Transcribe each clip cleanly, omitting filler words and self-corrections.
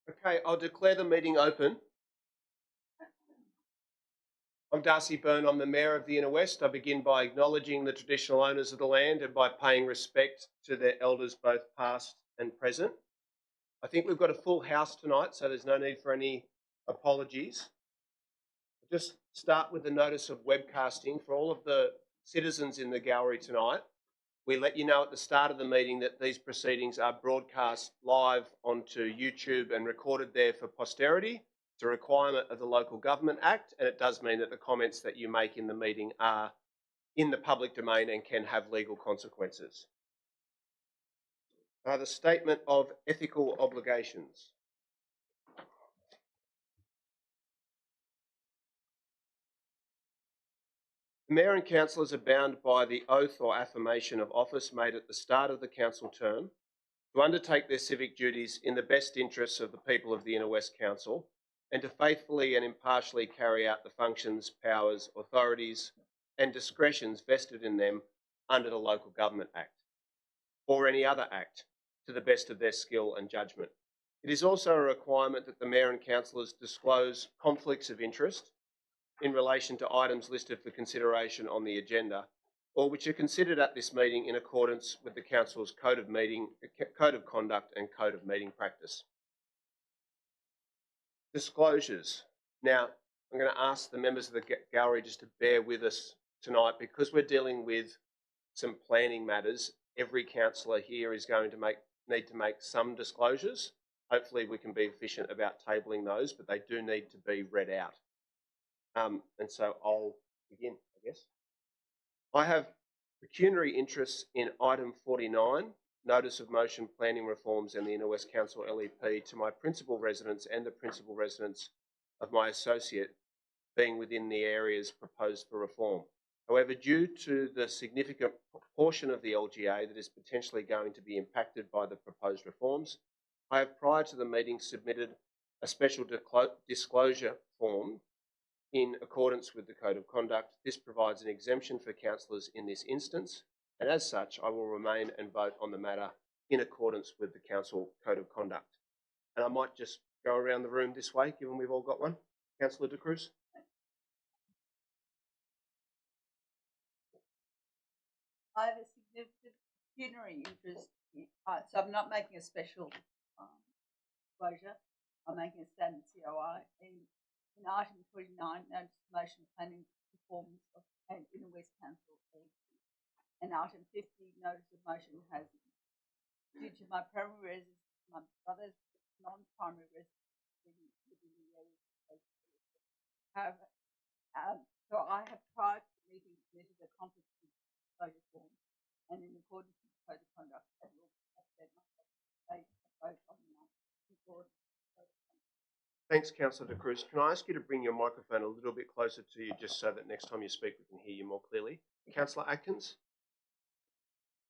Okay, I'll declare the meeting open. I'm Darcy Byrne, I'm the Mayor of the Inner West. I begin by acknowledging the traditional owners of the land and by paying respect to their elders, both past and present. I think we've got a full house tonight, so there's no need for any apologies. I'll just start with the notice of webcasting for all of the citizens in the gallery tonight. We let you know at the start of the meeting that these proceedings are broadcast live onto YouTube and recorded there for posterity. It's a requirement of the Local Government Act, and it does mean that the comments that you make in the meeting are in the public domain and can have legal consequences. The statement of ethical obligations. The Mayor and Councillors are bound by the oath or affirmation of office made at the start of the council term to undertake their civic duties in the best interests of the people of the Inner West Council and to faithfully and impartially carry out the functions, powers, authorities and discretions vested in them under the Local Government Act or any other act to the best of their skill and judgment. It is also a requirement that the Mayor and Councillors disclose conflicts of interest in relation to items listed for consideration on the agenda or which are considered at this meeting in accordance with the Council's Code of Conduct and Code of Meeting Practice. Disclosures. Now, I'm going to ask the members of the gallery just to bear with us tonight because we're dealing with some planning matters. Every councillor here is going to need to make some disclosures. Hopefully we can be efficient about tabling those, but they do need to be read out. And so I'll begin, I guess. I have pecuniary interests in item 49, Notice of Motion Planning Reforms and the Inner West Council LEP to my principal residence and the principal residence of my associate being within the areas proposed for reform. However, due to the significant portion of the LGA that is potentially going to be impacted by the proposed reforms, I have prior to the meeting submitted a special disclosure form in accordance with the Code of Conduct. This provides an exemption for councillors in this instance, and as such, I will remain and vote on the matter in accordance with the Council Code of Conduct. And I might just go around the room this way, given we've all got one. Councillor De Cruz. I have a significant pecuniary interest, so I'm not making a special disclosure. I'm making a standard COI. In item 29, Notice of Motion Planning Reforms and Inner West Council. And item 50, Notice of Motion has, due to my primary residence, my brother's non-primary residence within the area. However, so I have prior to the meeting submitted a conflict of disclosure form, and in accordance with the Code of Conduct, I will update myself a vote on the matter. Thanks, Councillor De Cruz. Can I ask you to bring your microphone a little bit closer to you just so that next time you speak we can hear you more clearly? Councillor Atkins.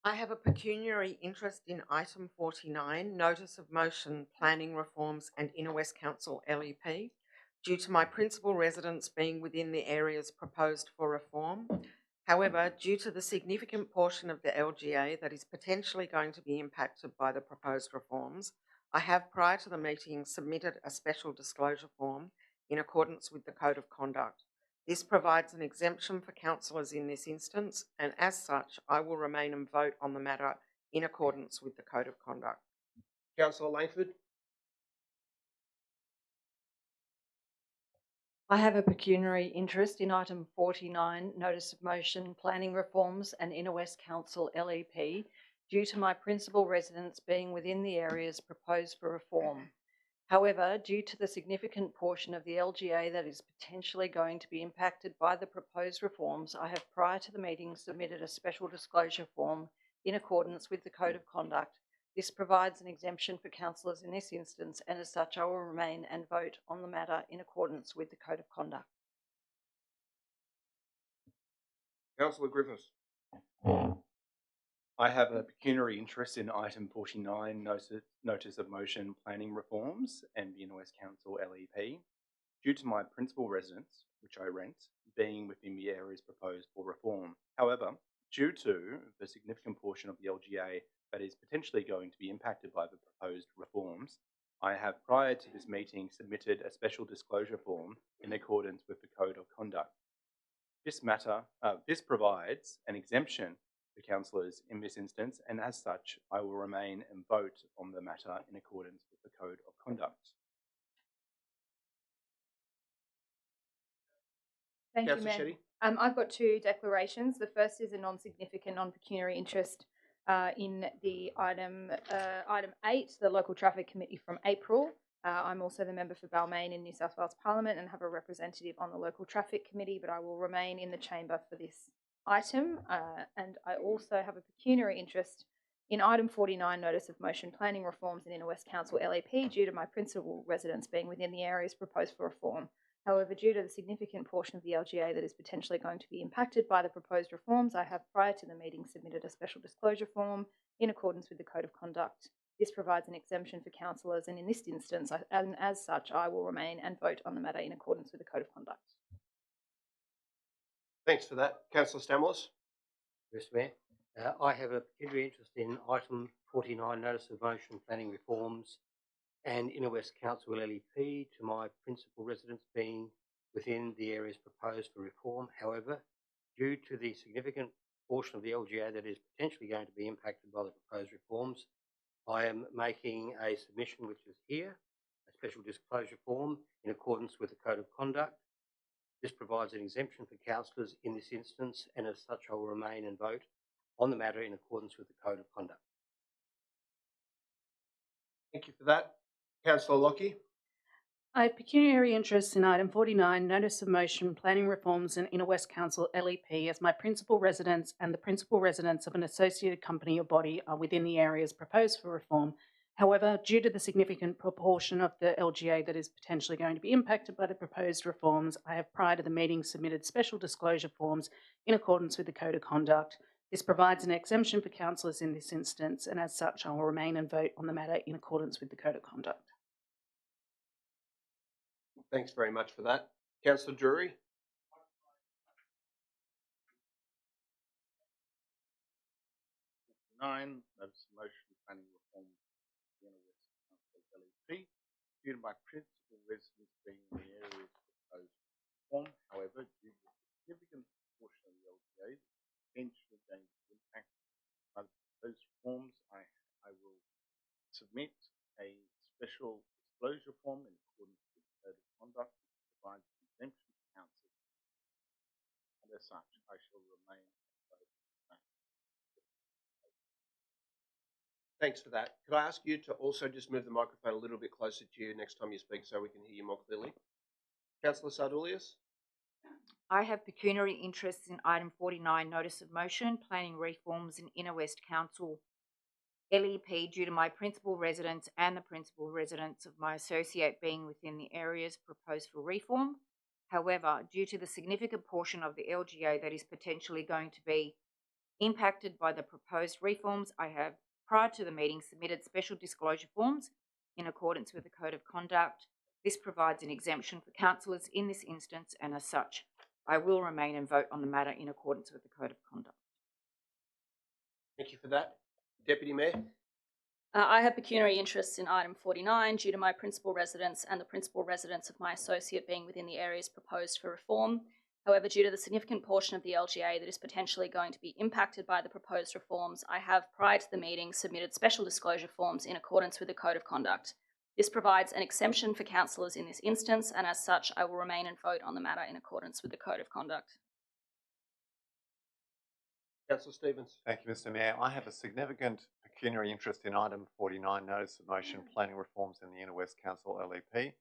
I have a pecuniary interest in item 49, Notice of Motion Planning Reforms and Inner West Council LEP, due to my principal residence being within the areas proposed for reform. However, due to the significant portion of the LGA that is potentially going to be impacted by the proposed reforms, I have prior to the meeting submitted a special disclosure form in accordance with the Code of Conduct. This provides an exemption for councillors in this instance, and as such, I will remain and vote on the matter in accordance with the Code of Conduct. Councillor Langford. I have a pecuniary interest in item 49, Notice of Motion Planning Reforms and Inner West Council LEP, due to my principal residence being within the areas proposed for reform. However, due to the significant portion of the LGA that is potentially going to be impacted by the proposed reforms, I have prior to the meeting submitted a special disclosure form in accordance with the Code of Conduct. This provides an exemption for councillors in this instance, and as such I will remain and vote on the matter in accordance with the Code of Conduct. Councillor Griffiths. I have a pecuniary interest in item 49, Notice of Motion Planning Reforms and the Inner West Council LEP, due to my principal residence, which I rent, being within the areas proposed for reform. However, due to the significant portion of the LGA that is potentially going to be impacted by the proposed reforms, I have, prior to this meeting, submitted a special disclosure form in accordance with the Code of Conduct. This provides an exemption for councillors in this instance, and as such, I will remain and vote on the matter in accordance with the Code of Conduct. Thank you, Councillor Mayor. Shetty? I've got two declarations. The first is a non-significant, non-pecuniary interest in the item 8, the Local Traffic Committee from April. I'm also the member for Balmain in New South Wales Parliament and have a representative on the Local Traffic Committee, but I will remain in the chamber for this item. And I also have a pecuniary interest in item 49, Notice of Motion, Planning Reforms in Inner West Council LEP, due to my principal residence being within the areas proposed for reform. However, due to the significant portion of the LGA that is potentially going to be impacted by the proposed reforms, I have, prior to the meeting, submitted a special disclosure form in accordance with the Code of Conduct. This provides an exemption for councillors, and in this instance, and as such, I will remain and vote on the matter in accordance with the Code of Conduct. Thanks for that. Councillor Stamoulis? Mr. Mayor, I have a pecuniary interest in item 49, Notice of Motion, Planning Reforms and Inner West Council LEP, to my principal residence being within the areas proposed for reform. However, due to the significant portion of the LGA that is potentially going to be impacted by the proposed reforms, I am making a submission, which is here, a special disclosure form in accordance with the Code of Conduct. This provides an exemption for councillors in this instance, and as such I will remain and vote on the matter in accordance with the Code of Conduct. Thank you for that. Councillor Lockie? I have pecuniary interests in item 49, Notice of Motion, Planning Reforms in Inner West Council LEP, as my principal residence and the principal residence of an associated company or body are within the areas proposed for reform. However, due to the significant proportion of the LGA that is potentially going to be impacted by the proposed reforms, I have, prior to the meeting, submitted special disclosure forms in accordance with the Code of Conduct. This provides an exemption for councillors in this instance, and as such, I will remain and vote on the matter in accordance with the Code of Conduct. Thanks very much for that. Councillor Drury? Notice of Motion, Planning Reform in Inner West Council LEP, due to my principal residence being in the areas proposed reform. However, due to the significant portion of the LGA potentially going to be impacted by the proposed reforms, I will submit a special disclosure form in accordance with the Code of Conduct, which provides an exemption for council, and as such I shall remain. Thanks for that. Could I ask you to also just move the microphone a little bit closer to you next time you speak so we can hear you more clearly? Councillor Sardulius? I have pecuniary interests in item 49, Notice of Motion, Planning Reforms in Inner West Council LEP, due to my principal residence and the principal residence of my associate being within the areas proposed for reform. However, due to the significant portion of the LGA that is potentially going to be impacted by the proposed reforms, I have, prior to the meeting, submitted special disclosure forms in accordance with the Code of Conduct. This provides an exemption for councillors in this instance, and as such, I will remain and vote on the matter in accordance with the Code of Conduct. Thank you for that. Deputy Mayor? I have pecuniary interests in item 49 due to my principal residence and the principal residence of my associate being within the areas proposed for reform. However, due to the significant portion of the LGA that is potentially going to be impacted by the proposed reforms, I have, prior to the meeting, submitted special disclosure forms in accordance with the Code of Conduct. This provides an exemption for councillors in this instance, and as such, I will remain and vote on the matter in accordance with the Code of Conduct. Councillor Stevens? Thank you, Mr. Mayor. I have a significant pecuniary interest in item 49, Notice of Motion, Planning Reforms in the Inner West Council LEP,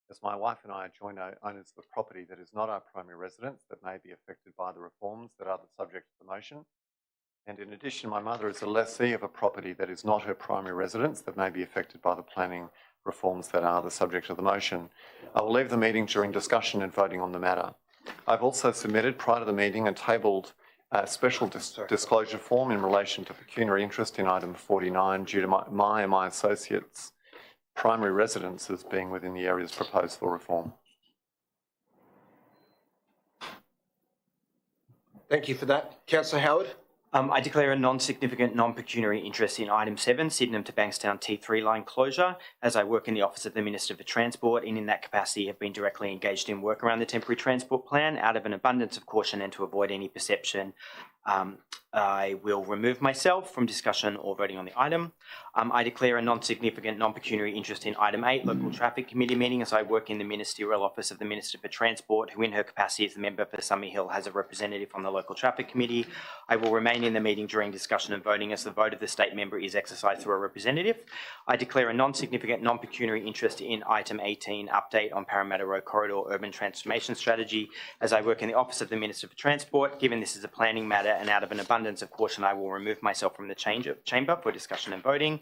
as my wife and I are joint owners of a property that is not our primary residence that may be affected by the reforms that are the subject of the motion. And in addition, my mother is a lessee of a property that is not her primary residence that may be affected by the planning reforms that are the subject of the motion. I will leave the meeting during discussion and voting on the matter. I've also submitted, prior to the meeting, and tabled a special disclosure form in relation to pecuniary interest in item 49 due to my and my associates' primary residences being within the areas proposed for reform. Thank you for that. Councillor Howard? I declare a non-significant non-pecuniary interest in item 7, Sydenham to Bankstown T3 line closure, as I work in the Office of the Minister for Transport and in that capacity have been directly engaged in work around the temporary transport plan. Out of an abundance of caution and to avoid any perception, I will remove myself from discussion or voting on the item. I declare a non-significant non-pecuniary interest in item 8, Local Traffic Committee meeting, as I work in the Ministerial Office of the Minister for Transport, who in her capacity as the member for Summer Hill has a representative on the Local Traffic Committee. I will remain in the meeting during discussion and voting as the vote of the state member is exercised through a representative. I declare a non-significant non-pecuniary interest in item 18, Update on Parramatta Road Corridor Urban Transformation Strategy, as I work in the Office of the Minister for Transport. Given this is a planning matter and out of an abundance of caution, I will remove myself from the chamber for discussion and voting.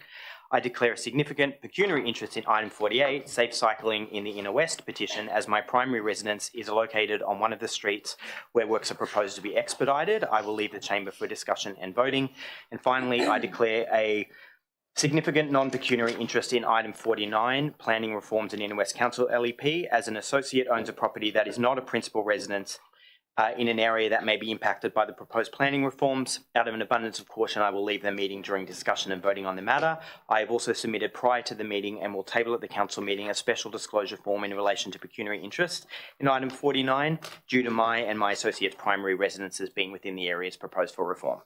I declare a significant pecuniary interest in item 48, Safe Cycling in the Inner West petition, as my primary residence is located on one of the streets where works are proposed to be expedited. I will leave the chamber for discussion and voting. And finally, I declare a significant non-pecuniary interest in item 49, Planning Reforms in Inner West Council LEP, as an associate owns a property that is not a principal residence in an area that may be impacted by the proposed planning reforms. Out of an abundance of caution, I will leave the meeting during discussion and voting on the matter. I have also submitted prior to the meeting and will table at the council meeting a special disclosure form in relation to pecuniary interest in item 49, due to my and my associates' primary residences being within the areas proposed for reform.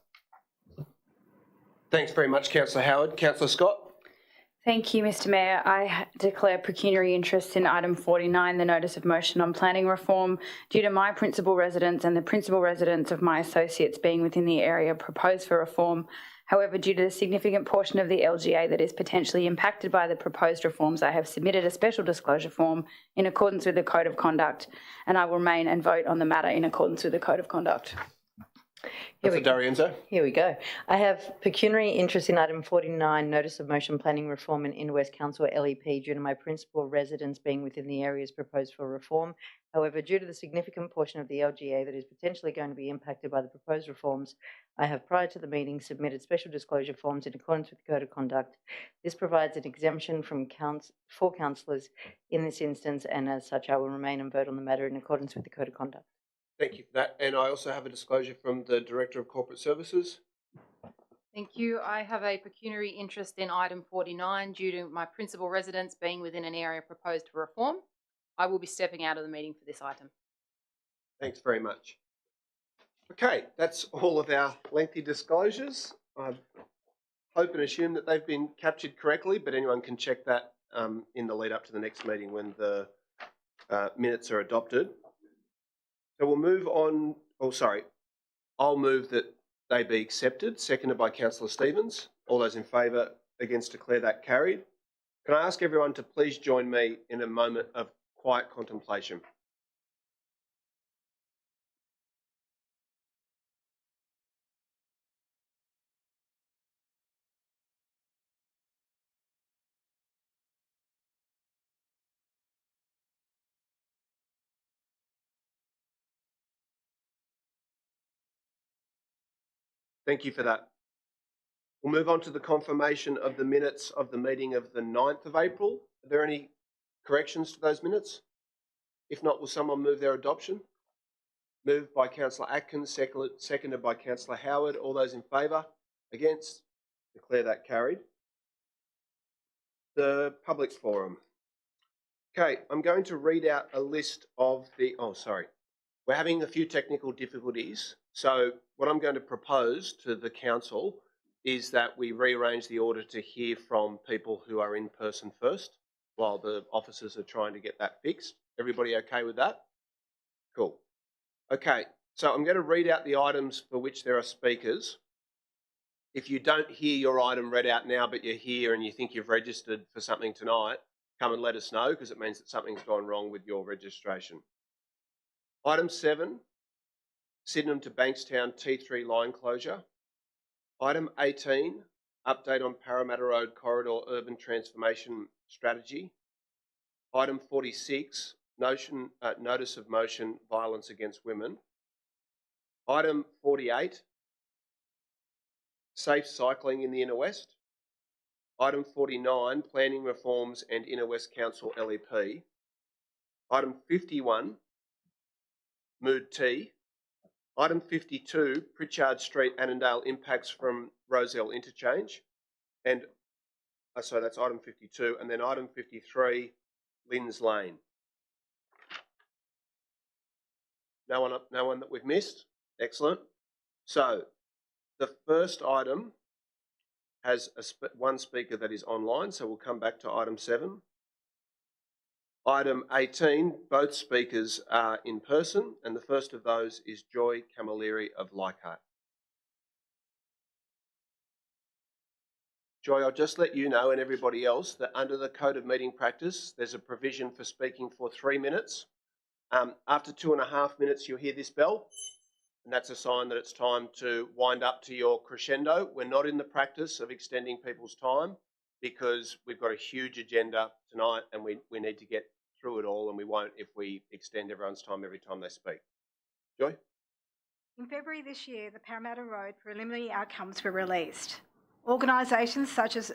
Thanks very much, Councillor Howard. Councillor Scott? Thank you, Mr Mayor. I declare pecuniary interest in item 49, the notice of motion on planning reform, due to my principal residence and the principal residence of my associates being within the area proposed for reform. However, due to the significant portion of the LGA that is potentially impacted by the proposed reforms, I have submitted a special disclosure form in accordance with the Code of Conduct, and I will remain and vote on the matter in accordance with the Code of Conduct. Here we go. I have pecuniary interest in item 49, notice of motion planning reform in Inner West Council LEP, due to my principal residence being within the areas proposed for reform. However, due to the significant portion of the LGA that is potentially going to be impacted by the proposed reforms, I have prior to the meeting submitted special disclosure forms in accordance with the Code of Conduct. This provides an exemption from for councillors in this instance, and as such I will remain and vote on the matter in accordance with the Code of Conduct. Thank you for that. And I also have a disclosure from the Director of Corporate Services. Thank you. I have a pecuniary interest in item 49 due to my principal residence being within an area proposed for reform. I will be stepping out of the meeting for this item. Thanks very much. Okay, that's all of our lengthy disclosures. I hope and assume that they've been captured correctly, but anyone can check that in the lead up to the next meeting when the minutes are adopted. So we'll move on. I'll move that they be accepted, seconded by Councillor Stevens. All those in favour, against, declare that carried. Can I ask everyone to please join me in a moment of quiet contemplation? Thank you for that. We'll move on to the confirmation of the minutes of the meeting of the 9th of April. Are there any corrections to those minutes? If not, will someone move their adoption? Moved by Councillor Atkins, seconded by Councillor Howard. All those in favour? Against? Declare that carried. The public forum. Okay, I'm going to read out a list of the... We're having a few technical difficulties. So what I'm going to propose to the council is that we rearrange the order to hear from people who are in person first while the officers are trying to get that fixed. Everybody okay with that? Cool. Okay, so I'm going to read out the items for which there are speakers. If you don't hear your item read out now, but you're here and you think you've registered for something tonight, come and let us know, because it means that something's gone wrong with your registration. Item 7, Sydenham to Bankstown T3 line closure. Item 18, update on Parramatta Road Corridor Urban Transformation Strategy. Item 46, notice of motion, violence against women. Item 48, safe cycling in the Inner West. Item 49, planning reforms and Inner West Council LEP. Item 51, Mood Tea. Item 52, Pritchard Street, Annandale impacts from Rozelle Interchange. And, so that's item 52. And then item 53, Lynn's Lane. No one that we've missed? Excellent. So the first item has one speaker that is online, so we'll come back to item 7. Item 18, both speakers are in person, and the first of those is Joy Camilleri of Leichhardt. Joy, I'll just let you know and everybody else that under the Code of Meeting Practice, there's a provision for speaking for 3 minutes. After 2.5 minutes, you'll hear this bell, and that's a sign that it's time to wind up to your crescendo. We're not in the practice of extending people's time because we've got a huge agenda tonight and we need to get through it all, and we won't if we extend everyone's time every time they speak. Joy? In February this year, the Parramatta Road preliminary outcomes were released. Organisations such as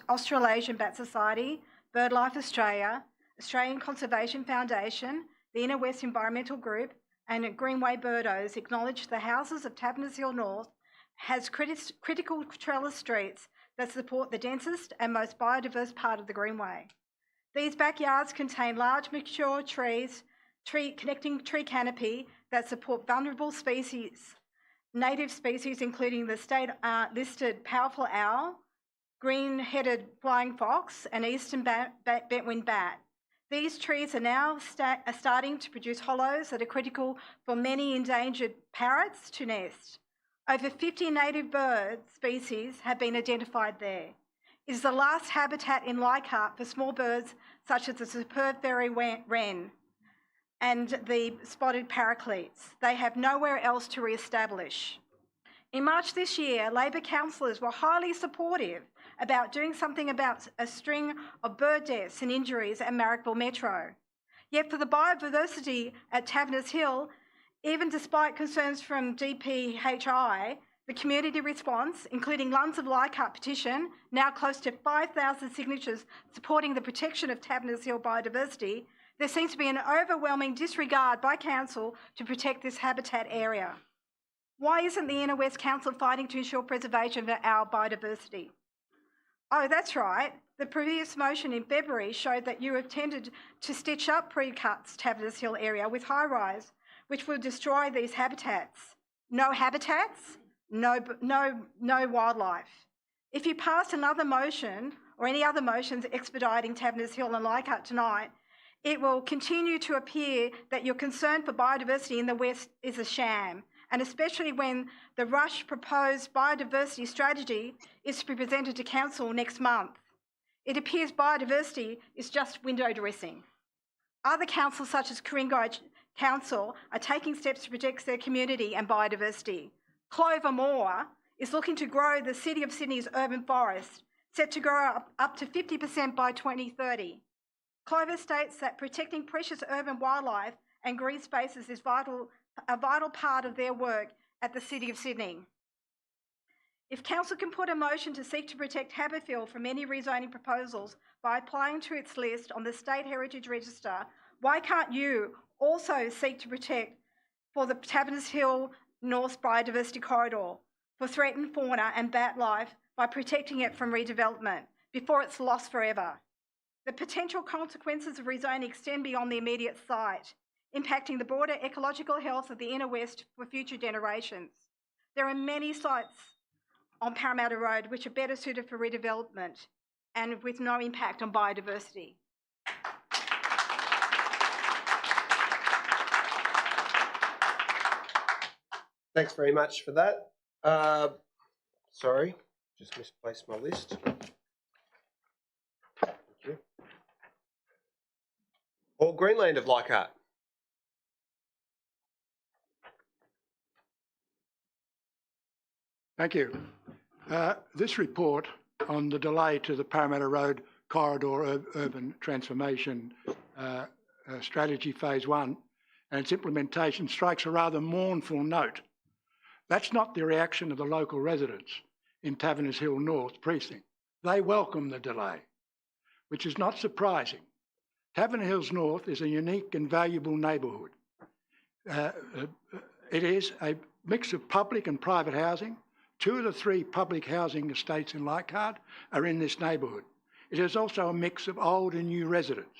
Australasian Bat Society, BirdLife Australia, Australian Conservation Foundation, the Inner West Environmental Group and Greenway Birdos acknowledged the houses of Taverners Hill North has critical trellis streets that support the densest and most biodiverse part of the Greenway. These backyards contain large mature trees, connecting tree canopy that support vulnerable species, native species including the state-listed powerful owl, green-headed flying fox and eastern bentwing bat. These trees are now starting to produce hollows that are critical for many endangered parrots to nest. Over 50 native bird species have been identified there. It is the last habitat in Leichhardt for small birds such as the superb fairy wren and the spotted parakeets. They have nowhere else to re-establish. In March this year, Labor councillors were highly supportive about doing something about a string of bird deaths and injuries at Marrickville Metro. Yet for the biodiversity at Taverners Hill, even despite concerns from DPHI, the community response, including Lunds of Leichhardt petition, now close to 5,000 signatures supporting the protection of Taverners Hill biodiversity, there seems to be an overwhelming disregard by council to protect this habitat area. Why isn't the Inner West Council fighting to ensure preservation of our biodiversity? Oh, that's right. The previous motion in February showed that you intended to stitch up pre-cuts Taverners Hill area with high-rise, which will destroy these habitats. No habitats, no wildlife. If you pass another motion or any other motions expediting Taverners Hill and Leichhardt tonight, it will continue to appear that your concern for biodiversity in the West is a sham, and especially when the Rush proposed biodiversity strategy is to be presented to Council next month. It appears biodiversity is just window dressing. Other councils such as Ku-ring-gai Council are taking steps to protect their community and biodiversity. Clover Moor is looking to grow the City of Sydney's urban forest, set to grow up to 50% by 2030. Clover states that protecting precious urban wildlife and green spaces is a vital part of their work at the City of Sydney. If Council can put a motion to seek to protect Haberfield from any rezoning proposals by applying to its list on the State Heritage Register, why can't you also seek to protect for the Taverners Hill North Biodiversity Corridor for threatened fauna and bat life by protecting it from redevelopment before it's lost forever? The potential consequences of rezoning extend beyond the immediate site, impacting the broader ecological health of the Inner West for future generations. There are many sites on Parramatta Road which are better suited for redevelopment and with no impact on biodiversity. Thanks very much for that. Sorry, just misplaced my list. Thank you. Paul Greenland of Leichhardt. Thank you. This report on the delay to the Parramatta Road Corridor Urban Transformation Strategy Phase 1 and its implementation strikes a rather mournful note. That's not the reaction of the local residents in Taverners Hill North Precinct. They welcome the delay, which is not surprising. Taverners Hill North is a unique and valuable neighbourhood. It is a mix of public and private housing. 2 of the 3 public housing estates in Leichhardt are in this neighbourhood. It is also a mix of old and new residents.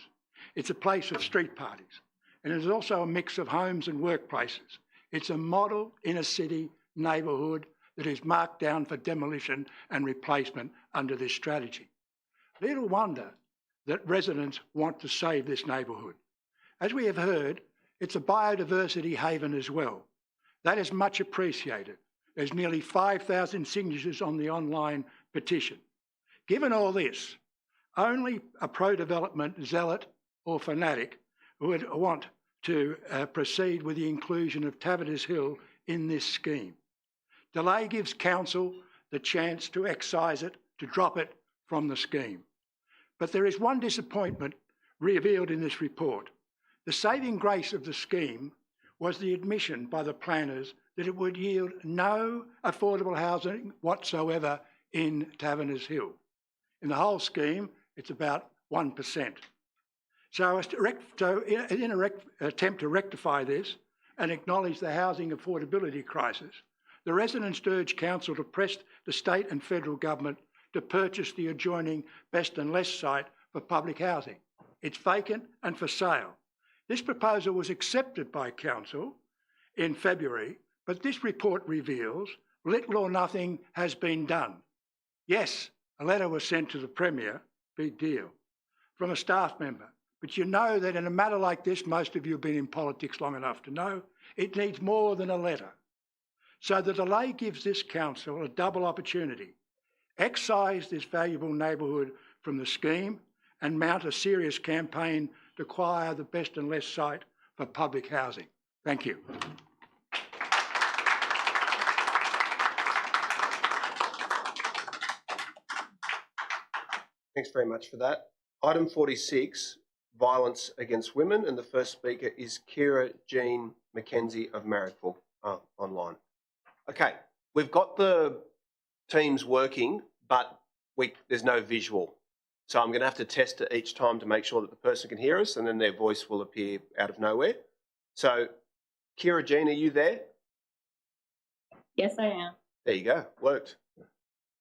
It's a place of street parties. And it is also a mix of homes and workplaces. It's a model inner city neighbourhood that is marked down for demolition and replacement under this strategy. Little wonder that residents want to save this neighbourhood. As we have heard, it's a biodiversity haven as well. That is much appreciated. There's nearly 5,000 signatures on the online petition. Given all this, only a pro-development zealot or fanatic would want to proceed with the inclusion of Taverners Hill in this scheme. Delay gives council the chance to excise it, to drop it from the scheme. But there is one disappointment revealed in this report. The saving grace of the scheme was the admission by the planners that it would yield no affordable housing whatsoever in Taverners Hill. In the whole scheme, it's about 1%. So in an attempt to rectify this and acknowledge the housing affordability crisis, the residents urge council to press the state and federal government to purchase the adjoining Best and Less site for public housing. It's vacant and for sale. This proposal was accepted by council in February, but this report reveals little or nothing has been done. Yes, a letter was sent to the Premier, big deal, from a staff member. But you know that in a matter like this, most of you have been in politics long enough to know, it needs more than a letter. So the delay gives this council a double opportunity. Excise this valuable neighbourhood from the scheme and mount a serious campaign to acquire the Best and Less site for public housing. Thank you. Thanks very much for that. Item 46, violence against women, and the first speaker is Kira Jean McKenzie of Marrickville online. Okay, we've got the teams working, but there's no visual. So I'm going to have to test it each time to make sure that the person can hear us, and then their voice will appear out of nowhere. So, Kira Jean, are you there? Yes, I am. There you go, worked.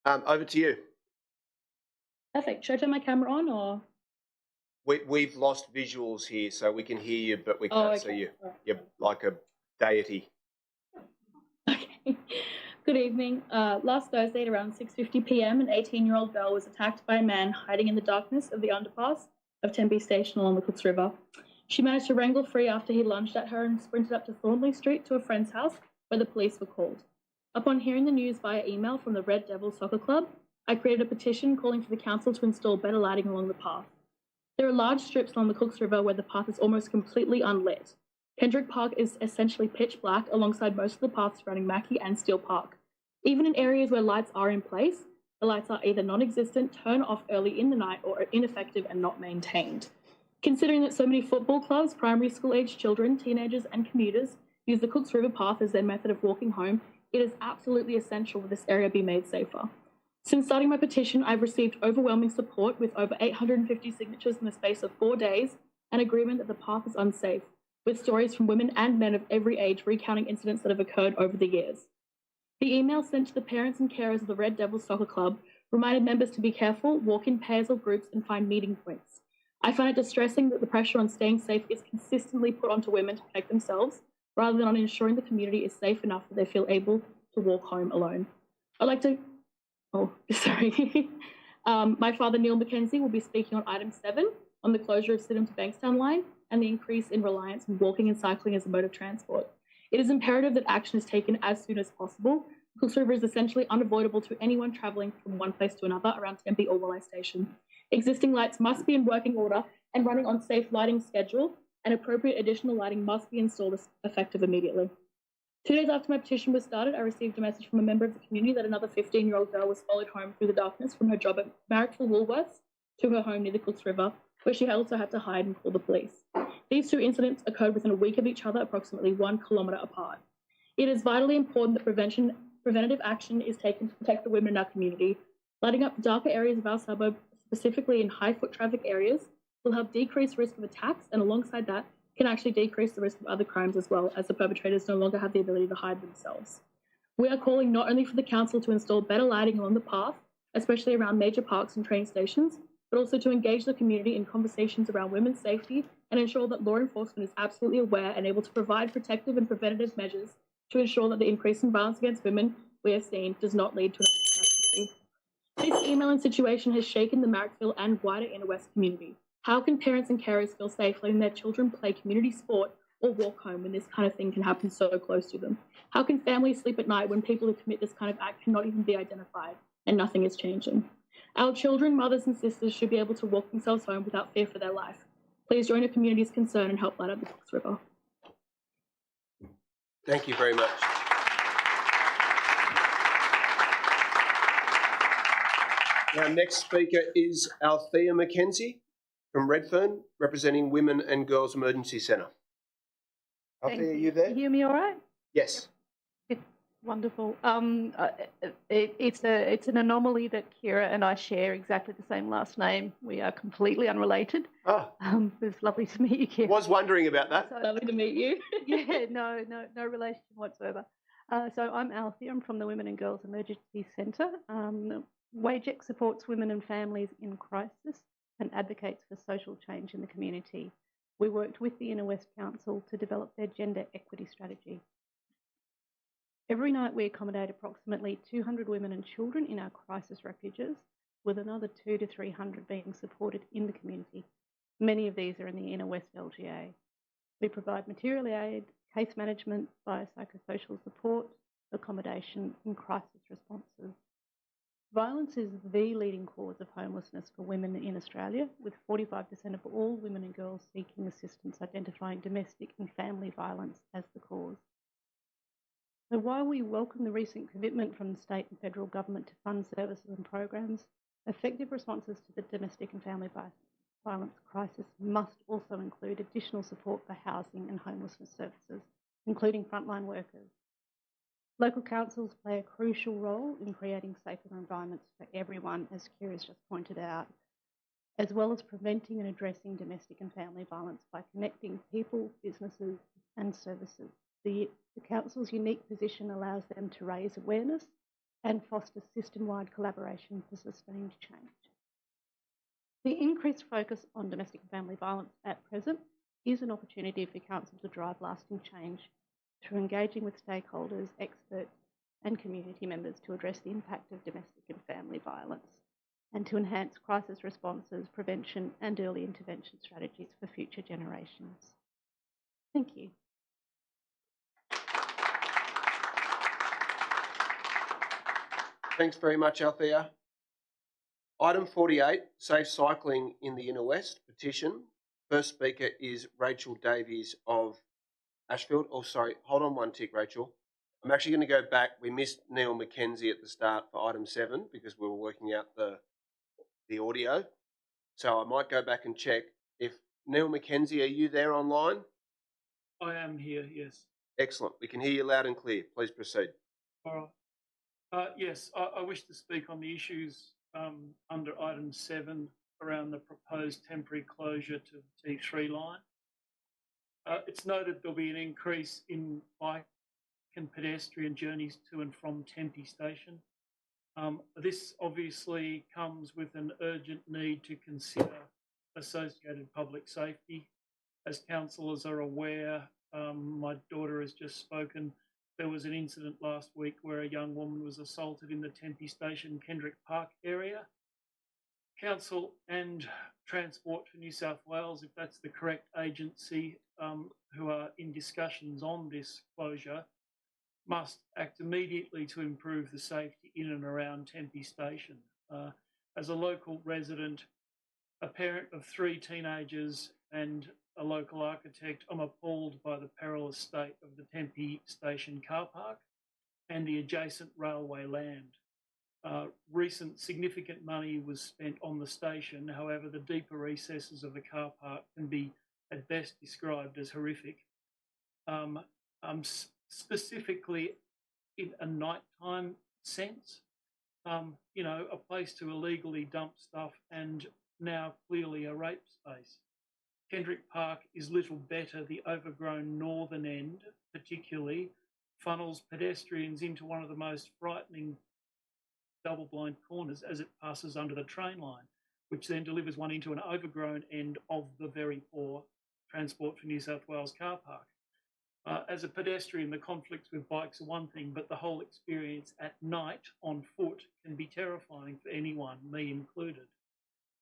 Over to you. Perfect. Should I turn my camera on or? We've lost visuals here, so we can hear you, but we can't see you. You're like a deity. Okay. Good evening. Last Thursday at around 6:50 p.m, an 18-year-old girl was attacked by a man hiding in the darkness of the underpass of Tempe Station along the Cooks River. She managed to wrangle free after he lunged at her and sprinted up to Thornley Street to a friend's house where the police were called. Upon hearing the news via email from the Red Devil Soccer Club, I created a petition calling for the council to install better lighting along the path. There are large strips along the Cooks River where the path is almost completely unlit. Kendrick Park is essentially pitch black alongside most of the paths surrounding Mackie and Steele Park. Even in areas where lights are in place, the lights are either non-existent, turn off early in the night, or are ineffective and not maintained. Considering that so many football clubs, primary school-aged children, teenagers and commuters use the Cooks River path as their method of walking home, it is absolutely essential that this area be made safer. Since starting my petition, I've received overwhelming support with over 850 signatures in the space of 4 days and agreement that the path is unsafe, with stories from women and men of every age recounting incidents that have occurred over the years. The email sent to the parents and carers of the Red Devil Soccer Club reminded members to be careful, walk in pairs or groups and find meeting points. I find it distressing that the pressure on staying safe is consistently put onto women to protect themselves, rather than on ensuring the community is safe enough that they feel able to walk home alone. I'd like to... Oh, sorry. My father, Neil McKenzie, will be speaking on item 7 on the closure of Sydenham to Bankstown line and the increase in reliance on walking and cycling as a mode of transport. It is imperative that action is taken as soon as possible. Cooks River is essentially unavoidable to anyone travelling from one place to another around Tempe or Walleye Station. Existing lights must be in working order and running on safe lighting schedule, and appropriate additional lighting must be installed effective immediately. 2 days after my petition was started, I received a message from a member of the community that another 15-year-old girl was followed home through the darkness from her job at Marrickville Woolworths to her home near the Cooks River, where she also had to hide and call the police. These 2 incidents occurred within a week of each other, approximately 1 kilometre apart. It is vitally important that preventative action is taken to protect the women in our community. Lighting up darker areas of our suburb, specifically in high foot traffic areas, will help decrease risk of attacks and alongside that, can actually decrease the risk of other crimes as well, as the perpetrators no longer have the ability to hide themselves. We are calling not only for the council to install better lighting along the path, especially around major parks and train stations, but also to engage the community in conversations around women's safety and ensure that law enforcement is absolutely aware and able to provide protective and preventative measures to ensure that the increase in violence against women we have seen does not lead to another catastrophe. This emailing situation has shaken the Marrickville and wider Inner West community. How can parents and carers feel safe letting their children play community sport or walk home when this kind of thing can happen so close to them? How can families sleep at night when people who commit this kind of act cannot even be identified and nothing is changing? Our children, mothers and sisters should be able to walk themselves home without fear for their life. Please join your community's concern and help light up the Fox River. Thank you very much. Our next speaker is Althea McKenzie from Redfern, representing Women and Girls Emergency Centre. Althea, are you there? Can you hear me all right? Yes. Wonderful. It's an anomaly that Kira and I share exactly the same last name. We are completely unrelated. Oh. It's lovely to meet you, Kira. Was wondering about that. Lovely to meet you. Yeah, no relation whatsoever. So I'm Althea. I'm from the Women and Girls Emergency Centre. WageX supports women and families in crisis and advocates for social change in the community. We worked with the Inner West Council to develop their gender equity strategy. Every night we accommodate approximately 200 women and children in our crisis refuges, with another 200 to 300 being supported in the community. Many of these are in the Inner West LGA. We provide material aid, case management, biopsychosocial support, accommodation and crisis responses. Violence is the leading cause of homelessness for women in Australia, with 45% of all women and girls seeking assistance identifying domestic and family violence as the cause. So while we welcome the recent commitment from the state and federal government to fund services and programs, effective responses to the domestic and family violence crisis must also include additional support for housing and homelessness services, including frontline workers. Local councils play a crucial role in creating safer environments for everyone, as Kira's just pointed out, as well as preventing and addressing domestic and family violence by connecting people, businesses and services. The Council's unique position allows them to raise awareness and foster system-wide collaboration for sustained change. The increased focus on domestic and family violence at present is an opportunity for Council to drive lasting change through engaging with stakeholders, experts and community members to address the impact of domestic and family violence and to enhance crisis responses, prevention and early intervention strategies for future generations. Thank you. Thanks very much, Althea. Item 48, Safe Cycling in the Inner West petition. First speaker is Rachel Davies of Ashfield. Oh, sorry, hold on one tick, Rachel. I'm actually going to go back. We missed Neil McKenzie at the start for item 7 because we were working out the audio. So I might go back and check. If Neil McKenzie, are you there online? I am here, yes. Excellent. We can hear you loud and clear. Please proceed. All right. Yes, I wish to speak on the issues under item 7 around the proposed temporary closure to the T3 line. It's noted there'll be an increase in bike and pedestrian journeys to and from Tempe Station. This obviously comes with an urgent need to consider associated public safety. As councillors are aware, my daughter has just spoken. There was an incident last week where a young woman was assaulted in the Tempe Station, Kendrick Park area. Council and Transport for New South Wales, if that's the correct agency, who are in discussions on this closure, must act immediately to improve the safety in and around Tempe Station. As a local resident, a parent of 3 teenagers and a local architect, I'm appalled by the perilous state of the Tempe Station car park and the adjacent railway land. Recent significant money was spent on the station. However, the deeper recesses of the car park can be at best described as horrific. Specifically in a nighttime sense, you know, a place to illegally dump stuff and now clearly a rape space. Kendrick Park is little better. The overgrown northern end, particularly, funnels pedestrians into one of the most frightening double-blind corners as it passes under the train line, which then delivers one into an overgrown end of the very poor Transport for New South Wales car park. As a pedestrian, the conflicts with bikes are one thing, but the whole experience at night on foot can be terrifying for anyone, me included.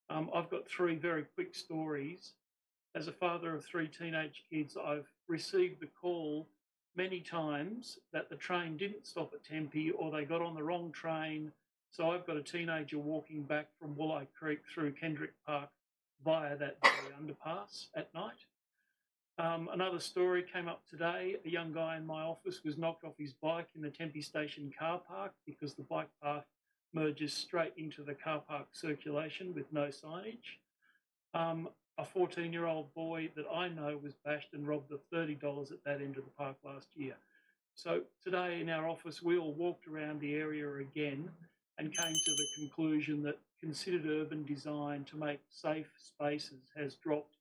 I've got three very quick stories. As a father of three teenage kids, I've received the call many times that the train didn't stop at Tempe or they got on the wrong train. So I've got a teenager walking back from Woolai Creek through Kendrick Park via that very underpass at night. Another story came up today. A young guy in my office was knocked off his bike in the Tempe Station car park because the bike path merges straight into the car park circulation with no signage. A 14-year-old boy that I know was bashed and robbed of $30 at that end of the park last year. So today in our office, we all walked around the area again and came to the conclusion that considered urban design to make safe spaces has dropped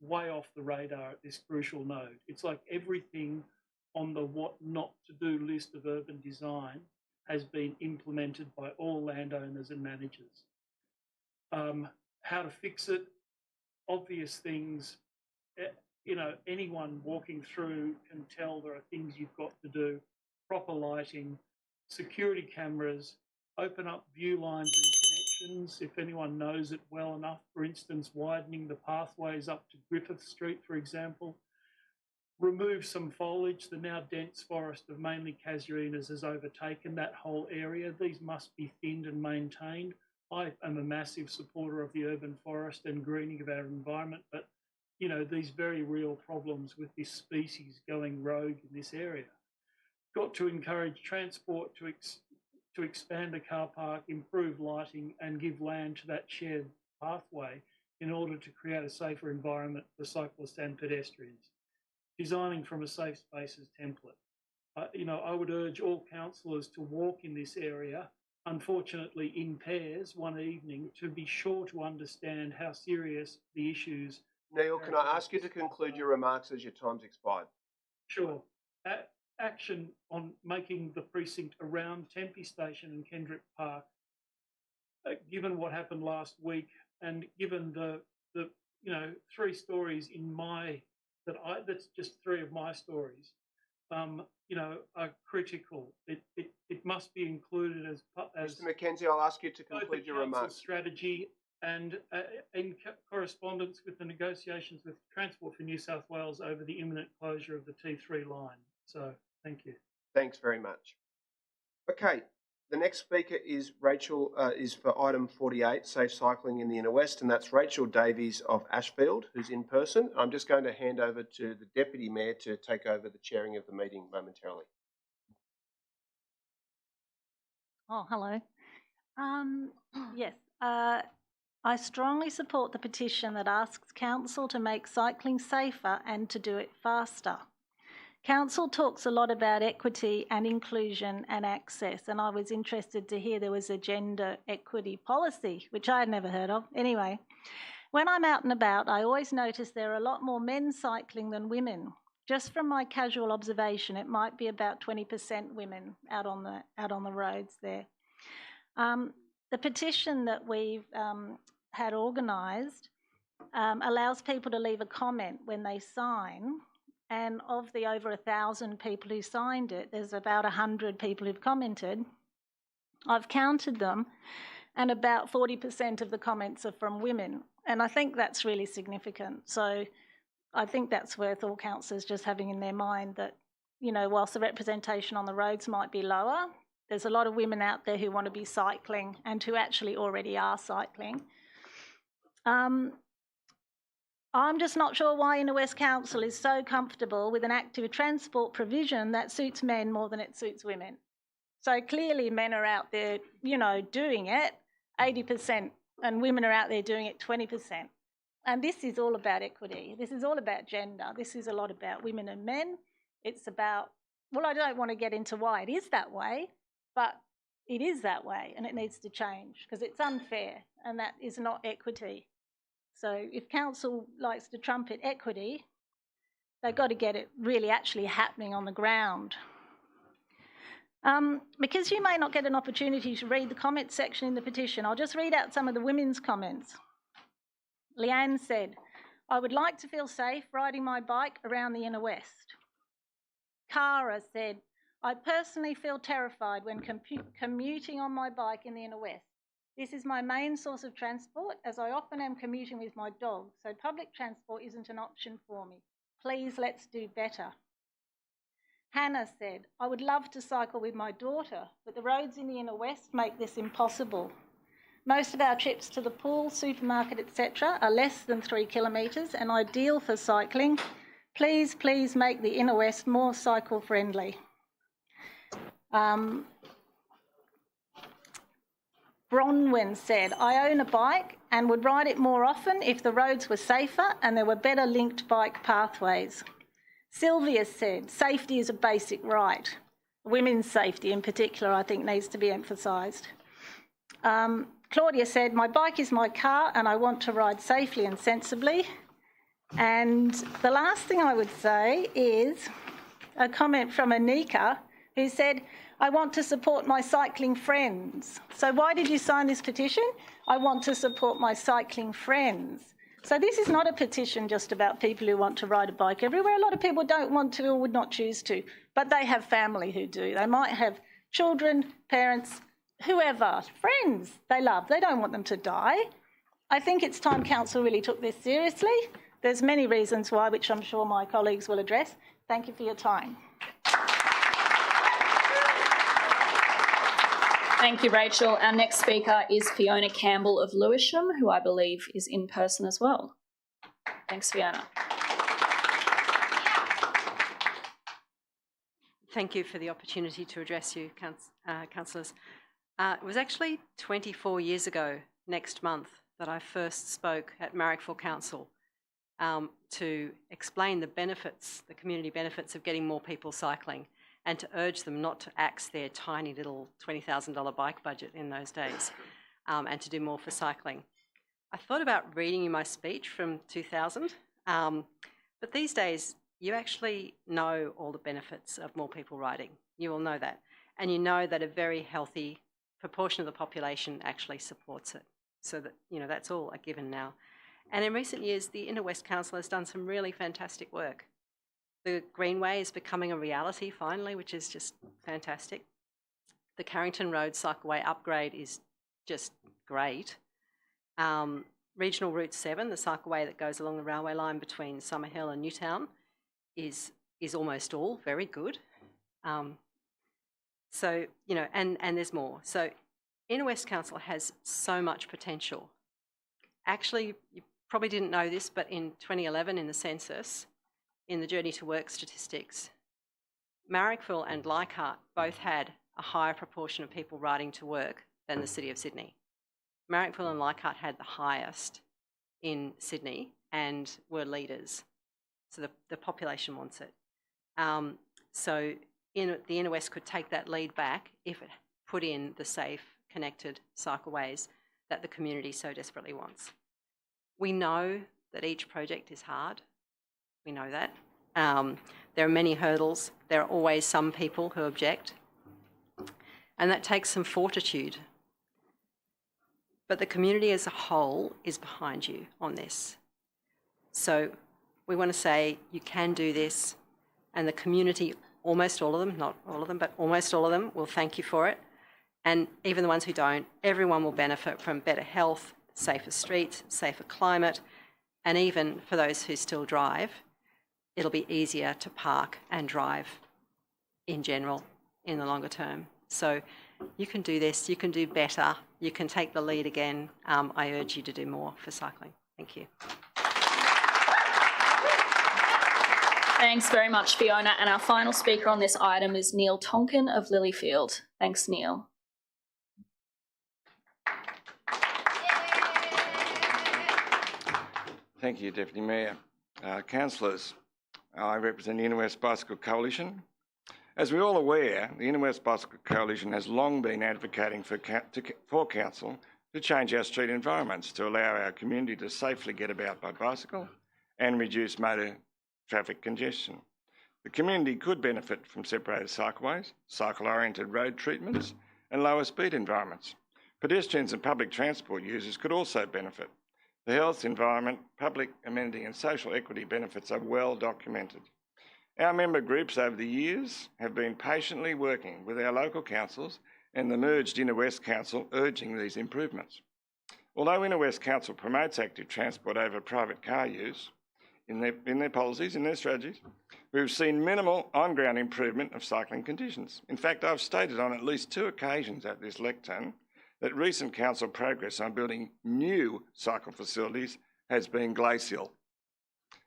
way off the radar at this crucial node. It's like everything on the what not to do list of urban design has been implemented by all landowners and managers. How to fix it? Obvious things. You know, anyone walking through can tell there are things you've got to do. Proper lighting, security cameras, open up view lines and connections if anyone knows it well enough. For instance, widening the pathways up to Griffith Street, for example. Remove some foliage. The now dense forest of mainly casuarinas has overtaken that whole area. These must be thinned and maintained. I am a massive supporter of the urban forest and greening of our environment, but you know, these very real problems with this species going rogue in this area. Got to encourage transport to expand the car park, improve lighting and give land to that shared pathway in order to create a safer environment for cyclists and pedestrians. Designing from a safe spaces template. You know, I would urge all councillors to walk in this area, unfortunately in pairs one evening, to be sure to understand how serious the issues. Neil, can I ask you to conclude your remarks as your time's expired? Sure. Action on making the precinct around Tempe Station and Kendrick Park, given what happened last week and given the you know, three stories in my, that's just three of my stories, you know, are critical. It must be included as Mr. McKenzie, I'll ask you to conclude your remarks. Strategy and in correspondence with the negotiations with Transport for New South Wales over the imminent closure of the T3 line. So, thank you. Thanks very much. Okay, the next speaker is Rachel, is for item 48, Safe Cycling in the Inner West, and that's Rachel Davies of Ashfield, who's in person. I'm just going to hand over to the Deputy Mayor to take over the chairing of the meeting momentarily. Oh, hello. Yes, I strongly support the petition that asks Council to make cycling safer and to do it faster. Council talks a lot about equity and inclusion and access, and I was interested to hear there was a gender equity policy, which I had never heard of. Anyway, when I'm out and about, I always notice there are a lot more men cycling than women. Just from my casual observation, it might be about 20% women out on the roads there. The petition that we've had organised allows people to leave a comment when they sign, and of the over 1,000 people who signed it, there's about 100 people who've commented. I've counted them, and about 40% of the comments are from women, and I think that's really significant. So I think that's worth all councillors just having in their mind that, you know, whilst the representation on the roads might be lower, there's a lot of women out there who want to be cycling and who actually already are cycling. I'm just not sure why Inner West Council is so comfortable with an active transport provision that suits men more than it suits women. So clearly men are out there, you know, doing it 80%, and women are out there doing it 20%. And this is all about equity. This is all about gender. This is a lot about women and men. It's about, well, I don't want to get into why it is that way, but it is that way and it needs to change because it's unfair and that is not equity. So if council likes to trumpet equity, they've got to get it really actually happening on the ground. Because you may not get an opportunity to read the comment section in the petition, I'll just read out some of the women's comments. Leanne said, "I would like to feel safe riding my bike around the inner west." Cara said, "I personally feel terrified when commuting on my bike in the inner west. This is my main source of transport, as I often am commuting with my dog, so public transport isn't an option for me. Please, let's do better." Hannah said, "I would love to cycle with my daughter, but the roads in the inner west make this impossible. Most of our trips to the pool, supermarket, etc. are less than 3 kilometres and ideal for cycling. Please, please make the inner west more cycle friendly." Bronwyn said, "I own a bike and would ride it more often if the roads were safer and there were better linked bike pathways." Sylvia said, "Safety is a basic right." Women's safety in particular, I think, needs to be emphasised. Claudia said, "My bike is my car and I want to ride safely and sensibly." And the last thing I would say is a comment from Anika, who said, "I want to support my cycling friends." So why did you sign this petition? I want to support my cycling friends. So this is not a petition just about people who want to ride a bike everywhere. A lot of people don't want to or would not choose to, but they have family who do. They might have children, parents, whoever, friends they love. They don't want them to die. I think it's time council really took this seriously. There's many reasons why, which I'm sure my colleagues will address. Thank you for your time. Thank you, Rachel. Our next speaker is Fiona Campbell of Lewisham, who I believe is in person as well. Thanks, Fiona. Thank you for the opportunity to address you, councillors. It was actually 24 years ago next month that I first spoke at Marrickville Council to explain the benefits, the community benefits of getting more people cycling, and to urge them not to axe their tiny little $20,000 bike budget in those days, and to do more for cycling. I thought about reading you my speech from 2000, but these days you actually know all the benefits of more people riding. You all know that. And you know that a very healthy proportion of the population actually supports it. So that, you know, that's all a given now. And in recent years, the Inner West Council has done some really fantastic work. The Greenway is becoming a reality finally, which is just fantastic. The Carrington Road cycleway upgrade is just great. Regional Route 7, the cycleway that goes along the railway line between Summerhill and Newtown, is almost all very good. So, you know, and there's more. So Inner West Council has so much potential. Actually, you probably didn't know this, but in 2011 in the census, in the Journey to Work statistics, Marrickville and Leichhardt both had a higher proportion of people riding to work than the City of Sydney. Marrickville and Leichhardt had the highest in Sydney and were leaders. So the population wants it. So the Inner West could take that lead back if it put in the safe, connected cycleways that the community so desperately wants. We know that each project is hard. We know that. There are many hurdles. There are always some people who object. And that takes some fortitude. But the community as a whole is behind you on this. So we want to say you can do this, and the community, almost all of them, not all of them, but almost all of them will thank you for it. And even the ones who don't, everyone will benefit from better health, safer streets, safer climate, and even for those who still drive, it'll be easier to park and drive in general in the longer term. So you can do this, you can do better, you can take the lead again. I urge you to do more for cycling. Thank you. Thanks very much, Fiona. And our final speaker on this item is Neil Tonkin of Lilyfield. Thanks, Neil. Thank you, Deputy Mayor. Councillors, I represent the Inner West Bicycle Coalition. As we're all aware, the Inner West Bicycle Coalition has long been advocating for Council to change our street environments to allow our community to safely get about by bicycle and reduce motor traffic congestion. The community could benefit from separated cycleways, cycle-oriented road treatments and lower speed environments. Pedestrians and public transport users could also benefit. The health, environment, public amenity and social equity benefits are well documented. Our member groups over the years have been patiently working with our local councils and the merged Inner West Council urging these improvements. Although Inner West Council promotes active transport over private car use in their policies, in their strategies, we've seen minimal on-ground improvement of cycling conditions. In fact, I've stated on at least 2 occasions at this lectern that recent council progress on building new cycle facilities has been glacial.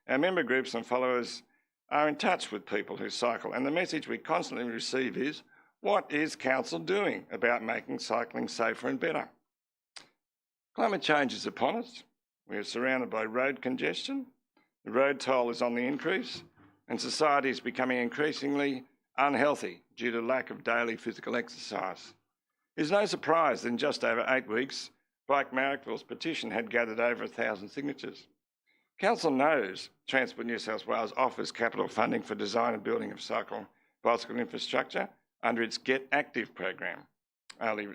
Our member groups and followers are in touch with people who cycle, and the message we constantly receive is, what is council doing about making cycling safer and better? Climate change is upon us. We are surrounded by road congestion, the road toll is on the increase, and society is becoming increasingly unhealthy due to lack of daily physical exercise. It's no surprise that in just over 8 weeks, Bike Marrickville's petition had gathered over 1,000 signatures. Council knows Transport New South Wales offers capital funding for design and building of bicycle infrastructure under its Get Active program. Only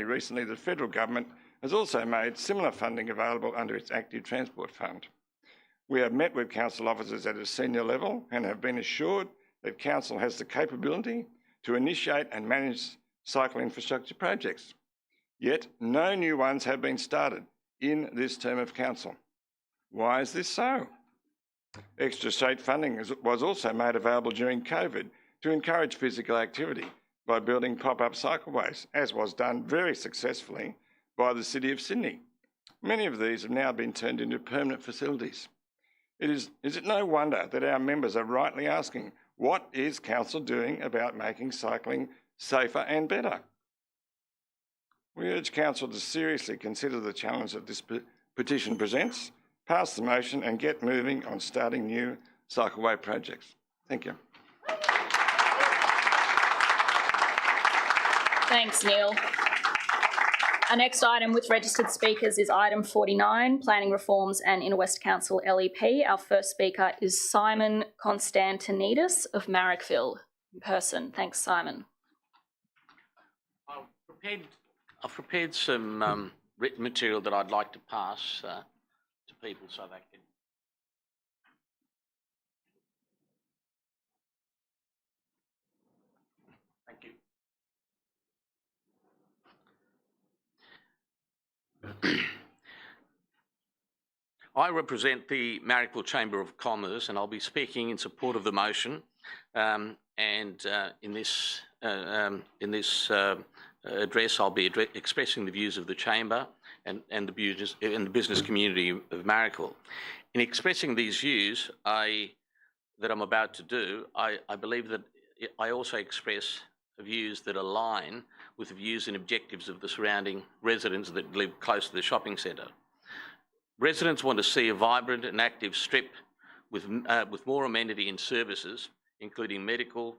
recently, the federal government has also made similar funding available under its Active Transport Fund. We have met with council officers at a senior level and have been assured that council has the capability to initiate and manage cycle infrastructure projects. Yet no new ones have been started in this term of council. Why is this so? Extra state funding was also made available during COVID to encourage physical activity by building pop-up cycleways, as was done very successfully by the City of Sydney. Many of these have now been turned into permanent facilities. Is it no wonder that our members are rightly asking, what is council doing about making cycling safer and better? We urge council to seriously consider the challenge that this petition presents, pass the motion and get moving on starting new cycleway projects. Thank you. Thanks, Neil. Our next item with registered speakers is item 49, Planning Reforms and Inner West Council LEP. Our first speaker is Simon Constantinidis of Marrickville in person. Thanks, Simon. I've prepared some written material that I'd like to pass to people so they can. Thank you. I represent the Marrickville Chamber of Commerce and I'll be speaking in support of the motion in this address I'll be expressing the views of the Chamber and the business community of Marrickville. In expressing these views that I'm about to do, I believe that I also express views that align with the views and objectives of the surrounding residents that live close to the shopping centre. Residents want to see a vibrant and active strip with more amenity and services, including medical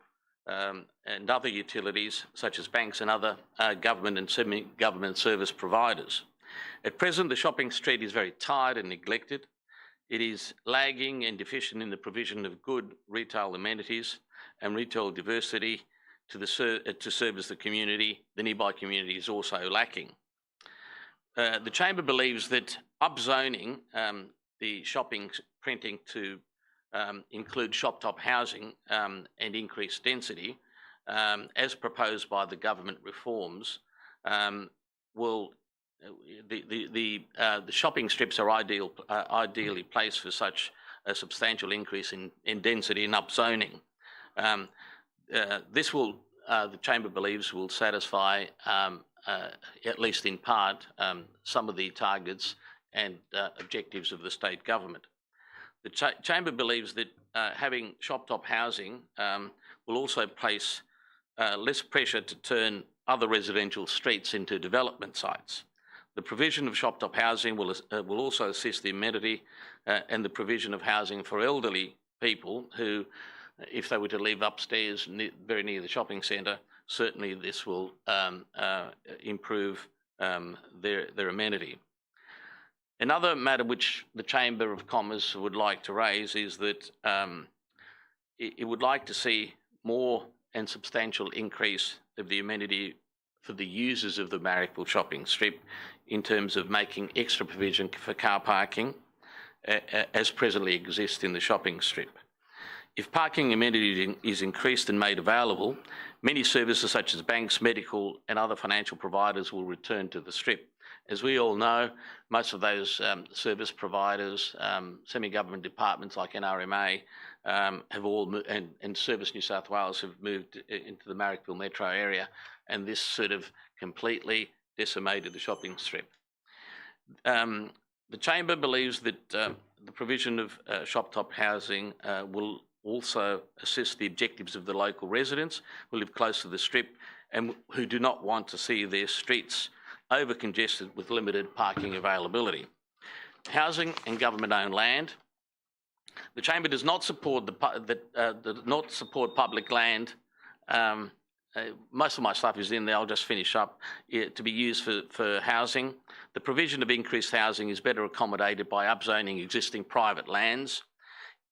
and other utilities such as banks and other government and semi-government service providers. At present, the shopping street is very tired and neglected. It is lagging and deficient in the provision of good retail amenities and retail diversity to service the community. The nearby community is also lacking. The Chamber believes that upzoning the shopping printing to include shop-top housing and increased density, as proposed by the government reforms, the shopping strips are ideally placed for such a substantial increase in density and upzoning. This will, the Chamber believes, will satisfy, at least in part, some of the targets and objectives of the state government. The Chamber believes that having shop-top housing will also place less pressure to turn other residential streets into development sites. The provision of shop-top housing will also assist the amenity and the provision of housing for elderly people who, if they were to live upstairs very near the shopping centre, certainly this will improve their amenity. Another matter which the Chamber of Commerce would like to raise is that it would like to see more and substantial increase of the amenity for the users of the Marrickville shopping strip in terms of making extra provision for car parking as presently exists in the shopping strip. If parking amenity is increased and made available, many services such as banks, medical and other financial providers will return to the strip. As we all know, most of those service providers, semi-government departments like NRMA, have all and Service New South Wales have moved into the Marrickville metro area, and this sort of completely decimated the shopping strip. The Chamber believes that the provision of shop-top housing will also assist the objectives of the local residents who live close to the strip and who do not want to see their streets over-congested with limited parking availability. Housing and government-owned land. The Chamber does not support public land. Most of my stuff is in there, I'll just finish up, to be used for housing. The provision of increased housing is better accommodated by upzoning existing private lands.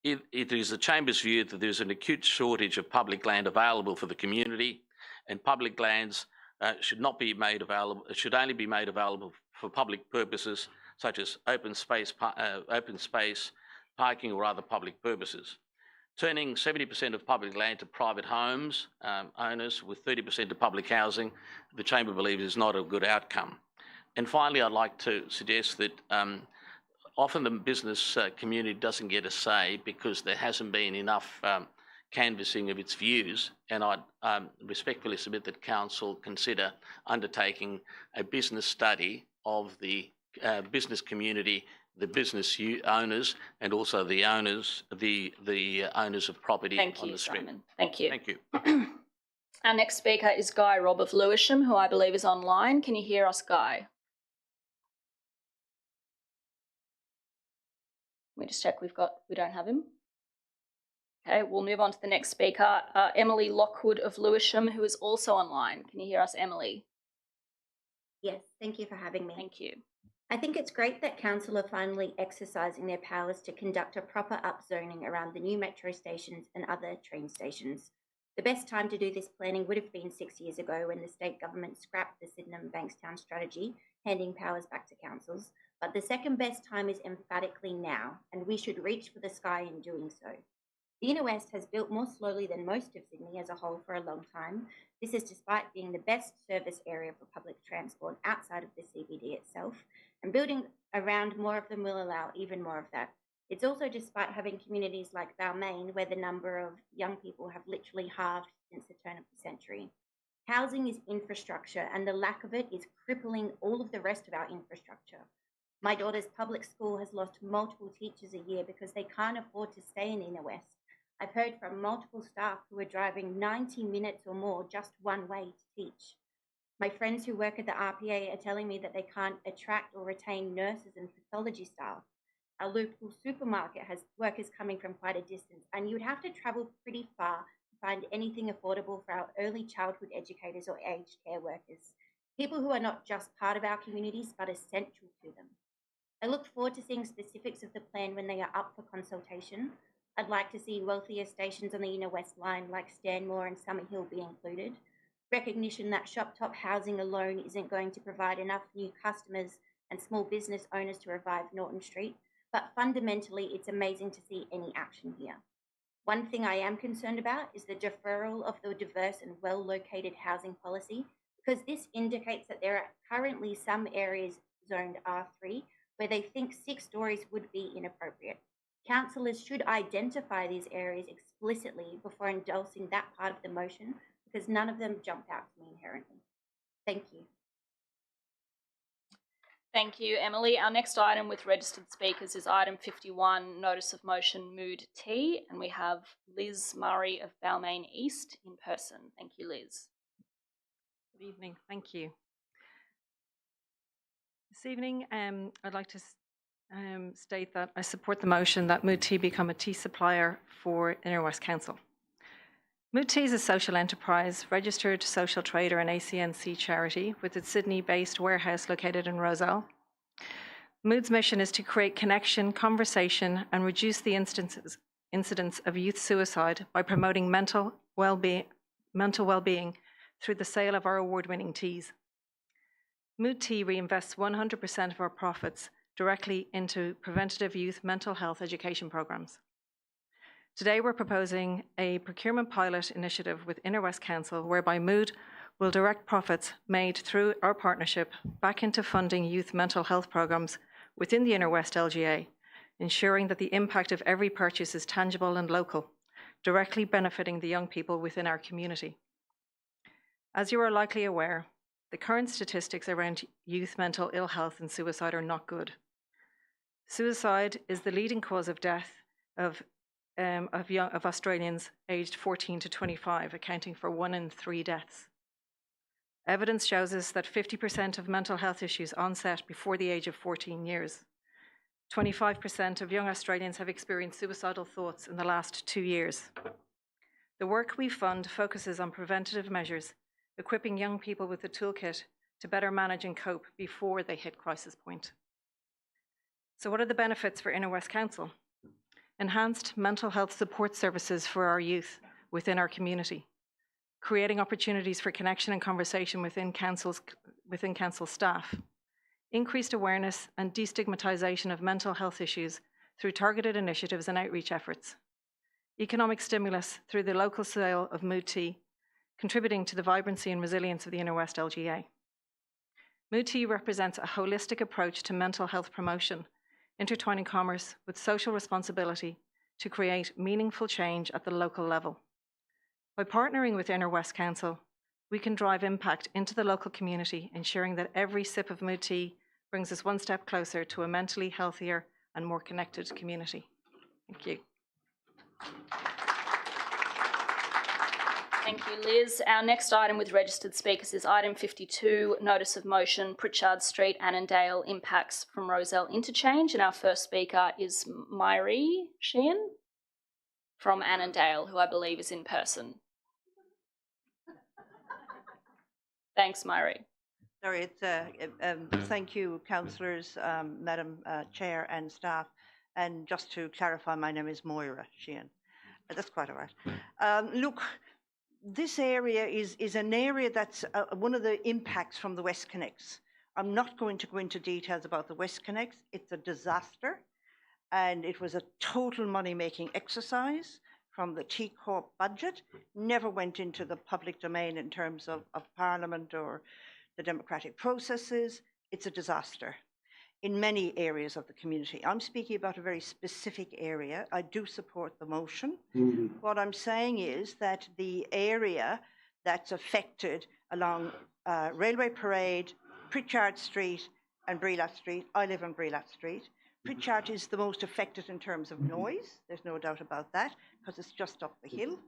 It is the Chamber's view that there's an acute shortage of public land available for the community, and public lands should only be made available for public purposes such as open space, parking or other public purposes. Turning 70% of public land to private homes owners with 30% to public housing, the Chamber believes is not a good outcome. And finally, I'd like to suggest that often the business community doesn't get a say because there hasn't been enough canvassing of its views, and I'd respectfully submit that Council consider undertaking a business study of the business community, the business owners, and also the owners, the owners of property on the strip. Simon. Thank you. Thank you. Our next speaker is Guy Robb of Lewisham, who I believe is online. Can you hear us, Guy? Let me just check we don't have him. Okay, we'll move on to the next speaker, Emily Lockwood of Lewisham, who is also online. Can you hear us, Emily? Yes, thank you for having me. Thank you. I think it's great that Council are finally exercising their powers to conduct a proper upzoning around the new metro stations and other train stations. The best time to do this planning would have been 6 years ago when the state government scrapped the Sydenham Bankstown strategy, handing powers back to councils. But the second best time is emphatically now, and we should reach for the sky in doing so. The Inner West has built more slowly than most of Sydney as a whole for a long time. This is despite being the best service area for public transport outside of the CBD itself, and building around more of them will allow even more of that. It's also despite having communities like Balmain, where the number of young people have literally halved since the turn of the century. Housing is infrastructure, and the lack of it is crippling all of the rest of our infrastructure. My daughter's public school has lost multiple teachers a year because they can't afford to stay in the Inner West. I've heard from multiple staff who are driving 90 minutes or more just one way to teach. My friends who work at the RPA are telling me that they can't attract or retain nurses and pathology staff. Our local supermarket has workers coming from quite a distance, and you would have to travel pretty far to find anything affordable for our early childhood educators or aged care workers, people who are not just part of our communities but essential to them. I look forward to seeing specifics of the plan when they are up for consultation. I'd like to see wealthier stations on the Inner West line like Stanmore and Summerhill be included. Recognition that shop-top housing alone isn't going to provide enough new customers and small business owners to revive Norton Street, but fundamentally it's amazing to see any action here. One thing I am concerned about is the deferral of the diverse and well-located housing policy, because this indicates that there are currently some areas zoned R3 where they think 6 stories would be inappropriate. Councillors should identify these areas explicitly before endorsing that part of the motion, because none of them jump out to me inherently. Thank you. Thank you, Emily. Our next item with registered speakers is item 51, Notice of Motion Mood T, and we have Liz Murray of Balmain East in person. Thank you, Liz. Good evening. Thank you. This evening, I'd like to state that I support the motion that Mood Tea become a tea supplier for Inner West Council. Mood Tea is a social enterprise, registered social trader and ACNC charity with its Sydney-based warehouse located in Rozelle. Mood's mission is to create connection, conversation, and reduce the incidence of youth suicide by promoting mental well-being through the sale of our award-winning teas. Mood Tea reinvests 100% of our profits directly into preventative youth mental health education programs. Today, we're proposing a procurement pilot initiative with Inner West Council, whereby Mood will direct profits made through our partnership back into funding youth mental health programs within the Inner West LGA, ensuring that the impact of every purchase is tangible and local, directly benefiting the young people within our community. As you are likely aware, the current statistics around youth mental ill health and suicide are not good. Suicide is the leading cause of death of Australians aged 14 to 25, accounting for 1 in 3 deaths. Evidence shows us that 50% of mental health issues onset before the age of 14 years. 25% of young Australians have experienced suicidal thoughts in the last 2 years. The work we fund focuses on preventative measures, equipping young people with a toolkit to better manage and cope before they hit crisis point. So what are the benefits for Inner West Council? Enhanced mental health support services for our youth within our community, creating opportunities for connection and conversation within council staff, increased awareness and destigmatisation of mental health issues through targeted initiatives and outreach efforts, economic stimulus through the local sale of Mood Tea, contributing to the vibrancy and resilience of the Inner West LGA. Mood Tea represents a holistic approach to mental health promotion, intertwining commerce with social responsibility to create meaningful change at the local level. By partnering with Inner West Council, we can drive impact into the local community, ensuring that every sip of Mood Tea brings us one step closer to a mentally healthier and more connected community. Thank you. Thank you, Liz. Our next item with registered speakers is item 52, Notice of Motion, Pritchard Street, Annandale, Impacts from Rozelle Interchange. And our first speaker is Myri Sheehan from Annandale, who I believe is in person. Thanks, Myri. Sorry, thank you, councillors, Madam Chair and staff. And just to clarify, my name is Moira Sheehan. That's quite all right. Look, this area is an area that's one of the impacts from the West Connects. I'm not going to go into details about the West Connects. It's a disaster, and it was a total money-making exercise from the T Corp budget. Never went into the public domain in terms of Parliament or the democratic processes. It's a disaster in many areas of the community. I'm speaking about a very specific area. I do support the motion. What I'm saying is that the area that's affected along Railway Parade, Pritchard Street and Brelat Street, I live on Brelat Street. Pritchard is the most affected in terms of noise. There's no doubt about that, because it's just up the hill.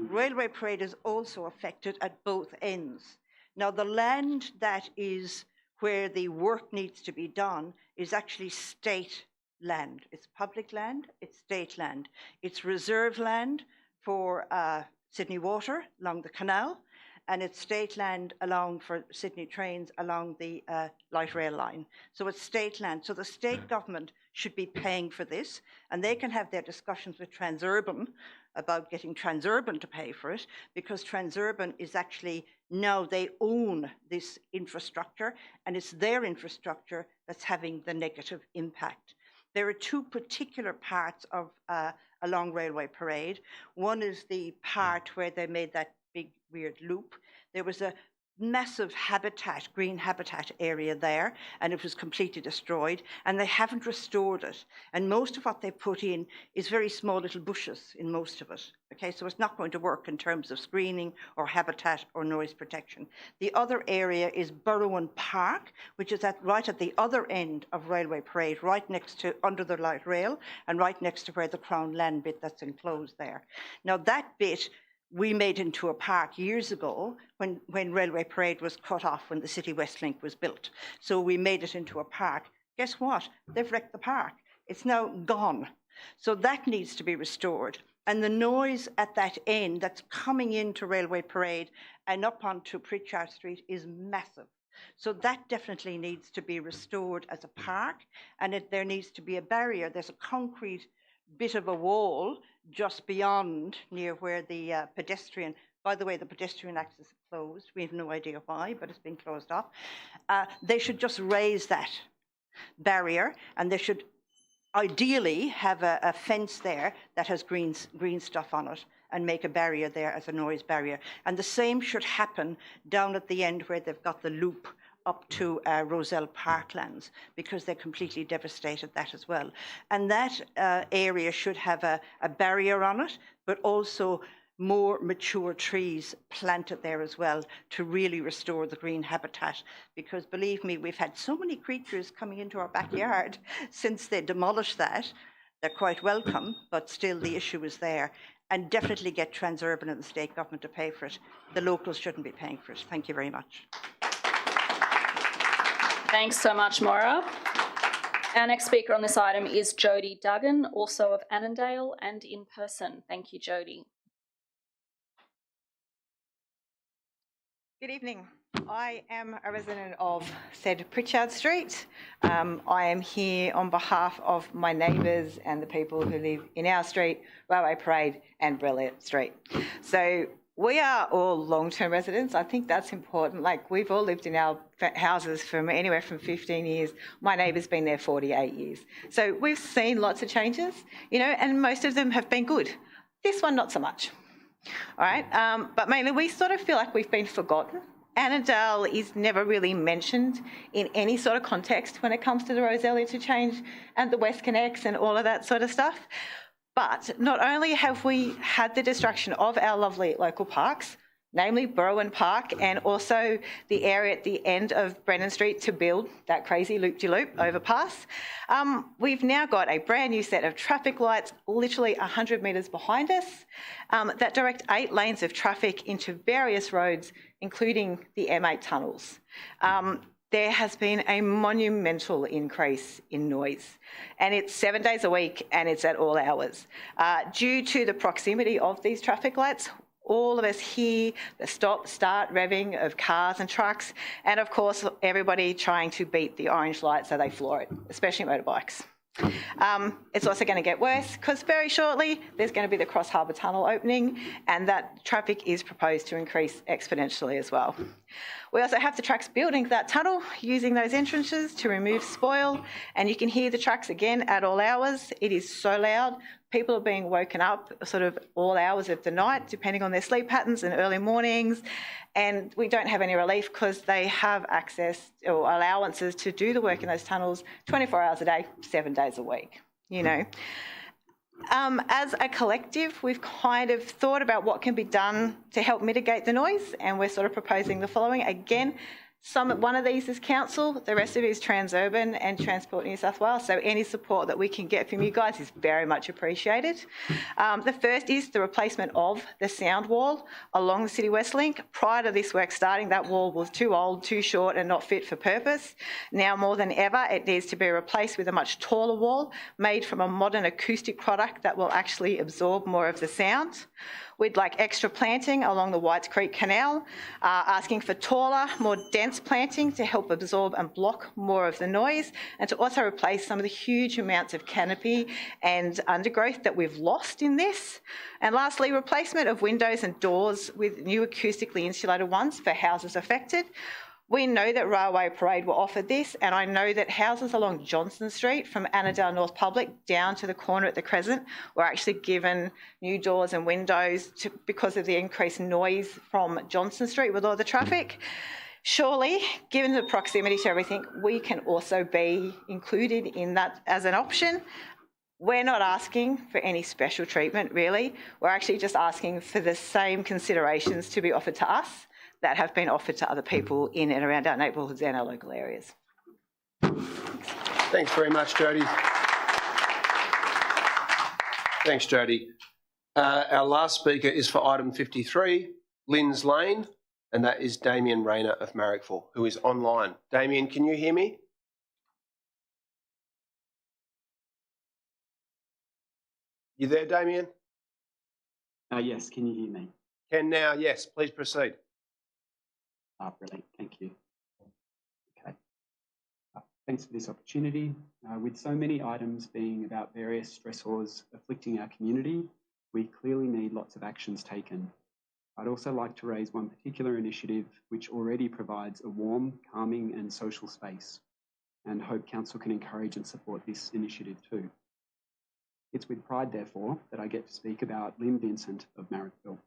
Railway Parade is also affected at both ends. Now, the land that is where the work needs to be done is actually state land. It's public land, it's state land. It's reserve land for Sydney Water along the canal, and it's state land along for Sydney Trains along the light rail line. So it's state land. So the state government should be paying for this, and they can have their discussions with Transurban about getting Transurban to pay for it, because Transurban is actually, now they own this infrastructure, and it's their infrastructure that's having the negative impact. There are two particular parts of along Railway Parade. One is the part where they made that big weird loop. There was a massive habitat, green habitat area there, and it was completely destroyed, and they haven't restored it. And most of what they put in is very small little bushes in most of it. Okay, so it's not going to work in terms of screening or habitat or noise protection. The other area is Burrowan Park, which is right at the other end of Railway Parade, right next to under the light rail and right next to where the Crown Land bit that's enclosed there. Now that bit we made into a park years ago when Railway Parade was cut off when the City West Link was built. So we made it into a park. Guess what? They've wrecked the park. It's now gone. So that needs to be restored. And the noise at that end that's coming into Railway Parade and up onto Pritchard Street is massive. So that definitely needs to be restored as a park, and there needs to be a barrier. There's a concrete bit of a wall just beyond near where the pedestrian, by the way, the pedestrian access is closed. We have no idea why, but it's been closed off. They should just raise that barrier, and they should ideally have a fence there that has green stuff on it and make a barrier there as a noise barrier. And the same should happen down at the end where they've got the loop up to Rozelle Parklands, because they completely devastated that as well. And that area should have a barrier on it, but also more mature trees planted there as well to really restore the green habitat. Because believe me, we've had so many creatures coming into our backyard since they demolished that. They're quite welcome, but still the issue is there. And definitely get Transurban and the state government to pay for it. The locals shouldn't be paying for it. Thank you very much. Thanks so much, Moira. Our next speaker on this item is Jodie Duggan, also of Annandale and in person. Thank you, Jodie. Good evening. I am a resident of said Pritchard Street. I am here on behalf of my neighbours and the people who live in our street, Railway Parade and Brilliant Street. So we are all long-term residents. I think that's important. Like, we've all lived in our houses from anywhere from 15 years. My neighbour's been there 48 years. So we've seen lots of changes, you know, and most of them have been good. This one, not so much. All right, but mainly we sort of feel like we've been forgotten. Annandale is never really mentioned in any sort of context when it comes to the Rozelle Interchange and the West Connects and all of that sort of stuff. But not only have we had the destruction of our lovely local parks, namely Burrowan Park, and also the area at the end of Brennan Street to build that crazy loop-de-loop overpass. We've now got a brand new set of traffic lights literally 100 metres behind us that direct 8 lanes of traffic into various roads, including the M8 tunnels. There has been a monumental increase in noise, and it's 7 days a week and it's at all hours. Due to the proximity of these traffic lights, all of us hear the stop-start revving of cars and trucks, and of course everybody trying to beat the orange light so they floor it, especially motorbikes. It's also going to get worse because very shortly there's going to be the Cross Harbour Tunnel opening, and that traffic is proposed to increase exponentially as well. We also have the trucks building that tunnel using those entrances to remove spoil, and you can hear the trucks again at all hours. It is so loud. People are being woken up sort of all hours of the night, depending on their sleep patterns and early mornings. And we don't have any relief because they have access or allowances to do the work in those tunnels 24 hours a day, 7 days a week, you know. As a collective, we've kind of thought about what can be done to help mitigate the noise, and we're sort of proposing the following. Again, one of these is council, the rest of it is Transurban and Transport New South Wales, so any support that we can get from you guys is very much appreciated. The first is the replacement of the sound wall along the City West Link. Prior to this work starting, that wall was too old, too short and not fit for purpose. Now more than ever, it needs to be replaced with a much taller wall made from a modern acoustic product that will actually absorb more of the sound. We'd like extra planting along the Whites Creek Canal, asking for taller, more dense planting to help absorb and block more of the noise, and to also replace some of the huge amounts of canopy and undergrowth that we've lost in this. And lastly, replacement of windows and doors with new acoustically insulated ones for houses affected. We know that Railway Parade will offer this, and I know that houses along Johnson Street from Annandale North Public down to the corner at the Crescent were actually given new doors and windows because of the increased noise from Johnson Street with all the traffic. Surely, given the proximity to everything, we can also be included in that as an option. We're not asking for any special treatment, really. We're actually just asking for the same considerations to be offered to us that have been offered to other people in and around our neighbourhoods and our local areas. Thanks very much, Jodie. Thanks, Jodie. Our last speaker is for item 53, Lynn's Lane, and that is Damien Rayner of Marrickville, who is online. Damien, can you hear me? You there, Damien? Yes, can you hear me? Can now, yes, please proceed. Brilliant, thank you. Okay. Thanks for this opportunity. With so many items being about various stressors afflicting our community, we clearly need lots of actions taken. I'd also like to raise one particular initiative which already provides a warm, calming and social space, and hope Council can encourage and support this initiative too. It's with pride, therefore, that I get to speak about Lynn Vincent of Marrickville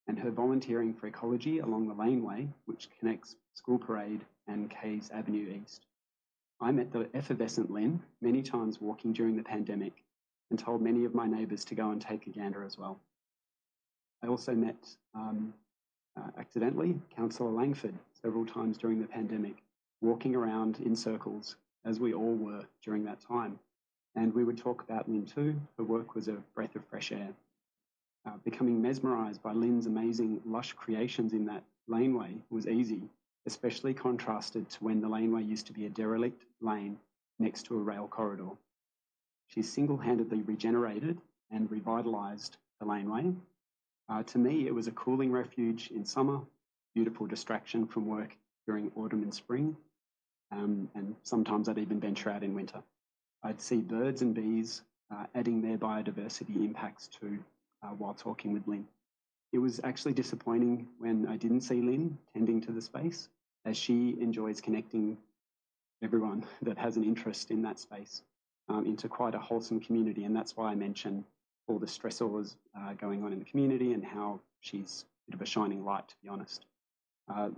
and her volunteering for ecology along the laneway which connects School Parade and Caves Avenue East. I met the effervescent Lynn many times walking during the pandemic and told many of my neighbours to go and take a gander as well. I also met, accidentally, Councillor Langford several times during the pandemic, walking around in circles, as we all were during that time. And we would talk about Lynn too. Her work was a breath of fresh air. Becoming mesmerised by Lynn's amazing lush creations in that laneway was easy, especially contrasted to when the laneway used to be a derelict lane next to a rail corridor. She single-handedly regenerated and revitalised the laneway. To me, it was a cooling refuge in summer, beautiful distraction from work during autumn and spring, and sometimes I'd even venture out in winter. I'd see birds and bees adding their biodiversity impacts too while talking with Lynn. It was actually disappointing when I didn't see Lynn tending to the space, as she enjoys connecting everyone that has an interest in that space into quite a wholesome community, and that's why I mention all the stressors going on in the community and how she's a bit of a shining light, to be honest.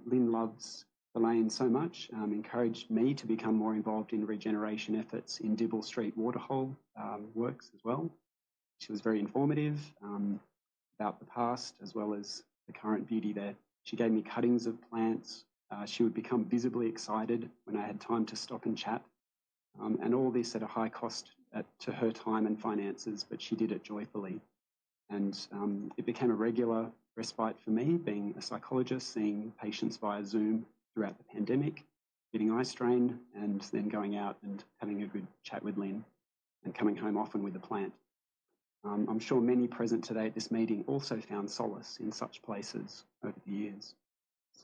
Lynn loves the lane so much, encouraged me to become more involved in regeneration efforts in Dibble Street Waterhole works as well. She was very informative about the past as well as the current beauty there. She gave me cuttings of plants. She would become visibly excited when I had time to stop and chat. And all this at a high cost to her time and finances, but she did it joyfully. And it became a regular respite for me, being a psychologist, seeing patients via Zoom throughout the pandemic, getting eye strain, and then going out and having a good chat with Lynn and coming home often with a plant. I'm sure many present today at this meeting also found solace in such places over the years.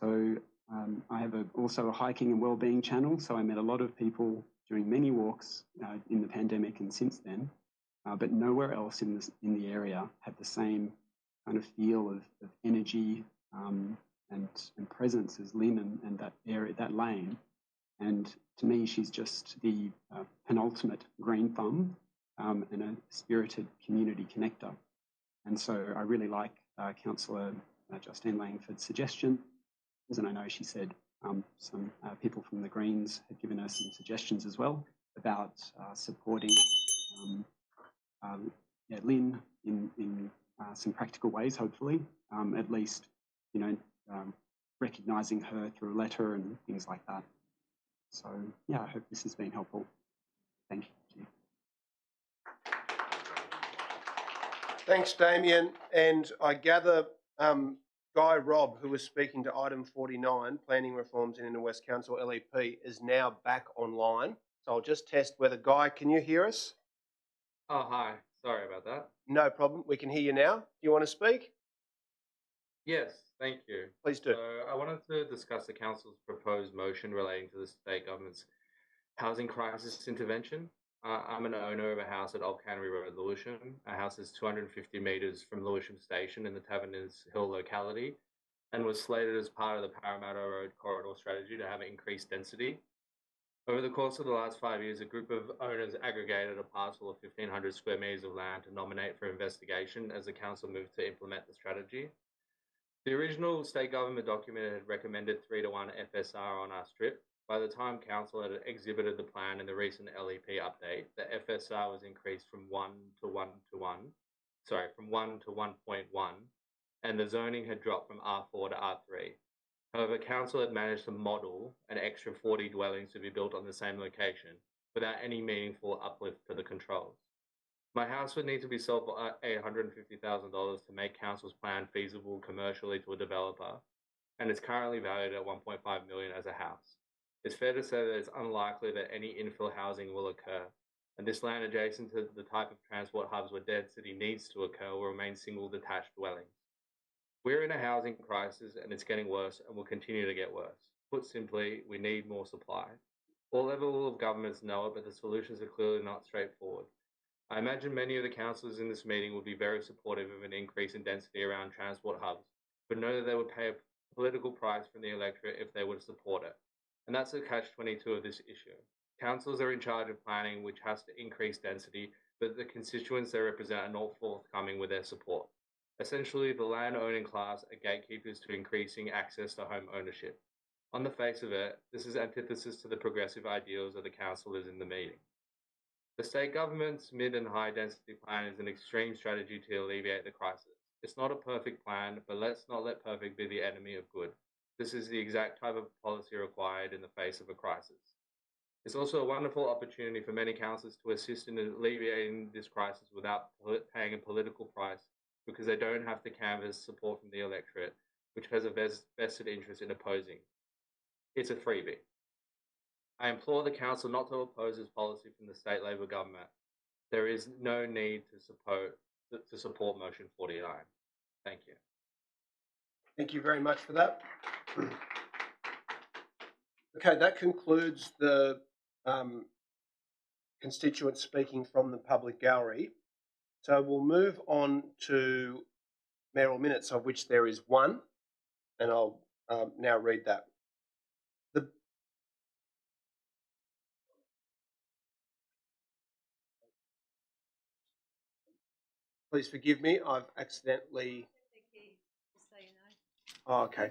So I have also a hiking and wellbeing channel, so I met a lot of people during many walks in the pandemic and since then, but nowhere else in the area had the same kind of feel of energy and presence as Lynn and that area, that lane. And to me, she's just the penultimate green thumb and a spirited community connector. And so I really like Councillor Justine Langford's suggestion, and I know she said some people from the Greens had given her some suggestions as well about supporting Lynn in some practical ways, hopefully, at least, recognising her through a letter and things like that. So, yeah, I hope this has been helpful. Thank you. Thanks, Damien. And I gather Guy Robb, who was speaking to item 49, Planning Reforms in Inner West Council LEP, is now back online. So I'll just test whether, Guy, can you hear us? Oh, hi. Sorry about that. No problem. We can hear you now. Do you want to speak? Yes, thank you. Please do. So I wanted to discuss the Council's proposed motion relating to the state government's housing crisis intervention. I'm an owner of a house at Old Canterbury Road, Lewisham. Our house is 250 metres from Lewisham Station in the Taverners Hill locality and was slated as part of the Parramatta Road corridor strategy to have increased density. Over the course of the last 5 years, a group of owners aggregated a parcel of 1,500 square metres of land to nominate for investigation as the council moved to implement the strategy. The original state government document had recommended 3:1 FSR on our strip. By the time council had exhibited the plan in the recent LEP update, the FSR was increased from 1 to 1.1, and the zoning had dropped from R4 to R3. However, council had managed to model an extra 40 dwellings to be built on the same location without any meaningful uplift to the controls. My house would need to be sold for $850,000 to make council's plan feasible commercially to a developer, and is currently valued at $1.5 million as a house. It's fair to say that it's unlikely that any infill housing will occur, and this land adjacent to the type of transport hubs where density needs to occur will remain single detached dwellings. We're in a housing crisis and it's getting worse and will continue to get worse. Put simply, we need more supply. All levels of governments know it, but the solutions are clearly not straightforward. I imagine many of the councillors in this meeting would be very supportive of an increase in density around transport hubs, but know that they would pay a political price from the electorate if they would support it. And that's the catch-22 of this issue. Councils are in charge of planning, which has to increase density, but the constituents they represent are not forthcoming with their support. Essentially, the land-owning class are gatekeepers to increasing access to home ownership. On the face of it, this is antithesis to the progressive ideals of the councillors in the meeting. The state government's mid and high density plan is an extreme strategy to alleviate the crisis. It's not a perfect plan, but let's not let perfect be the enemy of good. This is the exact type of policy required in the face of a crisis. It's also a wonderful opportunity for many councillors to assist in alleviating this crisis without paying a political price, because they don't have to canvass support from the electorate, which has a vested interest in opposing. It's a freebie. I implore the council not to oppose this policy from the state Labor government. There is no need to support motion 49. Thank you. Thank you very much for that. Okay, that concludes the constituents speaking from the public gallery. So we'll move on to mayoral minutes, of which there is one, and I'll now read that. Please forgive me, I've accidentally... Oh, okay,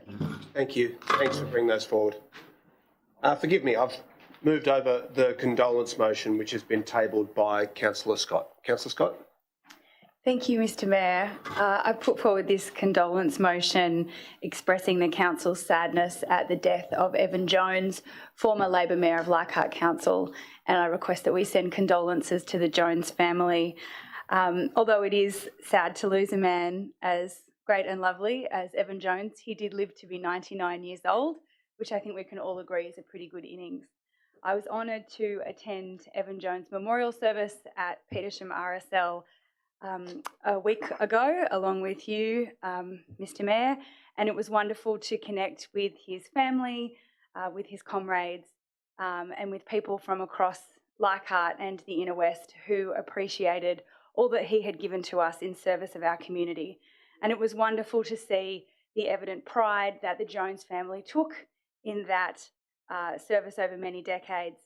thank you. Thanks for bringing those forward. Forgive me, I've moved over the condolence motion, which has been tabled by Councillor Scott. Councillor Scott? Thank you, Mr Mayor. I put forward this condolence motion expressing the council's sadness at the death of Evan Jones, former Labor Mayor of Leichhardt Council, and I request that we send condolences to the Jones family. Although it is sad to lose a man as great and lovely as Evan Jones, he did live to be 99 years old, which I think we can all agree is a pretty good innings. I was honoured to attend Evan Jones' memorial service at Petersham RSL a week ago, along with you, Mr Mayor, and it was wonderful to connect with his family, with his comrades, and with people from across Leichhardt and the Inner West who appreciated all that he had given to us in service of our community. And it was wonderful to see the evident pride that the Jones family took in that service over many decades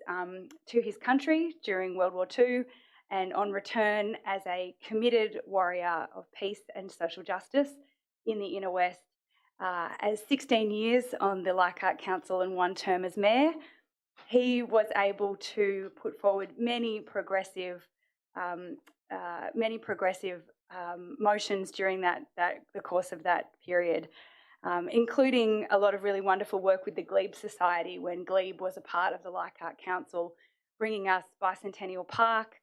to his country during World War II, and on return as a committed warrior of peace and social justice in the Inner West. As 16 years on the Leichhardt Council and one term as mayor, he was able to put forward many progressive motions during the course of that period, including a lot of really wonderful work with the Glebe Society when Glebe was a part of the Leichhardt Council, bringing us Bicentennial Park,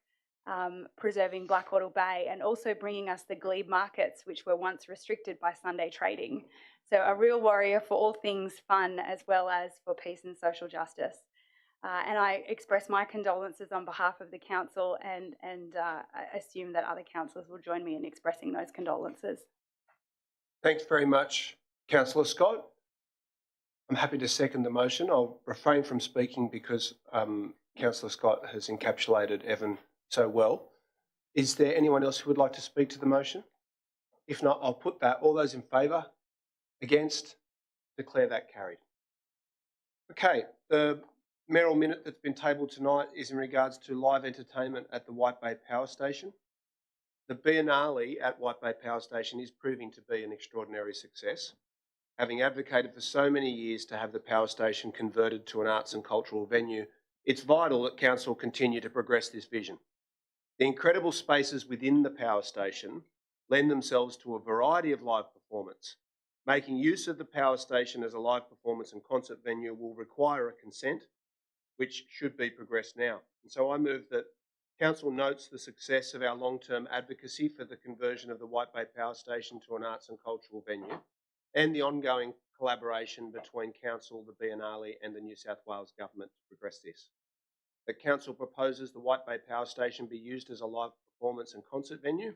preserving Blackwater Bay, and also bringing us the Glebe markets, which were once restricted by Sunday trading. So a real warrior for all things fun as well as for peace and social justice. And I express my condolences on behalf of the council and I assume that other councillors will join me in expressing those condolences. Thanks very much, Councillor Scott. I'm happy to second the motion. I'll refrain from speaking because Councillor Scott has encapsulated Evan so well. Is there anyone else who would like to speak to the motion? If not, I'll put that. All those in favour? Against? Declare that carried. Okay, the mayoral minute that's been tabled tonight is in regards to live entertainment at the White Bay Power Station. The Biennale at White Bay Power Station is proving to be an extraordinary success. Having advocated for so many years to have the power station converted to an arts and cultural venue, it's vital that Council continue to progress this vision. The incredible spaces within the power station lend themselves to a variety of live performance. Making use of the power station as a live performance and concert venue will require a consent, which should be progressed now. And so I move that Council notes the success of our long-term advocacy for the conversion of the White Bay Power Station to an arts and cultural venue, and the ongoing collaboration between Council, the Biennale and the New South Wales Government to progress this. that Council proposes the White Bay Power Station be used as a live performance and concert venue.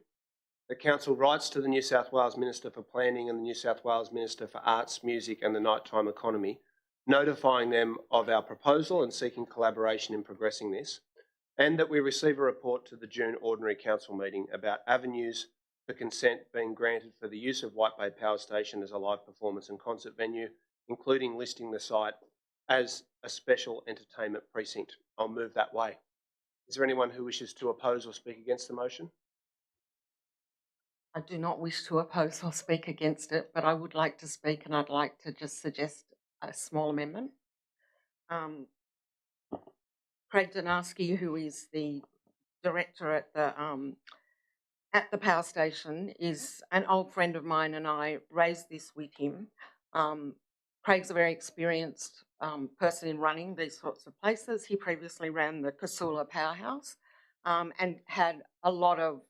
The Council writes to the New South Wales Minister for Planning and the New South Wales Minister for Arts, Music and the Nighttime Economy, notifying them of our proposal and seeking collaboration in progressing this, and that we receive a report to the June Ordinary Council meeting about avenues for consent being granted for the use of White Bay Power Station as a live performance and concert venue, including listing the site as a special entertainment precinct. I'll move that way. Is there anyone who wishes to oppose or speak against the motion? I do not wish to oppose or speak against it, but I would like to speak, and I'd like to just suggest a small amendment. Craig Donarski, who is the director at the power station, is an old friend of mine, and I raised this with him. Craig's a very experienced person in running these sorts of places. He previously ran the Casula Powerhouse and had a lot of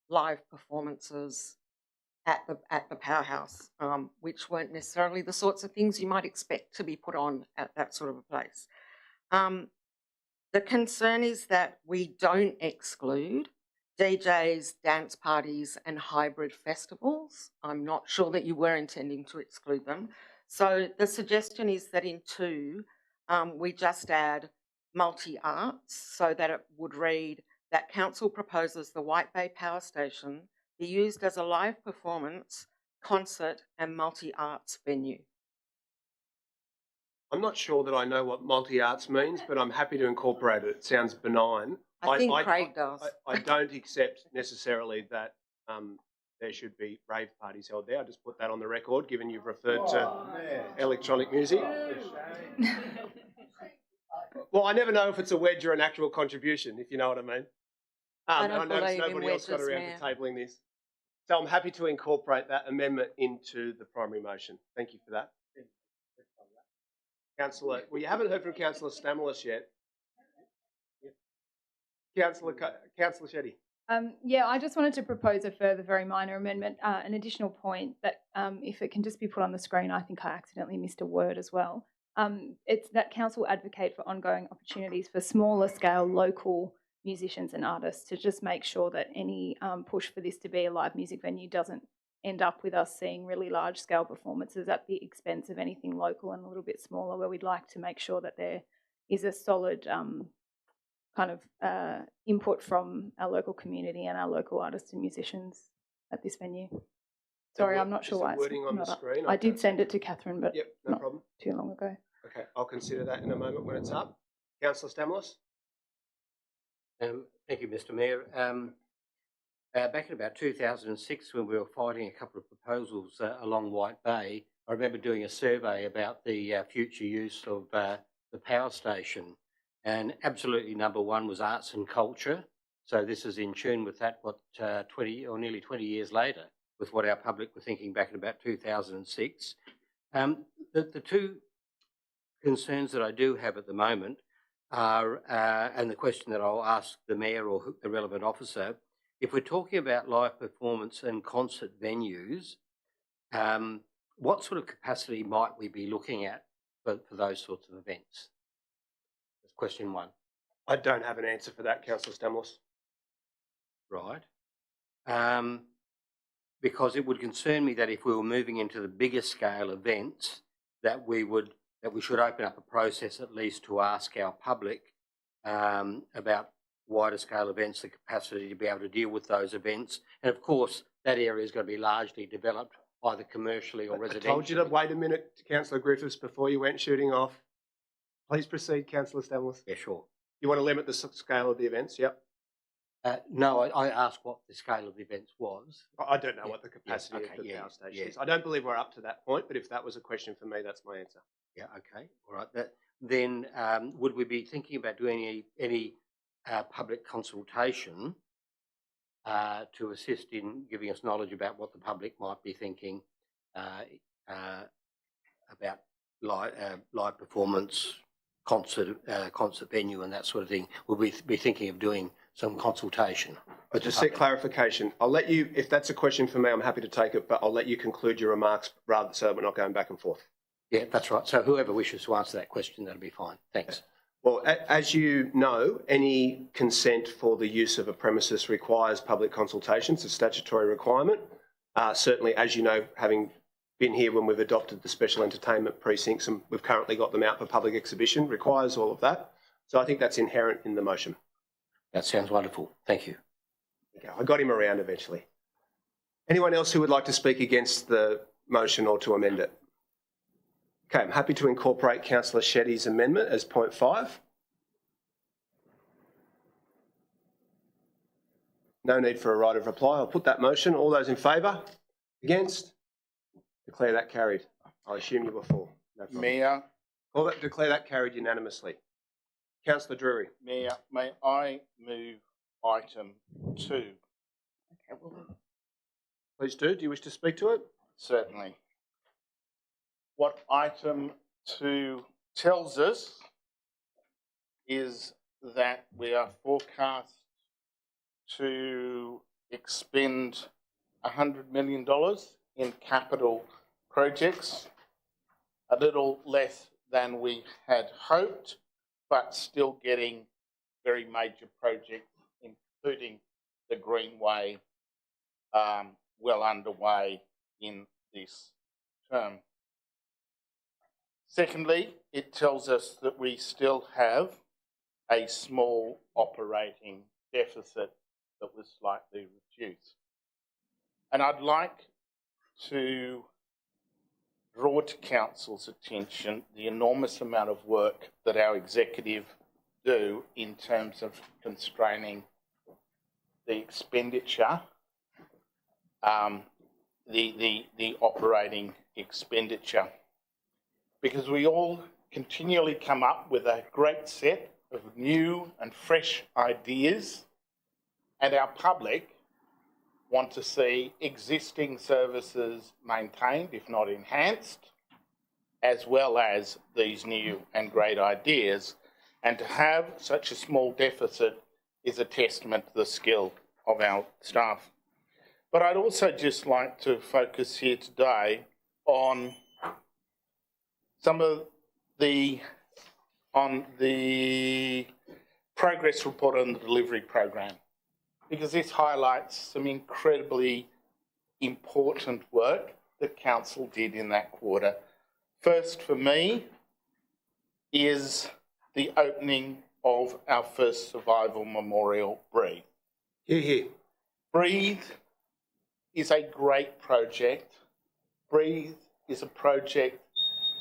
live performances at the powerhouse, which weren't necessarily the sorts of things you might expect to be put on at that sort of a place. The concern is that we don't exclude DJs, dance parties and hybrid festivals. I'm not sure that you were intending to exclude them. So the suggestion is that in 2, we just add multi-arts so that it would read that Council proposes the White Bay Power Station be used as a live performance, concert and multi-arts venue. I'm not sure that I know what multi-arts means, but I'm happy to incorporate it. It sounds benign. I think Craig does. I don't accept necessarily that there should be rave parties held there. I just put that on the record, given you've referred to electronic music. Well, I never know if it's a wedge or an actual contribution, if you know what I mean. I noticed nobody else got around to tabling this. So I'm happy to incorporate that amendment into the primary motion. Thank you for that. Councillor, well, you haven't heard from Councillor Stamoulis yet. Councillor Shetty. Yeah, I just wanted to propose a further very minor amendment, an additional point that if it can just be put on the screen, I think I accidentally missed a word as well. It's that Council advocate for ongoing opportunities for smaller scale local musicians and artists to just make sure that any push for this to be a live music venue doesn't end up with us seeing really large scale performances at the expense of anything local and a little bit smaller, where we'd like to make sure that there is a solid kind of input from our local community and our local artists and musicians at this venue. Sorry, I'm not sure why it's wording on the screen. I did send it to Catherine, but yep, no problem. Too long ago. Okay, I'll consider that in a moment when it's up. Councillor Stamoulis. Thank you, Mr. Mayor. Back in about 2006, when we were fighting a couple of proposals along White Bay, I remember doing a survey about the future use of the power station, and absolutely number one was arts and culture. So this is in tune with that, what, 20 or nearly 20 years later, with what our public were thinking back in about 2006. The two concerns that I do have at the moment are, and the question that I'll ask the Mayor or the relevant officer, if we're talking about live performance and concert venues, what sort of capacity might we be looking at for those sorts of events? That's question one. I don't have an answer for that, Councillor Stamoulis. Right. Because it would concern me that if we were moving into the bigger scale events, that we should open up a process at least to ask our public about wider scale events, the capacity to be able to deal with those events. And of course, that area is going to be largely developed either commercially or residentially. I told you to wait a minute, Councillor Griffiths, before you went shooting off. Please proceed, Councillor Stamoulis. Yeah, sure. You want to limit the scale of the events? Yep. No, I asked what the scale of the events was. I don't know what the capacity of the power station is. I don't believe we're up to that point, but if that was a question for me, that's my answer. Yeah, okay. All right. Then would we be thinking about doing any public consultation to assist in giving us knowledge about what the public might be thinking about live performance, concert venue and that sort of thing? Will we be thinking of doing some consultation? But just seek clarification. I'll let you, if that's a question for me, I'm happy to take it, but I'll let you conclude your remarks rather so we're not going back and forth. Yeah, that's right. So whoever wishes to answer that question, that'll be fine. Thanks. Well, as you know, any consent for the use of a premises requires public consultation. It's a statutory requirement. Certainly, as you know, having been here when we've adopted the special entertainment precincts and we've currently got them out for public exhibition, requires all of that. So I think that's inherent in the motion. That sounds wonderful. Thank you. Okay, I got him around eventually. Anyone else who would like to speak against the motion or to amend it? Okay, I'm happy to incorporate Councillor Shetty's amendment as point 5. No need for a right of reply. I'll put that motion. All those in favour? Against? Declare that carried. I assume you were for. No problem. Mayor. Declare that carried unanimously. Councillor Drury. Mayor, may I move item 2? Okay, well, Please do. Do you wish to speak to it? Certainly. What item 2 tells us is that we are forecast to expend $100 million in capital projects, a little less than we had hoped, but still getting very major projects, including the Greenway, well underway in this term. Secondly, it tells us that we still have a small operating deficit that was slightly reduced. And I'd like to draw to Council's attention the enormous amount of work that our executive do in terms of constraining the expenditure, the operating expenditure. Because we all continually come up with a great set of new and fresh ideas, and our public want to see existing services maintained, if not enhanced, as well as these new and great ideas. And to have such a small deficit is a testament to the skill of our staff. But I'd also just like to focus here today on some of the progress report on the delivery program, because this highlights some incredibly important work that Council did in that quarter. First for me is the opening of our first survival memorial, Breathe. Hear, hear. Breathe is a great project. Breathe is a project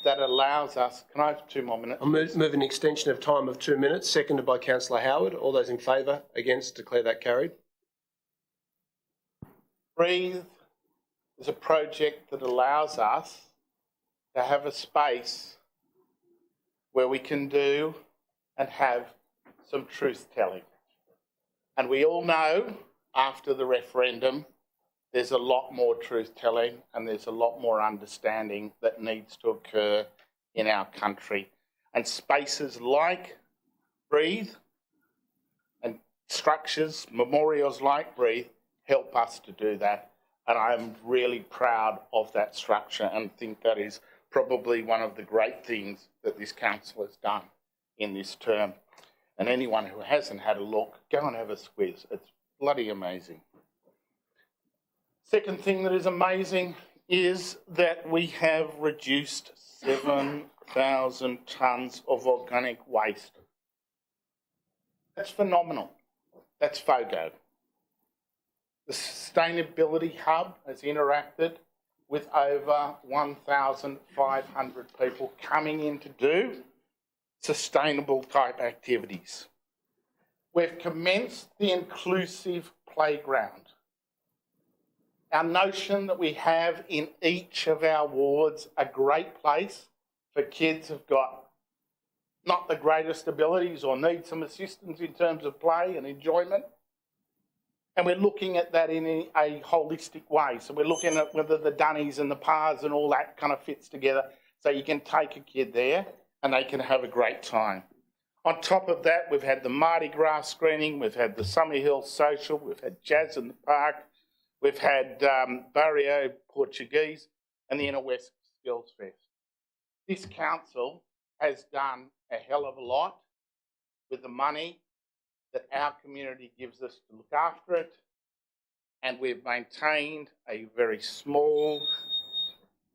that allows us... Can I have 2 more minutes? I'll move an extension of time of 2 minutes, seconded by Councillor Howard. All those in favour? Against? Declare that carried. Breathe is a project that allows us to have a space where we can do and have some truth-telling. And we all know, after the referendum, there's a lot more truth-telling and there's a lot more understanding that needs to occur in our country. And spaces like Breathe and structures, memorials like Breathe, help us to do that. And I'm really proud of that structure and think that is probably one of the great things that this council has done in this term. And anyone who hasn't had a look, go and have a squiz. It's bloody amazing. Second thing that is amazing is that we have reduced 7,000 tonnes of organic waste. That's phenomenal. That's FOGO. The Sustainability Hub has interacted with over 1,500 people coming in to do sustainable type activities. We've commenced the inclusive playground. Our notion that we have in each of our wards a great place for kids who've got not the greatest abilities or need some assistance in terms of play and enjoyment. And we're looking at that in a holistic way. So we're looking at whether the dunnies and the paths and all that kind of fits together so you can take a kid there and they can have a great time. On top of that, we've had the Mardi Gras screening, we've had the Summerhill Social, we've had Jazz in the Park, we've had Barrio Portuguese and the Inner West Skills Fest. This council has done a hell of a lot with the money that our community gives us to look after it, and we've maintained a very small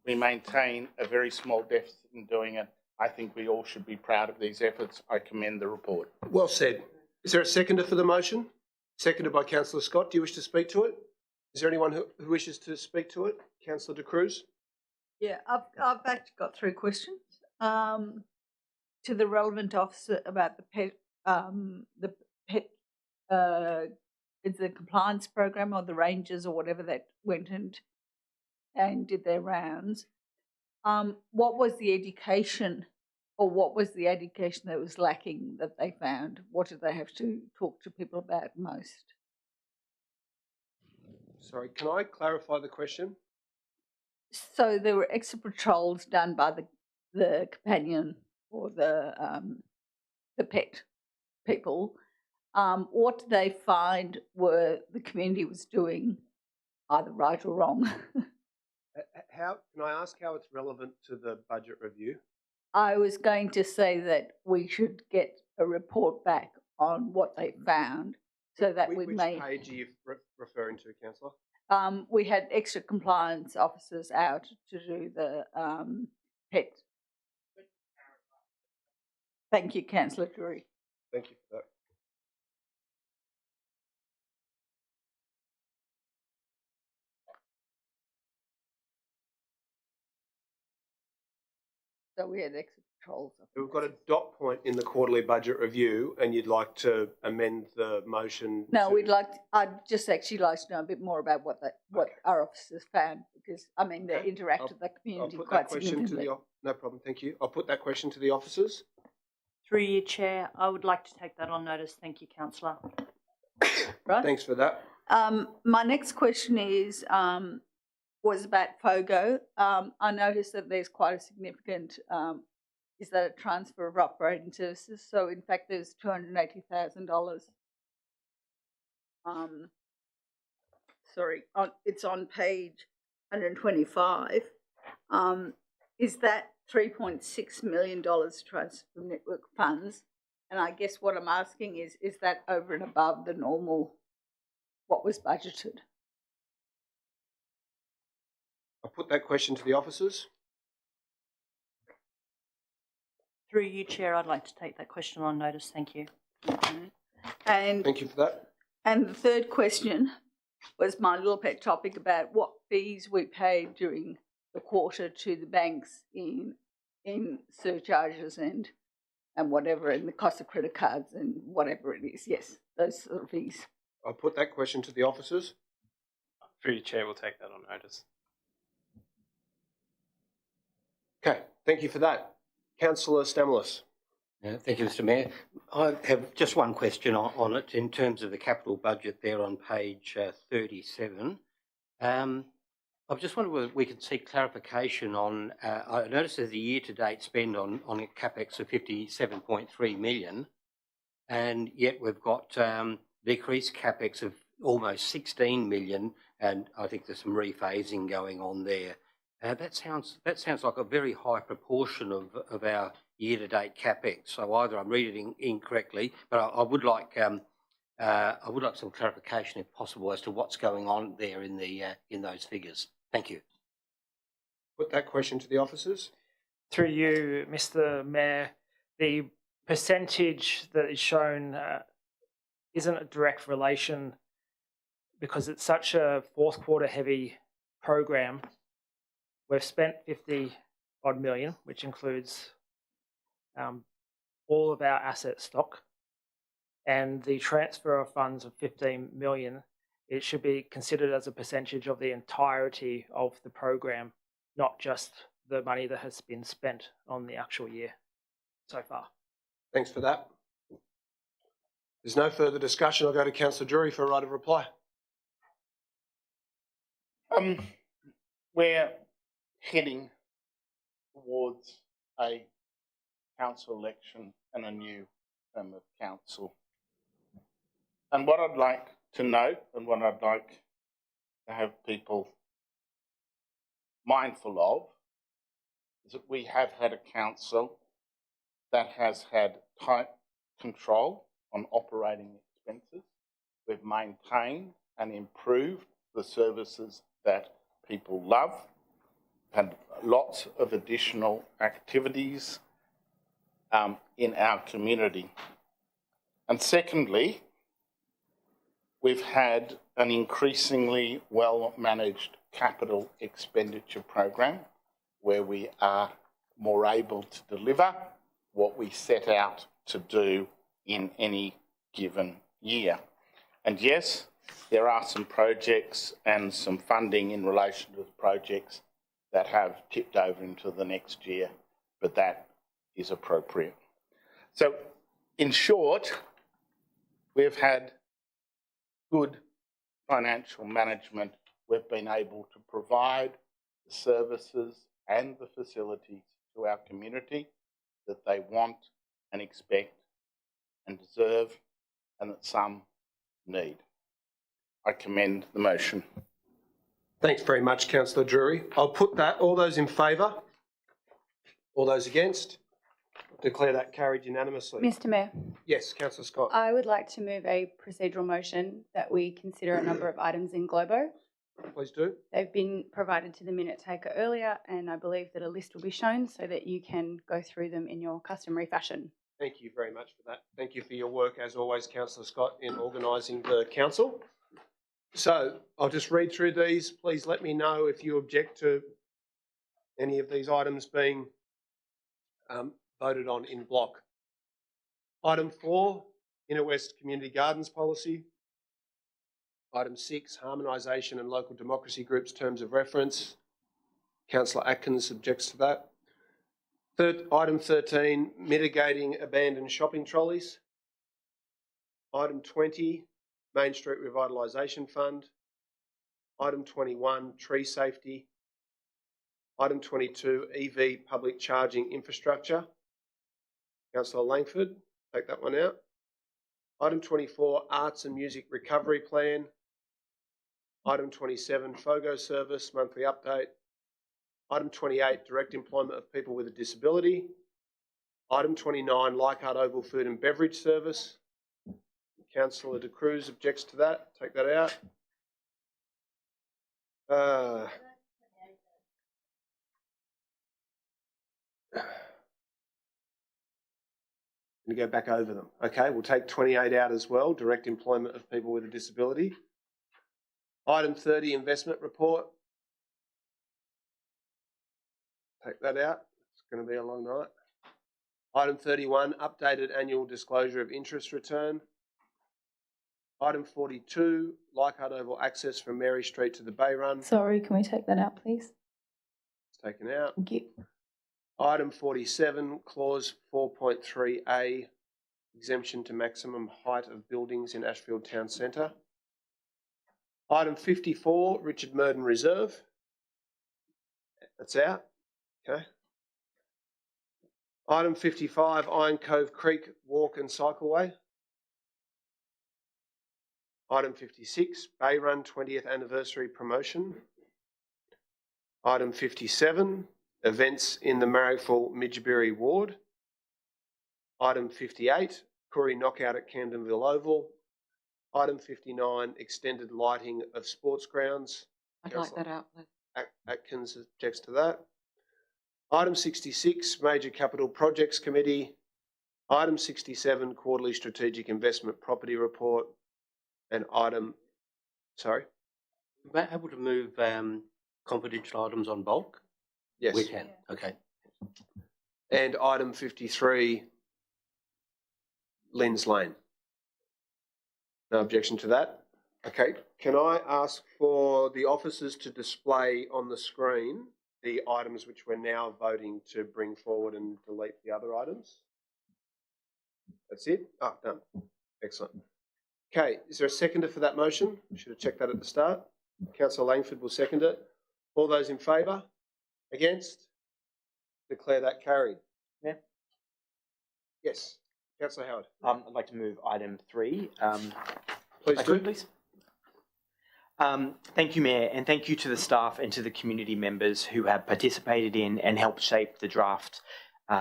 deficit in doing it. I think we all should be proud of these efforts. I commend the report. Well said. Is there a seconder for the motion? Seconded by Councillor Scott. Do you wish to speak to it? Is there anyone who wishes to speak to it? Councillor De Cruz? Yeah, I've actually got 3 questions to the relevant officer about the pet, it's the compliance program or the rangers or whatever that went and did their rounds. What was the education, or what was the education that was lacking that they found? What did they have to talk to people about most? Sorry, can I clarify the question? So there were extra patrols done by the companion or the pet people. What did they find were the community was doing either right or wrong? How can I ask how it's relevant to the budget review? I was going to say that we should get a report back on what they found, so that we may. Which page are you referring to, Councillor? We had extra compliance officers out to do the pet. Thank you, Councillor Drury. Thank you for that. So we had extra patrols. We've got a dot point in the quarterly budget review, and you'd like to amend the motion. No, I'd just actually like to know a bit more about what our officers found, because I mean they interact with the community quite significantly. No problem, thank you. I'll put that question to the officers. Through you, Chair, I would like to take that on notice. Thank you, Councillor. Right. Thanks for that. My next question was about FOGO. I noticed that there's quite a significant, is that a transfer of operating services? So in fact, there's $280,000. Sorry, it's on page 125. Is that $3.6 million transfer from network funds? And I guess what I'm asking is that over and above the normal, what was budgeted? I'll put that question to the officers. Through you, Chair, I'd like to take that question on notice. Thank you. And thank you for that. And the third question was my little pet topic about what fees we paid during the quarter to the banks in surcharges and whatever, and the cost of credit cards and whatever it is. Yes, those sort of fees. I'll put that question to the officers. Through you, Chair, we'll take that on notice. Okay, thank you for that. Councillor Stamoulis. Thank you, Mr Mayor. I have just one question on it in terms of the capital budget there on page 37. I just wondered whether we could see clarification on, I noticed there's a year-to-date spend on CapEx of 57.3 million, and yet we've got decreased CapEx of almost 16 million, and I think there's some rephasing going on there. That sounds like a very high proportion of our year-to-date CapEx. So either I'm reading it incorrectly, but I would like some clarification, if possible, as to what's going on there in those figures. Thank you. Put that question to the officers. Through you, Mr Mayor, the percentage that is shown isn't a direct relation because it's such a fourth quarter heavy program. We've spent 50 odd million, which includes all of our asset stock, and the transfer of funds of 15 million, it should be considered as a percentage of the entirety of the program, not just the money that has been spent on the actual year so far. Thanks for that. There's no further discussion. I'll go to Councillor Drury for a right of reply. We're heading towards a council election and a new term of council. And what I'd like to note and what I'd like to have people mindful of is that we have had a council that has had tight control on operating expenses. We've maintained and improved the services that people love, had lots of additional activities in our community. And secondly, we've had an increasingly well-managed capital expenditure program where we are more able to deliver what we set out to do in any given year. And yes, there are some projects and some funding in relation to the projects that have tipped over into the next year, but that is appropriate. So, in short, we've had good financial management. We've been able to provide the services and the facilities to our community that they want and expect and deserve, and that some need. I commend the motion. Thanks very much, Councillor Drury. I'll put that. All those in favour? All those against? Declare that carried unanimously. Mr Mayor. Yes, Councillor Scott. I would like to move a procedural motion that we consider a number of items in globo. Please do. They've been provided to the minute taker earlier, and I believe that a list will be shown so that you can go through them in your customary fashion. Thank you very much for that. Thank you for your work, as always, Councillor Scott, in organising the council. So I'll just read through these. Please let me know if you object to any of these items being voted on in block. Item 4, Inner West Community Gardens Policy. Item 6, Harmonisation and Local Democracy Groups Terms of Reference. Councillor Atkins objects to that. Item 13, Mitigating Abandoned Shopping Trolleys. Item 20, Main Street Revitalisation Fund. Item 21, Tree Safety. Item 22, EV Public Charging Infrastructure. Councillor Langford, take that one out. Item 24, Arts and Music Recovery Plan. Item 27, FOGO Service, Monthly Update. Item 28, Direct Employment of People with a Disability. Item 29, Leichhardt Oval Food and Beverage Service. Councillor De Cruz objects to that. Take that out. Going to go back over them. Okay, we'll take 28 out as well, Direct Employment of People with a Disability. Item 30, Investment Report. Take that out. It's going to be a long night. Item 31, Updated Annual Disclosure of Interest Return. Item 42, Leichhardt Oval Access from Mary Street to the Bay Run. Sorry, can we take that out, please? It's taken out. Thank you. Item 47, Clause 4.3A, Exemption to Maximum Height of Buildings in Ashfield Town Centre. Item 54, Richard Murden Reserve. That's out. Okay. Item 55, Iron Cove Creek Walk and Cycleway. Item 56, Bay Run 20th Anniversary Promotion. Item 57, Events in the Marrickville Midgebury Ward. Item 58, Koori Knockout at Camdenville Oval. Item 59, Extended Lighting of Sports Grounds. I'd like that out, please. Atkins objects to that. Item 66, Major Capital Projects Committee. Item 67, Quarterly Strategic Investment Property Report. And item, sorry? Am I able to move confidential items on bulk? Yes. We can, okay. And item 53, Lynn's Lane. No objection to that? Okay, can I ask for the officers to display on the screen the items which we're now voting to bring forward and delete the other items? That's it? Ah, done. Excellent. Okay, is there a seconder for that motion? I should have checked that at the start. Councillor Langford will second it. All those in favour? Against? Declare that carried. Yeah. Yes. Councillor Howard. I'd like to move item 3. Please do. Please. Thank you, Mayor, and thank you to the staff and to the community members who have participated in and helped shape the draft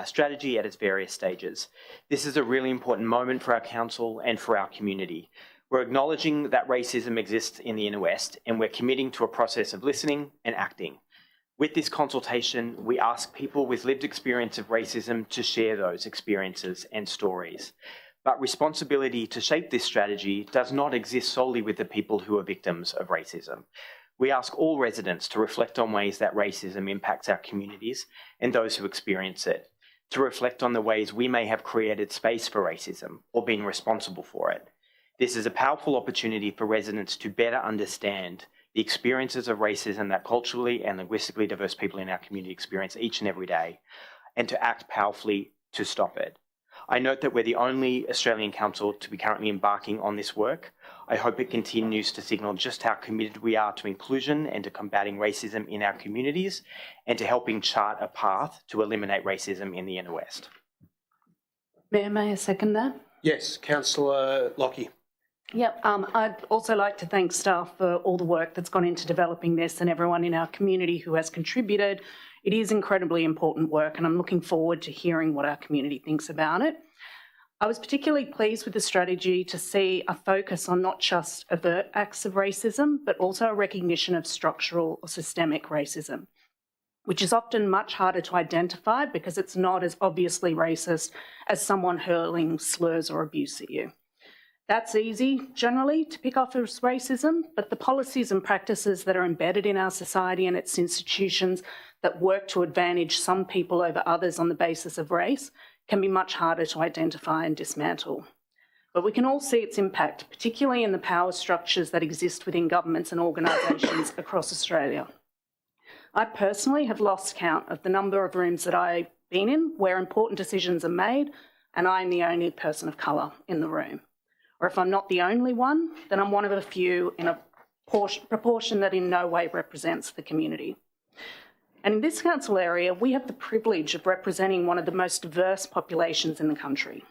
strategy at its various stages. This is a really important moment for our council and for our community. We're acknowledging that racism exists in the Inner West, and we're committing to a process of listening and acting. With this consultation, we ask people with lived experience of racism to share those experiences and stories. But responsibility to shape this strategy does not exist solely with the people who are victims of racism. We ask all residents to reflect on ways that racism impacts our communities and those who experience it, to reflect on the ways we may have created space for racism or been responsible for it. This is a powerful opportunity for residents to better understand the experiences of racism that culturally and linguistically diverse people in our community experience each and every day, and to act powerfully to stop it. I note that we're the only Australian council to be currently embarking on this work. I hope it continues to signal just how committed we are to inclusion and to combating racism in our communities, and to helping chart a path to eliminate racism in the Inner West. Mayor, may I second that? Yes, Councillor Lockie. Yep, I'd also like to thank staff for all the work that's gone into developing this and everyone in our community who has contributed. It is incredibly important work, and I'm looking forward to hearing what our community thinks about it. I was particularly pleased with the strategy to see a focus on not just overt acts of racism, but also a recognition of structural or systemic racism, which is often much harder to identify because it's not as obviously racist as someone hurling slurs or abuse at you. That's easy, generally, to pick off as racism, but the policies and practices that are embedded in our society and its institutions that work to advantage some people over others on the basis of race can be much harder to identify and dismantle. But we can all see its impact, particularly in the power structures that exist within governments and organisations across Australia. I personally have lost count of the number of rooms that I've been in where important decisions are made and I'm the only person of colour in the room. Or if I'm not the only one, then I'm one of a few in a proportion that in no way represents the community. And in this council area, we have the privilege of representing one of the most diverse populations in the country.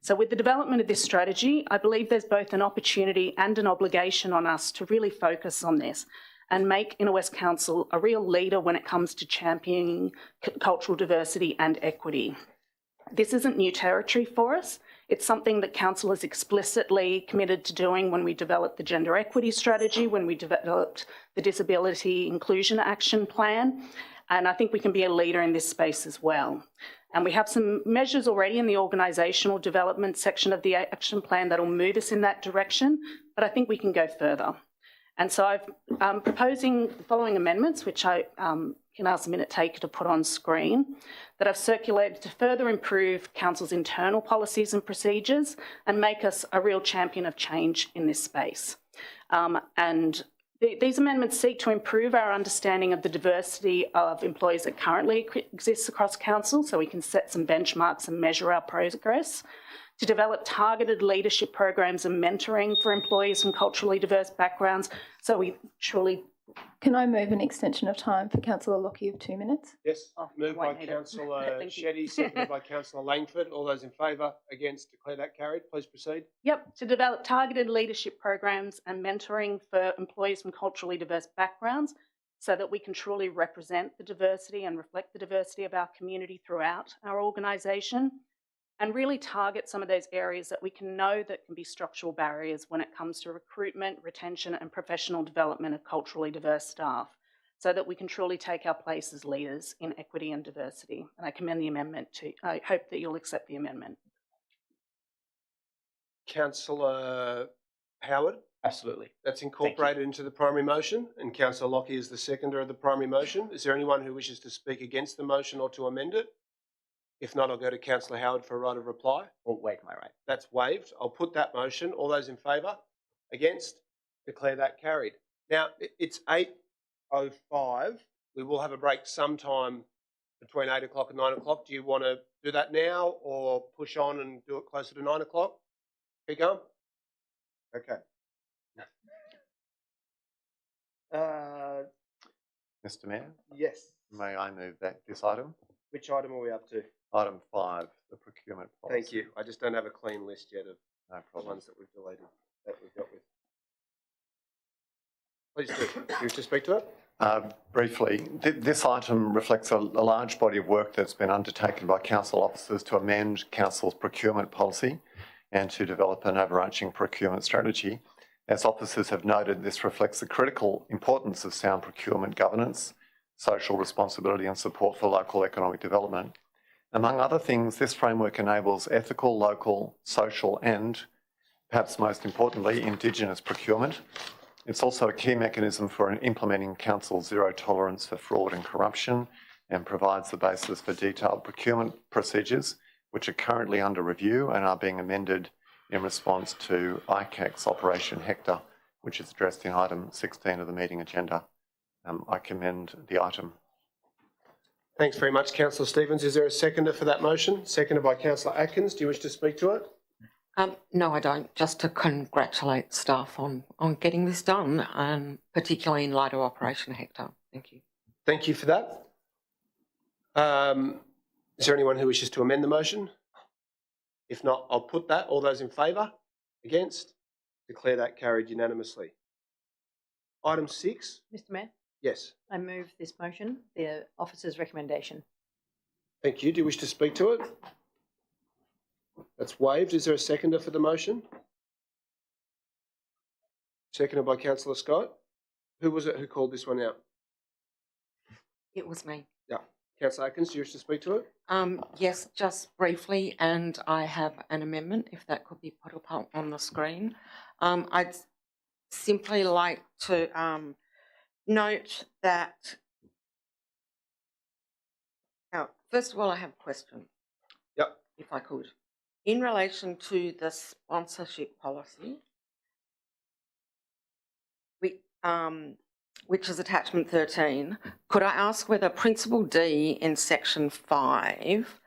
So with the development of this strategy, I believe there's both an opportunity and an obligation on us to really focus on this and make Inner West Council a real leader when it comes to championing cultural diversity and equity. This isn't new territory for us. It's something that Council is explicitly committed to doing when we developed the gender equity strategy, when we developed the Disability Inclusion Action Plan, and I think we can be a leader in this space as well. And we have some measures already in the organisational development section of the action plan that will move us in that direction, but I think we can go further. And so I'm proposing the following amendments, which I can ask the minute taker to put on screen, that I've circulated to further improve Council's internal policies and procedures and make us a real champion of change in this space. These amendments seek to improve our understanding of the diversity of employees that currently exists across Council, so we can set some benchmarks and measure our progress, to develop targeted leadership programs and mentoring for employees from culturally diverse backgrounds, so we truly... Can I move an extension of time for Councillor Lockie of 2 minutes? Yes, moved by Councillor Shetty, seconded by Councillor Langford. All those in favour, against, declare that carried. Please proceed. Yep, to develop targeted leadership programs and mentoring for employees from culturally diverse backgrounds so that we can truly represent the diversity and reflect the diversity of our community throughout our organisation, and really target some of those areas that we can know that can be structural barriers when it comes to recruitment, retention and professional development of culturally diverse staff, so that we can truly take our place as leaders in equity and diversity. And I commend the amendment to, I hope that you'll accept the amendment. Councillor Howard? Absolutely. That's incorporated into the primary motion, and Councillor Lockie is the seconder of the primary motion. Is there anyone who wishes to speak against the motion or to amend it? If not, I'll go to Councillor Howard for a right of reply. Or waive my right. That's waived. I'll put that motion. All those in favour? Against? Declare that carried. Now, it's 8:05. We will have a break sometime between 8 o'clock and 9 o'clock. Do you want to do that now or push on and do it closer to 9 o'clock? Keep going? Okay. Mr. Mayor? Yes. May I move that this item? Which item are we up to? Item 5, the procurement policy. Thank you. I just don't have a clean list yet of the ones that we've deleted, that we've dealt with. Please do. You wish to speak to it? Briefly, this item reflects a large body of work that's been undertaken by council officers to amend council's procurement policy and to develop an overarching procurement strategy. As officers have noted, this reflects the critical importance of sound procurement governance, social responsibility and support for local economic development. Among other things, this framework enables ethical, local, social and, perhaps most importantly, Indigenous procurement. It's also a key mechanism for implementing council's zero tolerance for fraud and corruption and provides the basis for detailed procurement procedures which are currently under review and are being amended in response to ICAC's Operation Hector, which is addressed in item 16 of the meeting agenda. I commend the item. Thanks very much, Councillor Stevens. Is there a seconder for that motion? Seconded by Councillor Atkins. Do you wish to speak to it? No, I don't. Just to congratulate staff on getting this done, and particularly in light of Operation Hector. Thank you. Thank you for that. Is there anyone who wishes to amend the motion? If not, I'll put that. All those in favour? Against? Declare that carried unanimously. Item 6. Mr Mayor? Yes. I move this motion, the officer's recommendation. Thank you. Do you wish to speak to it? That's waived. Is there a seconder for the motion? Seconded by Councillor Scott. Who was it who called this one out? It was me. Yeah. Councillor Atkins, do you wish to speak to it? Yes, just briefly, and I have an amendment, if that could be put up on the screen. I'd simply like to note that, now, first of all, I have a question. Yep. If I could. In relation to the sponsorship policy, which is attachment 13, could I ask whether Principle D in section 5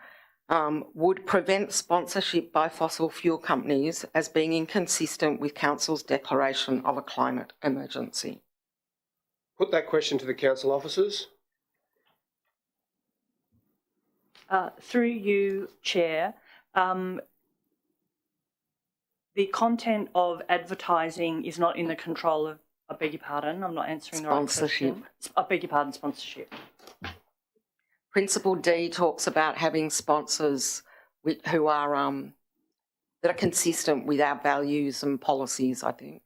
would prevent sponsorship by fossil fuel companies as being inconsistent with Council's declaration of a climate emergency? Put that question to the council officers. Through you, Chair, the content of advertising is not in the control of, I beg your pardon, I'm not answering the right question. I beg your pardon, sponsorship. Principle D talks about having sponsors who are that are consistent with our values and policies, I think.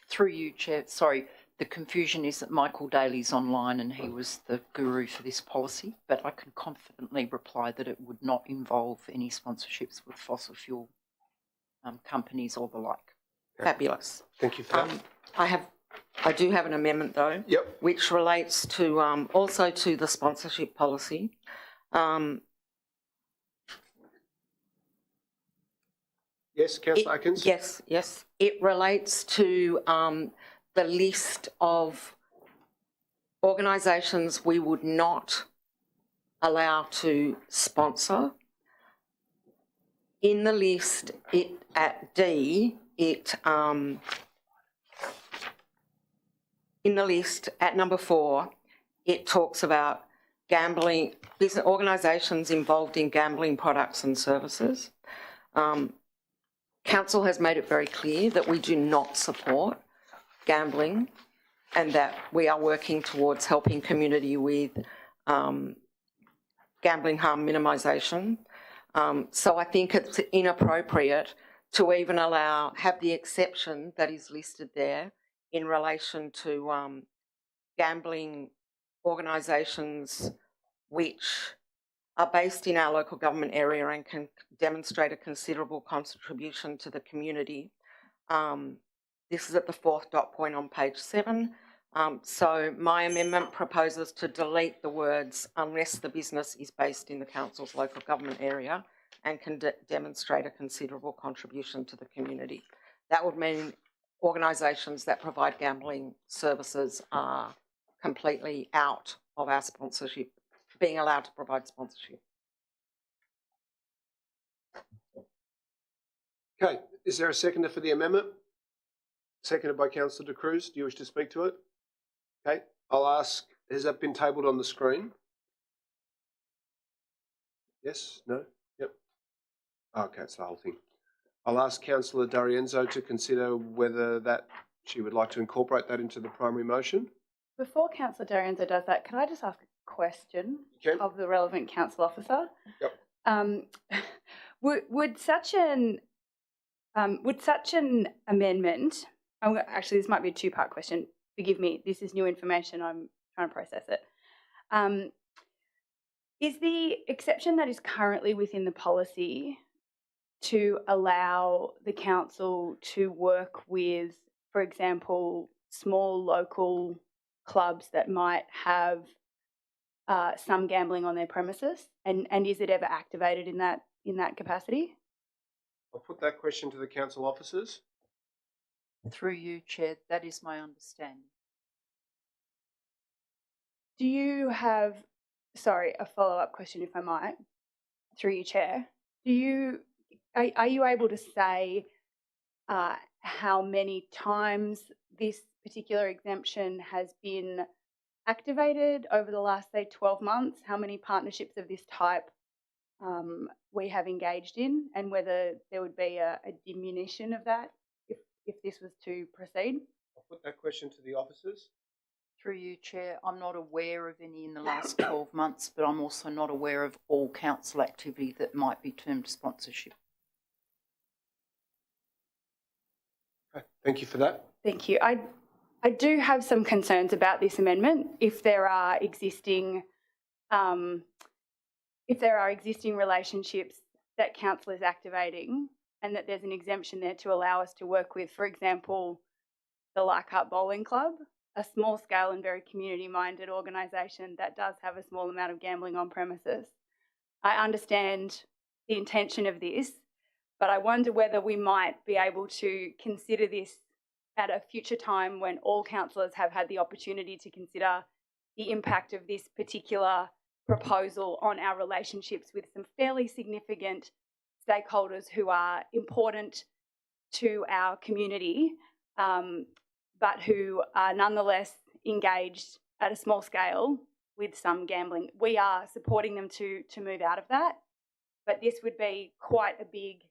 Through you, Chair, sorry, the confusion is that Michael Daly's online and he was the guru for this policy, but I can confidently reply that it would not involve any sponsorships with fossil fuel companies or the like. Fabulous. Thank you for that. I do have an amendment though, yep, which relates to also to the sponsorship policy. Yes, Councillor Atkins? Yes. It relates to the list of organisations we would not allow to sponsor. In the list, at D, in the list at number 4, it talks about gambling, business organisations involved in gambling products and services. Council has made it very clear that we do not support gambling and that we are working towards helping community with gambling harm minimisation. So I think it's inappropriate to even have the exception that is listed there in relation to gambling organisations which are based in our local government area and can demonstrate a considerable contribution to the community. This is at the 4th dot point on page 7. So my amendment proposes to delete the words unless the business is based in the council's local government area and can demonstrate a considerable contribution to the community. That would mean organisations that provide gambling services are completely out of our sponsorship, being allowed to provide sponsorship. Okay, is there a seconder for the amendment? Seconded by Councillor De Cruz. Do you wish to speak to it? Okay, I'll ask, has that been tabled on the screen? Yes? No? Yep. Okay, it's the whole thing. I'll ask Councillor D'Arienzo to consider whether she would like to incorporate that into the primary motion. Before Councillor D'Arienzo does that, can I just ask a question of the relevant council officer? Yep. Would such an amendment? Actually, this might be a two-part question. Forgive me. This is new information. I'm trying to process it. Is the exception that is currently within the policy to allow the council to work with, for example, small local clubs that might have some gambling on their premises, and is it ever activated in that capacity? I'll put that question to the council officers. Through you, Chair, that is my understanding. Do you have, sorry, a follow-up question, if I might, through you, Chair? Are you able to say how many times this particular exemption has been activated over the last, say, 12 months? How many partnerships of this type we have engaged in, and whether there would be a diminution of that if this was to proceed? I'll put that question to the officers. Through you, Chair, I'm not aware of any in the last 12 months, but I'm also not aware of all council activity that might be termed sponsorship. Okay, thank you for that. Thank you. I do have some concerns about this amendment. If there are existing relationships that council is activating, and that there's an exemption there to allow us to work with, for example, the Leichhardt Bowling Club, a small scale and very community minded organisation that does have a small amount of gambling on premises. I understand the intention of this, but I wonder whether we might be able to consider this at a future time when all councillors have had the opportunity to consider the impact of this particular proposal on our relationships with some fairly significant stakeholders who are important to our community, but who are nonetheless engaged at a small scale with some gambling. We are supporting them to move out of that, but this would be quite a big,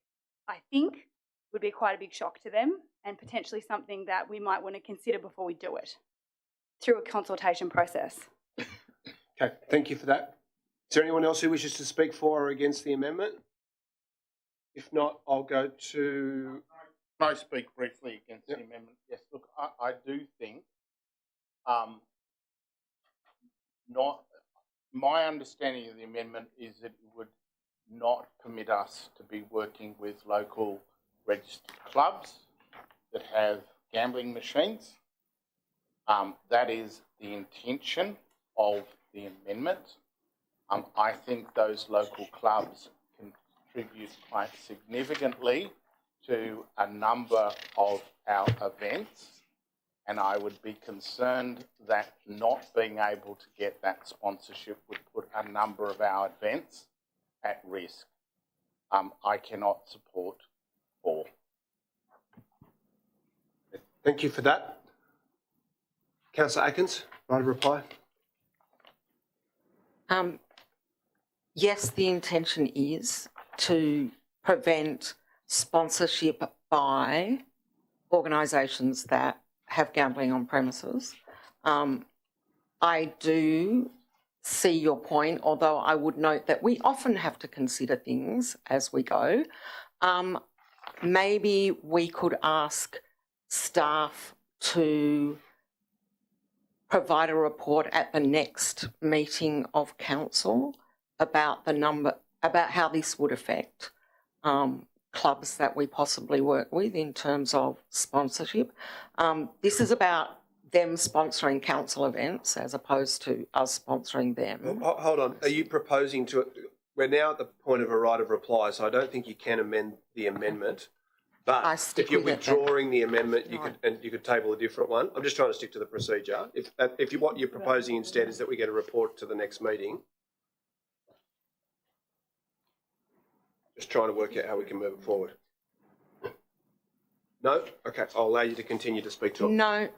I think, would be quite a big shock to them, and potentially something that we might want to consider before we do it through a consultation process. Okay, thank you for that. Is there anyone else who wishes to speak for or against the amendment? If not, I'll go to... Can I speak briefly against the amendment? Yes, look, I do think my understanding of the amendment is that it would not permit us to be working with local registered clubs that have gambling machines. That is the intention of the amendment. I think those local clubs contribute quite significantly to a number of our events, and I would be concerned that not being able to get that sponsorship would put a number of our events at risk. I cannot support all. Thank you for that. Councillor Atkins, right of reply. Yes, the intention is to prevent sponsorship by organisations that have gambling on premises. I do see your point, although I would note that we often have to consider things as we go. Maybe we could ask staff to provide a report at the next meeting of council about about how this would affect clubs that we possibly work with in terms of sponsorship. This is about them sponsoring council events as opposed to us sponsoring them. Hold on. Are you proposing to... We're now at the point of a right of reply, so I don't think you can amend the amendment. But if you're withdrawing the amendment, you could table a different one. I'm just trying to stick to the procedure. If what you're proposing instead is that we get a report to the next meeting, just trying to work out how we can move it forward. No? Okay, I'll allow you to continue to speak to it. No,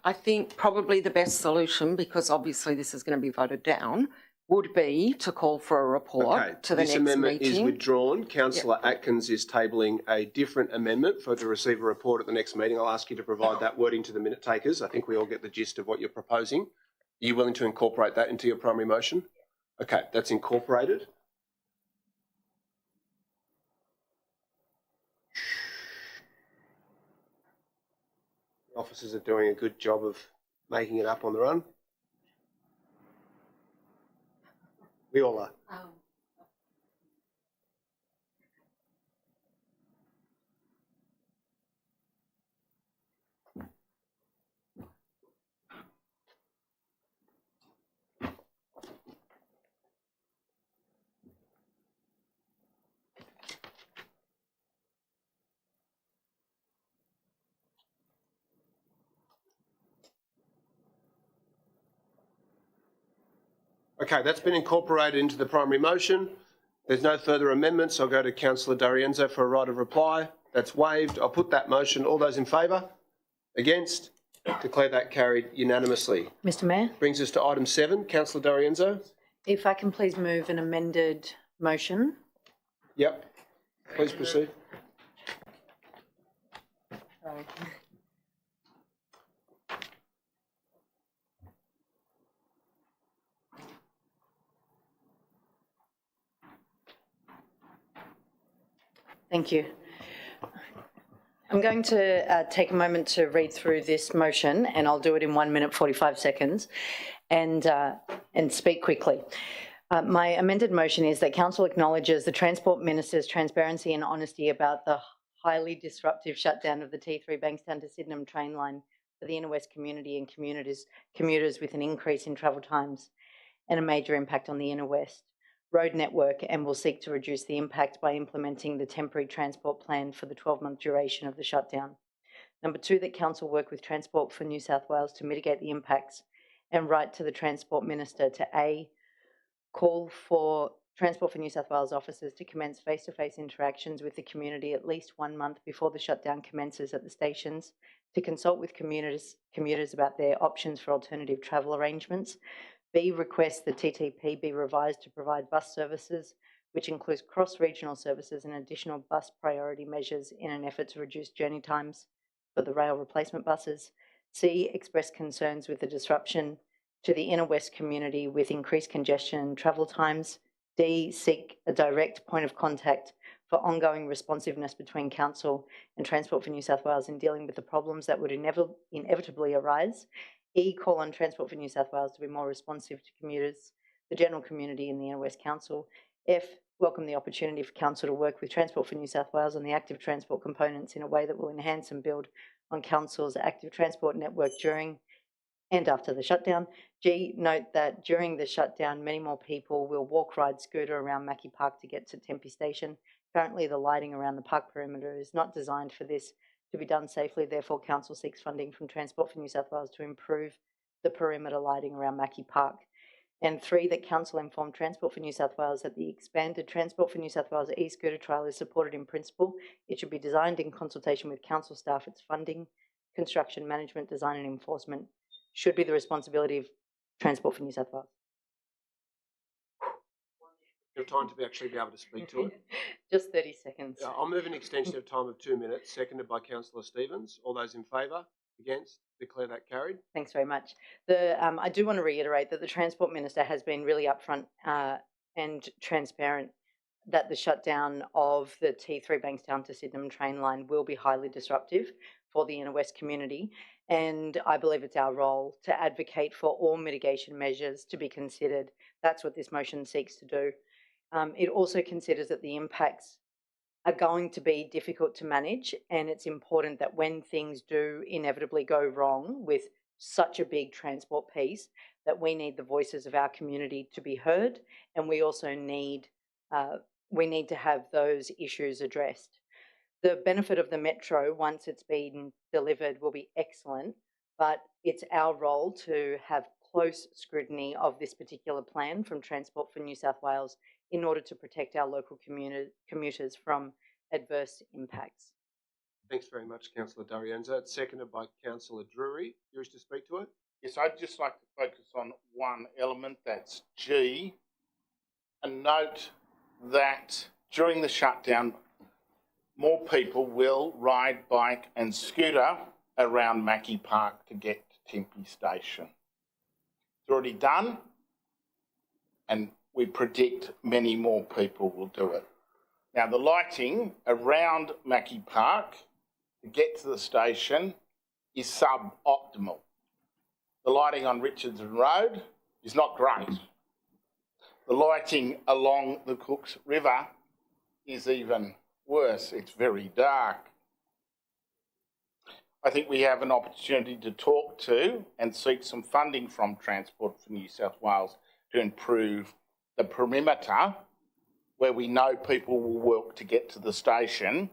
I think probably the best solution, because obviously this is going to be voted down, would be to call for a report to the this next amendment meeting. is withdrawn. Councillor Atkins is tabling a different amendment to receive a report at the next meeting. I'll ask you to provide that wording to the minute takers. I think we all get the gist of what you're proposing. Are you willing to incorporate that into your primary motion? Okay, that's incorporated. Officers are doing a good job of making it up on the run. We all are. Okay, that's been incorporated into the primary motion. There's no further amendments. I'll go to Councillor D'Arienzo for a right of reply. That's waived. I'll put that motion. All those in favour? Against? Declare that carried unanimously. Mr Mayor? Brings us to item 7. Councillor D'Arienzo? If I can please move an amended motion. Yep. Please proceed. Sorry. Thank you. I'm going to take a moment to read through this motion, and I'll do it in 1 minute 45 seconds and speak quickly. My amended motion is that Council acknowledges the Transport Minister's transparency and honesty about the highly disruptive shutdown of the T3 Bankstown to Sydenham train line for the Inner West community and commuters with an increase in travel times and a major impact on the Inner West road network, and will seek to reduce the impact by implementing the temporary transport plan for the 12-month duration of the shutdown. Number 2, that Council work with Transport for New South Wales to mitigate the impacts and write to the Transport Minister to A, call for Transport for New South Wales officers to commence face-to-face interactions with the community at least 1 month before the shutdown commences at the stations, to consult with commuters about their options for alternative travel arrangements. B, request the TTP be revised to provide bus services, which includes cross-regional services and additional bus priority measures in an effort to reduce journey times for the rail replacement buses. C, express concerns with the disruption to the Inner West community with increased congestion and travel times. D, seek a direct point of contact for ongoing responsiveness between Council and Transport for New South Wales in dealing with the problems that would inevitably arise. E, call on Transport for New South Wales to be more responsive to commuters, the general community and the Inner West Council. F, welcome the opportunity for Council to work with Transport for New South Wales on the active transport components in a way that will enhance and build on Council's active transport network during and after the shutdown. G, note that during the shutdown, many more people will walk, ride, scooter around Mackie Park to get to Tempe Station. Currently, the lighting around the park perimeter is not designed for this to be done safely. Therefore, Council seeks funding from Transport for New South Wales to improve the perimeter lighting around Mackie Park. And 3, that Council inform Transport for New South Wales that the expanded Transport for New South Wales e-scooter trial is supported in principle. It should be designed in consultation with Council staff. Its funding, construction, management, design and enforcement should be the responsibility of Transport for New South Wales. You have time to actually be able to speak to it. Just 30 seconds. I'll move an extension of time of 2 minutes, seconded by Councillor Stevens. All those in favour? Against? Declare that carried. Thanks very much. I do want to reiterate that the Transport Minister has been really upfront and transparent that the shutdown of the T3 Bankstown to Sydenham train line will be highly disruptive for the Inner West community. And I believe it's our role to advocate for all mitigation measures to be considered. That's what this motion seeks to do. It also considers that the impacts are going to be difficult to manage, and it's important that when things do inevitably go wrong with such a big transport piece, that we need the voices of our community to be heard, and we also need to have those issues addressed. The benefit of the metro, once it's been delivered, will be excellent, but it's our role to have close scrutiny of this particular plan from Transport for New South Wales in order to protect our local commuters from adverse impacts. Thanks very much, Councillor D'Arienzo. It's seconded by Councillor Drury. You wish to speak to it? Yes, I'd just like to focus on one element, that's G, a note that during the shutdown, more people will ride, bike and scooter around Mackie Park to get to Tempe Station. It's already done, and we predict many more people will do it. Now, the lighting around Mackie Park to get to the station is suboptimal. The lighting on Richardson Road is not great. The lighting along the Cooks River is even worse. It's very dark. I think we have an opportunity to talk to and seek some funding from Transport for New South Wales to improve the perimeter where we know people will work to get to the station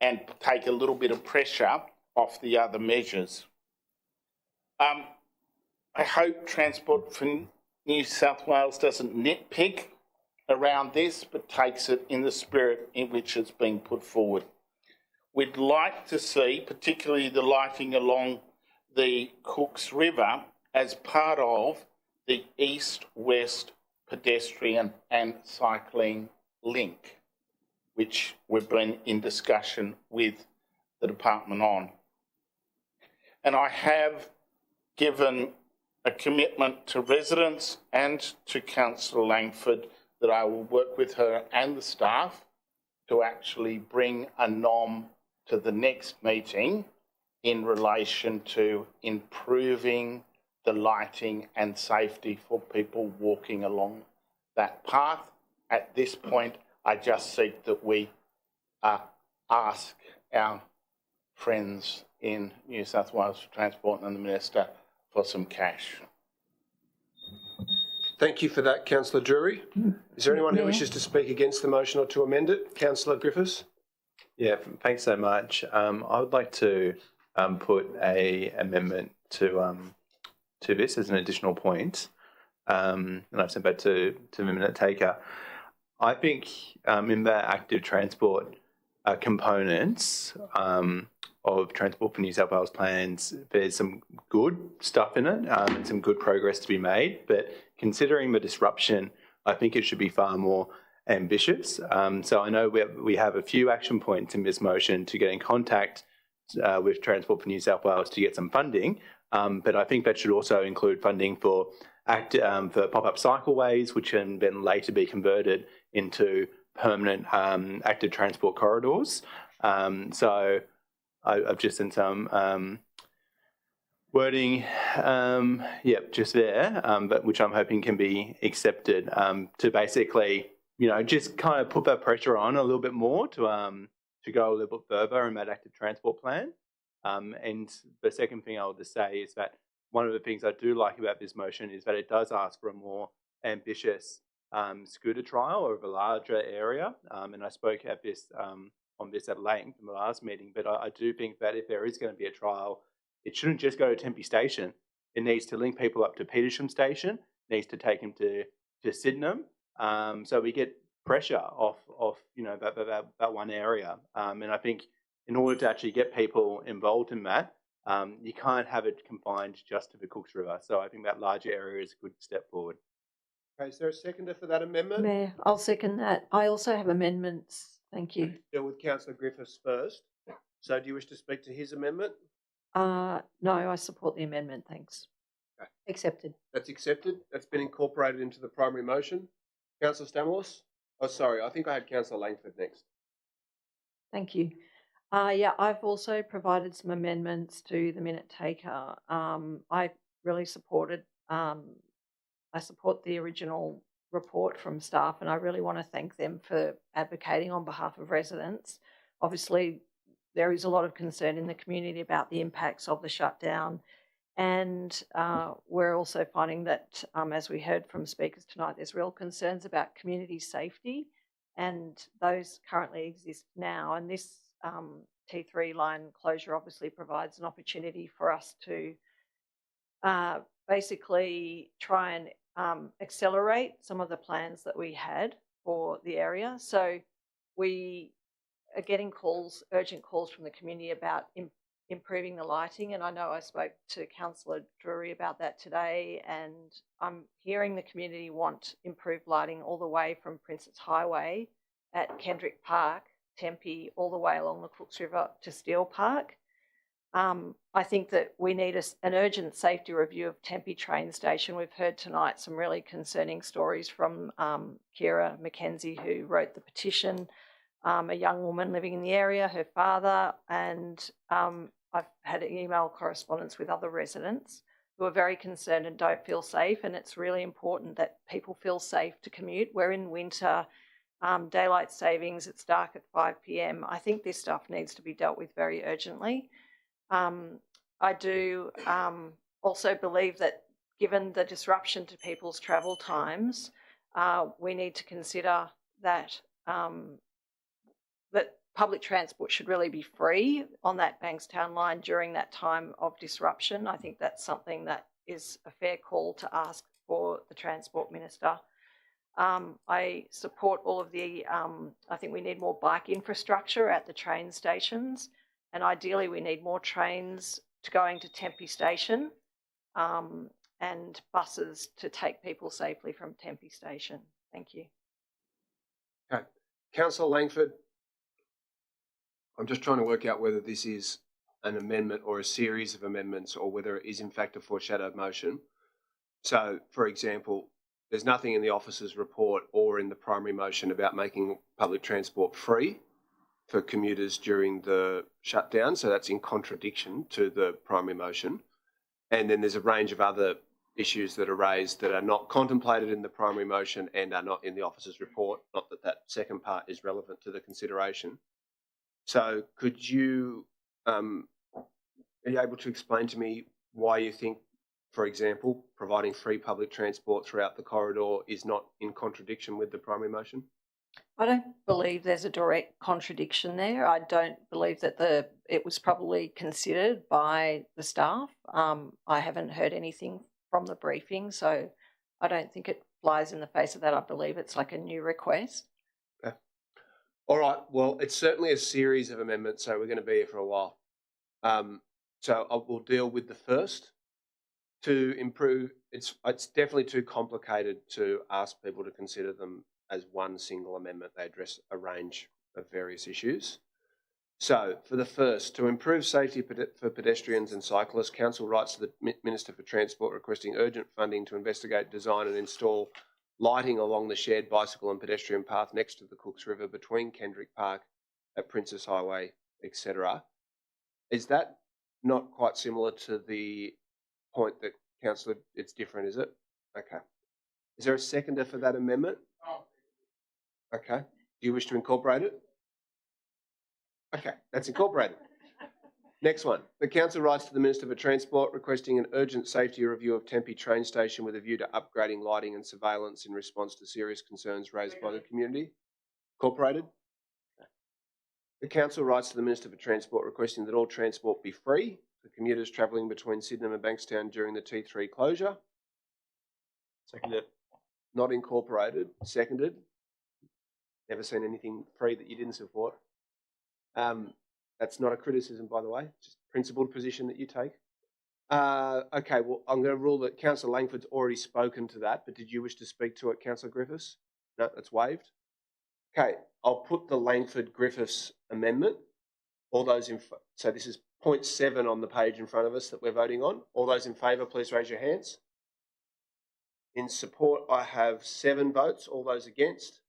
and take a little bit of pressure off the other measures. I hope Transport for New South Wales doesn't nitpick around this, but takes it in the spirit in which it's being put forward. We'd like to see, particularly the lighting along the Cooks River, as part of the east-west pedestrian and cycling link, which we've been in discussion with the department on. And I have given a commitment to residents and to Councillor Langford that I will work with her and the staff to actually bring a NOM to the next meeting in relation to improving the lighting and safety for people walking along that path. At this point, I just seek that we ask our friends in New South Wales for Transport and the Minister for some cash. Thank you for that, Councillor Drury. Is there anyone who wishes to speak against the motion or to amend it? Councillor Griffiths. Yeah, thanks so much. I would like to put a amendment to this as an additional point, and I've sent that to the minute taker. I think in the active transport components of Transport for New South Wales plans, there's some good stuff in it and some good progress to be made, but considering the disruption, I think it should be far more ambitious. So I know we have a few action points in this motion to get in contact with Transport for New South Wales to get some funding, but I think that should also include funding for pop-up cycleways, which can then later be converted into permanent active transport corridors. So I've just sent some wording, just there, but which I'm hoping can be accepted to basically, just kind of put that pressure on a little bit more to go a little bit further in that active transport plan. And the second thing I would just say is that one of the things I do like about this motion is that it does ask for a more ambitious scooter trial over a larger area. And I spoke at this on this at length in the last meeting, but I do think that if there is going to be a trial, it shouldn't just go to Tempe Station. It needs to link people up to Petersham Station, needs to take them to Sydenham, so we get pressure off that one area. And I think in order to actually get people involved in that, you can't have it confined just to the Cooks River. So I think that larger area is a good step forward. Okay, is there a seconder for that amendment? Mayor, I'll second that. I also have amendments. Thank you. Deal with Councillor Griffiths first. So do you wish to speak to his amendment? No, I support the amendment. Thanks. Okay. Accepted. That's accepted. That's been incorporated into the primary motion. Councillor Stamos? Oh, sorry, I think I had Councillor Langford next. Thank you. I've also provided some amendments to the minute taker. I really supported, I support the original report from staff, and I really want to thank them for advocating on behalf of residents. Obviously, there is a lot of concern in the community about the impacts of the shutdown, and we're also finding that, as we heard from speakers tonight, there's real concerns about community safety, and those currently exist now. And this T3 line closure obviously provides an opportunity for us to basically try and accelerate some of the plans that we had for the area. So we are getting calls, urgent calls from the community about improving the lighting, and I know I spoke to Councillor Drury about that today, and I'm hearing the community want improved lighting all the way from Princess Highway at Kendrick Park, Tempe, all the way along the Cooks River to Steele Park. I think that we need an urgent safety review of Tempe train station. We've heard tonight some really concerning stories from Kira McKenzie, who wrote the petition, a young woman living in the area, her father, and I've had email correspondence with other residents who are very concerned and don't feel safe, and it's really important that people feel safe to commute. We're in winter, daylight savings, it's dark at 5 p.m. I think this stuff needs to be dealt with very urgently. I do also believe that given the disruption to people's travel times, we need to consider that that public transport should really be free on that Bankstown line during that time of disruption. I think that's something that is a fair call to ask for the Transport Minister. I support all of the, I think we need more bike infrastructure at the train stations, and ideally we need more trains going to Tempe Station and buses to take people safely from Tempe Station. Thank you. Okay. Councillor Langford. I'm just trying to work out whether this is an amendment or a series of amendments, or whether it is in fact a foreshadowed motion. So, for example, there's nothing in the officer's report or in the primary motion about making public transport free for commuters during the shutdown, so that's in contradiction to the primary motion. And then there's a range of other issues that are raised that are not contemplated in the primary motion and are not in the officer's report, not that that second part is relevant to the consideration. So could you, are you able to explain to me why you think, for example, providing free public transport throughout the corridor is not in contradiction with the primary motion? I don't believe there's a direct contradiction there. I don't believe that it was probably considered by the staff. I haven't heard anything from the briefing, so I don't think it flies in the face of that. I believe it's like a new request. Okay. All right. Well, it's certainly a series of amendments, so we're going to be here for a while. So I will deal with the first. To improve, it's definitely too complicated to ask people to consider them as one single amendment. They address a range of various issues. So, for the first, to improve safety for pedestrians and cyclists, Council writes to the Minister for Transport requesting urgent funding to investigate, design and install lighting along the shared bicycle and pedestrian path next to the Cooks River between Kendrick Park at Princess Highway, etc. Is that not quite similar to the point that Councillor, it's different, is it? Okay. Is there a seconder for that amendment? Okay. Do you wish to incorporate it? Okay, that's incorporated. Next one. The Council writes to the Minister for Transport requesting an urgent safety review of Tempe train station with a view to upgrading lighting and surveillance in response to serious concerns raised by the community. Incorporated. Okay. The Council writes to the Minister for Transport requesting that all transport be free for commuters travelling between Sydenham and Bankstown during the T3 closure. Seconded. Not incorporated. Seconded. Never seen anything free that you didn't support. That's not a criticism, by the way, just a principled position that you take. Okay, well, I'm going to rule that Councillor Langford's already spoken to that, but did you wish to speak to it, Councillor Griffiths? No, that's waived. Okay, I'll put the Langford-Griffiths amendment. All those in, so this is point 7 on the page in front of us that we're voting on. All those in favour, please raise your hands. In support, I have 7 votes. All those against?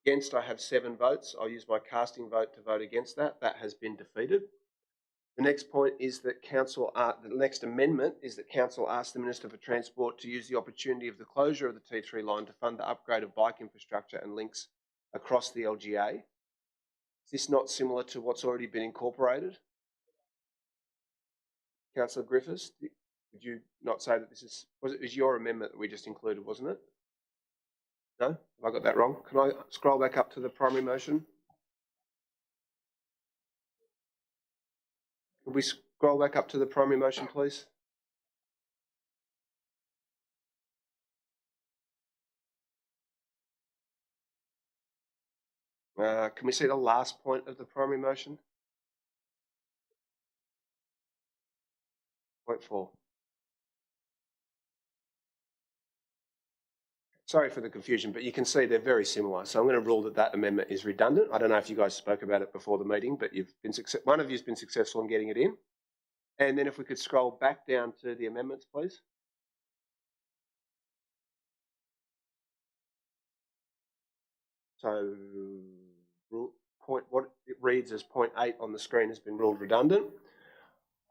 Against, I have 7 votes. I'll use my casting vote to vote against that. That has been defeated. The next point is that the next amendment is that Council asks the Minister for Transport to use the opportunity of the closure of the T3 line to fund the upgrade of bike infrastructure and links across the LGA. Is this not similar to what's already been incorporated? Councillor Griffiths, would you not say that this is, it was your amendment that we just included, wasn't it? No? Have I got that wrong? Can I scroll back up to the primary motion? Could we scroll back up to the primary motion, please? Can we see the last point of the primary motion? Point 4. Sorry for the confusion, but you can see they're very similar. So I'm going to rule that that amendment is redundant. I don't know if you guys spoke about it before the meeting, but one of you has been successful in getting it in. And then if we could scroll back down to the amendments, please. So what it reads as point 8 on the screen has been ruled redundant.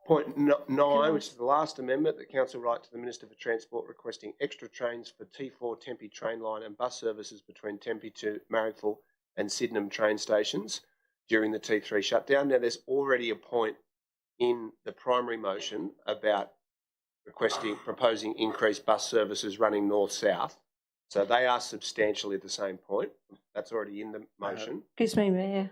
Point 9, which is the last amendment, that Council write to the Minister for Transport requesting extra trains for T4 Tempe train line and bus services between Tempe to Marrickville and Sydenham train stations during the T3 shutdown. Now, there's already a point in the primary motion about proposing increased bus services running north-south. So they are substantially the same point. That's already in the motion. Excuse me, Mayor.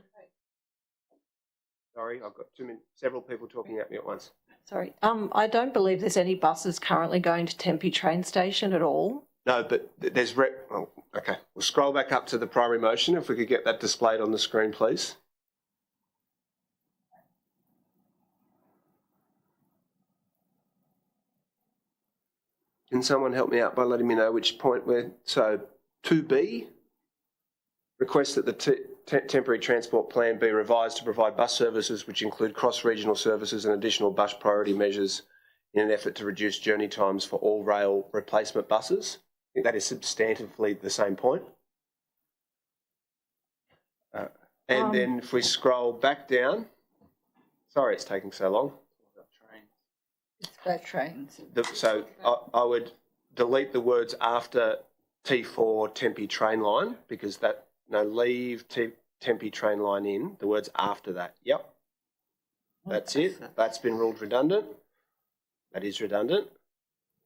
Sorry, I've got several people talking at me at once. Sorry. I don't believe there's any buses currently going to Tempe train station at all. No, but there's... Oh, okay, we'll scroll back up to the primary motion. If we could get that displayed on the screen, please. Can someone help me out by letting me know which point we're... So, 2B, request that the temporary transport plan be revised to provide bus services which include cross-regional services and additional bus priority measures in an effort to reduce journey times for all rail replacement buses. I think that is substantively the same point. And then if we scroll back down... Sorry it's taking so long. It's about trains. So I would delete the words after T4 Tempe train line because leave Tempe train line in, the words after that. Yep. That's it. That's been ruled redundant. That is redundant.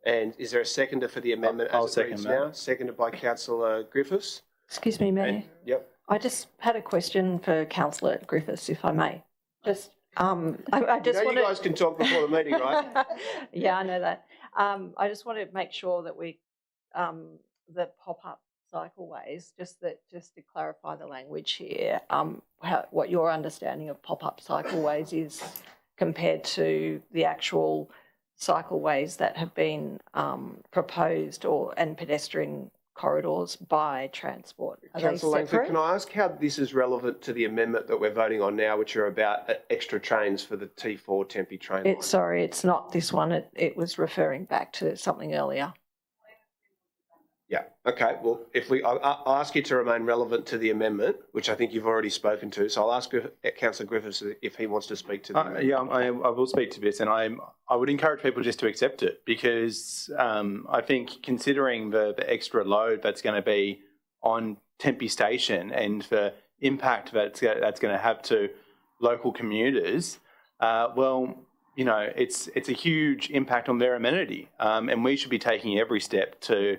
And is there a seconder for the amendment as it reads now? Seconded by Councillor Griffiths. Excuse me, Mayor. Yep. I just had a question for Councillor Griffiths, if I may. I just you guys can talk before the meeting, right? Yeah, I know that. I just want to make sure that the pop-up cycleways, just to clarify the language here, what your understanding of pop-up cycleways is compared to the actual cycleways that have been proposed and pedestrian corridors by transport. Councillor Langford, can I ask how this is relevant to the amendment that we're voting on now, which are about extra trains for the T4 Tempe train line? Sorry, it's not this one. It was referring back to something earlier. Yeah. Okay. Well, I'll ask you to remain relevant to the amendment, which I think you've already spoken to. So I'll ask Councillor Griffiths if he wants to speak to the amendment. Yeah, I will speak to this, and I would encourage people just to accept it because I think considering the extra load that's going to be on Tempe Station and the impact that's going to have to local commuters, it's a huge impact on their amenity, and we should be taking every step to.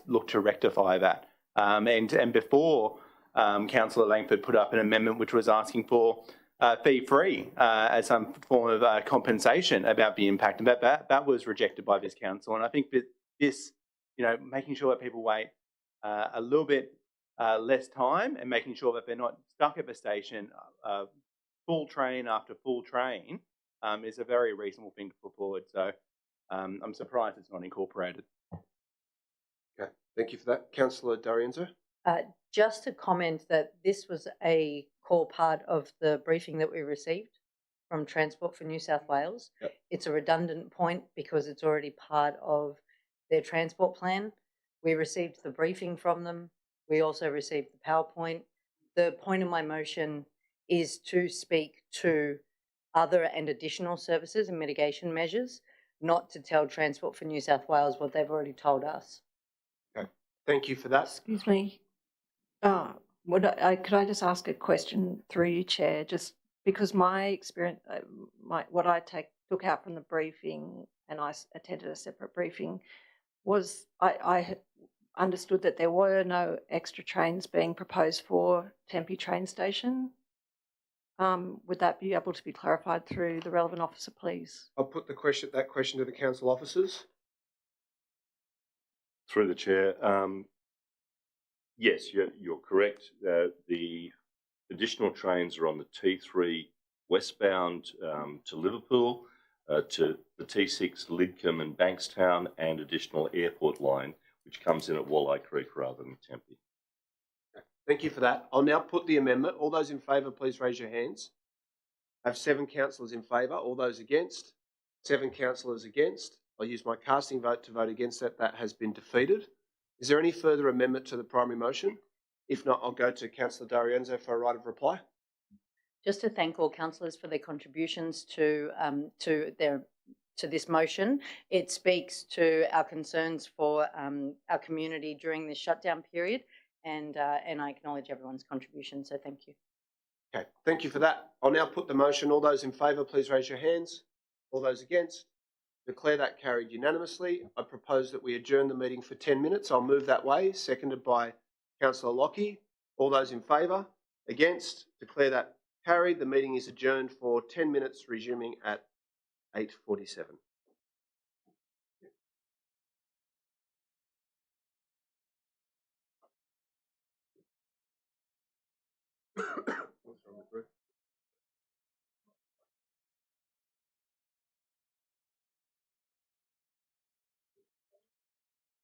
Look to rectify that. And before Councillor Langford put up an amendment which was asking for fee-free as some form of compensation about the impact, and that was rejected by this council. And I think that this, making sure that people wait a little bit less time and making sure that they're not stuck at the station full train after full train is a very reasonable thing to put forward. So I'm surprised it's not incorporated. Okay, thank you for that. Councillor D'Arienzo? Just to comment that this was a core part of the briefing that we received from Transport for New South Wales. Yep. It's a redundant point because it's already part of their transport plan. We received the briefing from them. We also received the PowerPoint. The point of my motion is to speak to other and additional services and mitigation measures, not to tell Transport for New South Wales what they've already told us. Thank you for that. Excuse me. Could I just ask a question through you, Chair? Just because my experience, what I took out from the briefing, and I attended a separate briefing, was I understood that there were no extra trains being proposed for Tempe train station. Would that be able to be clarified through the relevant officer, please? I'll put that question to the council officers. Through the chair, yes, you're correct. The additional trains are on the T3 westbound to Liverpool. to the T6 Lidcombe and Bankstown and additional airport line, which comes in at Walleye Creek rather than Tempe. Thank you for that. I'll now put the amendment. All those in favour, please raise your hands. I have 7 councillors in favour. All those against? 7 councillors against. I'll use my casting vote to vote against that. That has been defeated. Is there any further amendment to the primary motion? If not, I'll go to Councillor D'Arienzo for a right of reply. Just to thank all councillors for their contributions to this motion. It speaks to our concerns for our community during this shutdown period, and I acknowledge everyone's contribution. So thank you. Okay, thank you for that. I'll now put the motion. All those in favour, please raise your hands. All those against? Declare that carried unanimously. I propose that we adjourn the meeting for 10 minutes. I'll move that way, seconded by Councillor Lockie. All those in favour? Against? Declare that carried. The meeting is adjourned for 10 minutes, resuming at 8:47. What's wrong with Ruth?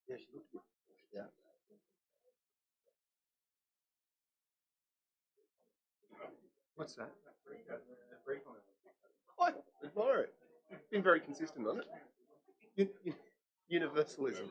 Yeah, she looked good. Yeah. What's that? I admire it. You've been very consistent on it. Universalism.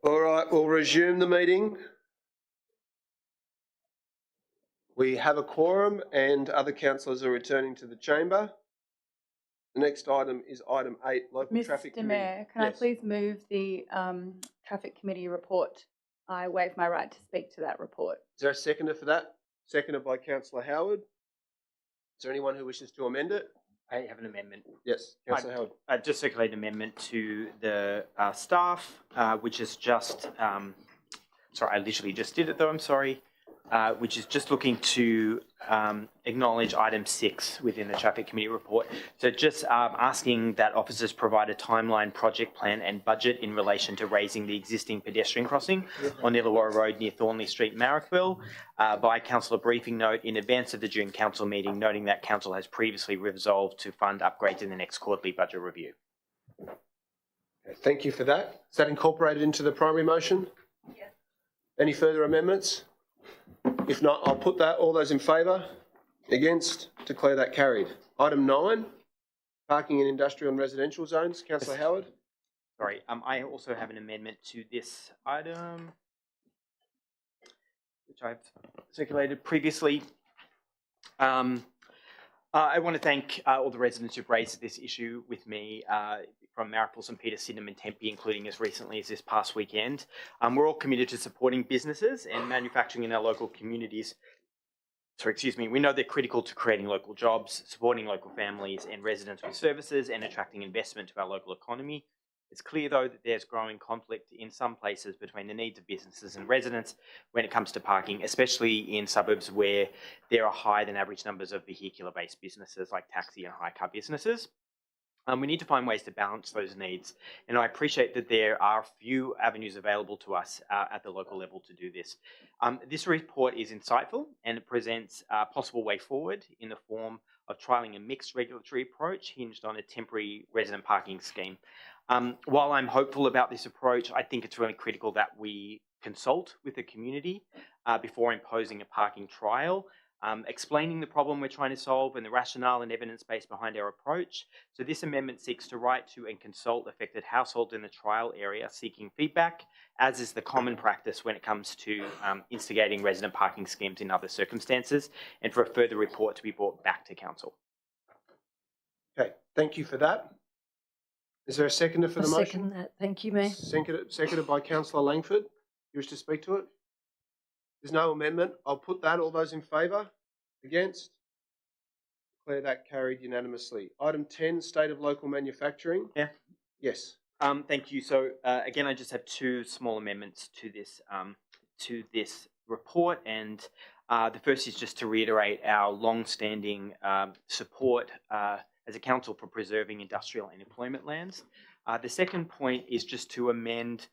All right, we'll resume the meeting. We have a quorum and other councillors are returning to the chamber. The next item is item 8, local traffic Mr. committee. Mayor, can I please move the traffic committee report? I waive my right to speak to that report. Is there a seconder for that? Seconded by Councillor Howard. Is there anyone who wishes to amend it? I have an amendment. Yes, Councillor Howard. I just circulate an amendment to the staff, which is just, sorry, I literally just did it though, I'm sorry, which is just looking to acknowledge item 6 within the traffic committee report. So just asking that officers provide a timeline, project plan and budget in relation to raising the existing pedestrian crossing on Illawarra Road near Thornley Street, Marrickville, by council a briefing note in advance of the June council meeting, noting that council has previously resolved to fund upgrades in the next quarterly budget review. Okay, thank you for that. Is that incorporated into the primary motion? Yes. Any further amendments? If not, I'll put that. All those in favour? Against? Declare that carried. Item 9, parking in industrial and residential zones. Councillor Howard. Sorry, I also have an amendment to this item, which I've circulated previously. I want to thank all the residents who've raised this issue with me from Marrickville, St Peter, Sydenham and Tempe, including as recently as this past weekend. We're all committed to supporting businesses and manufacturing in our local communities. So, excuse me, we know they're critical to creating local jobs, supporting local families and residents with services and attracting investment to our local economy. It's clear, though, that there's growing conflict in some places between the needs of businesses and residents when it comes to parking, especially in suburbs where there are higher than average numbers of vehicular-based businesses like taxi and hire car businesses. We need to find ways to balance those needs, and I appreciate that there are few avenues available to us at the local level to do this. This report is insightful and it presents a possible way forward in the form of trialling a mixed regulatory approach hinged on a temporary resident parking scheme. While I'm hopeful about this approach, I think it's really critical that we consult with the community before imposing a parking trial, explaining the problem we're trying to solve and the rationale and evidence base behind our approach. So this amendment seeks to write to and consult affected households in the trial area seeking feedback, as is the common practice when it comes to instigating resident parking schemes in other circumstances, and for a further report to be brought back to council. Okay, thank you for that. Is there a seconder for the motion? Second that. Thank you, Mayor. Seconded by Councillor Langford. You wish to speak to it? There's no amendment. I'll put that. All those in favour? Against? Declare that carried unanimously. Item 10, state of local manufacturing. Yeah. Yes. Thank you. So again, I just have 2 small amendments to this report, and the first is just to reiterate our long-standing support as a council for preserving industrial and employment lands. The second point is just to amend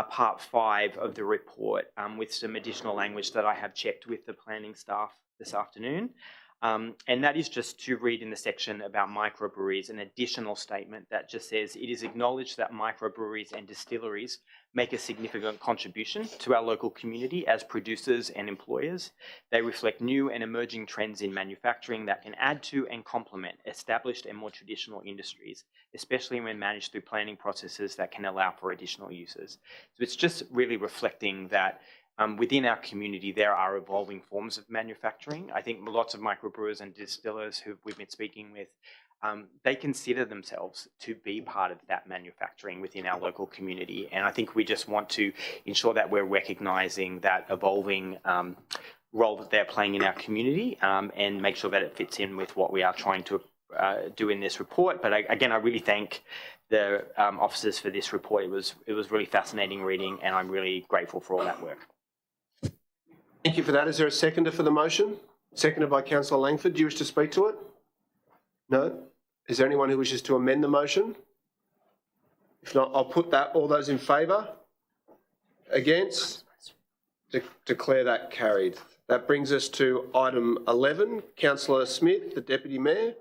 part 5 of the report with some additional language that I have checked with the planning staff this afternoon. And that is just to read in the section about microbreweries an additional statement that just says, it is acknowledged that microbreweries and distilleries make a significant contribution to our local community as producers and employers. They reflect new and emerging trends in manufacturing that can add to and complement established and more traditional industries, especially when managed through planning processes that can allow for additional uses. So it's just really reflecting that within our community, there are evolving forms of manufacturing. I think lots of microbrewers and distillers who we've been speaking with, they consider themselves to be part of that manufacturing within our local community. And I think we just want to ensure that we're recognising that evolving role that they're playing in our community and make sure that it fits in with what we are trying to do in this report. But again, I really thank the officers for this report. It was really fascinating reading, and I'm really grateful for all that work. Thank you for that. Is there a seconder for the motion? Seconded by Councillor Langford. Do you wish to speak to it? No? Is there anyone who wishes to amend the motion? If not, I'll put that. All those in favour? Against? Declare that carried. That brings us to item 11. Councillor Smith, the Deputy Mayor.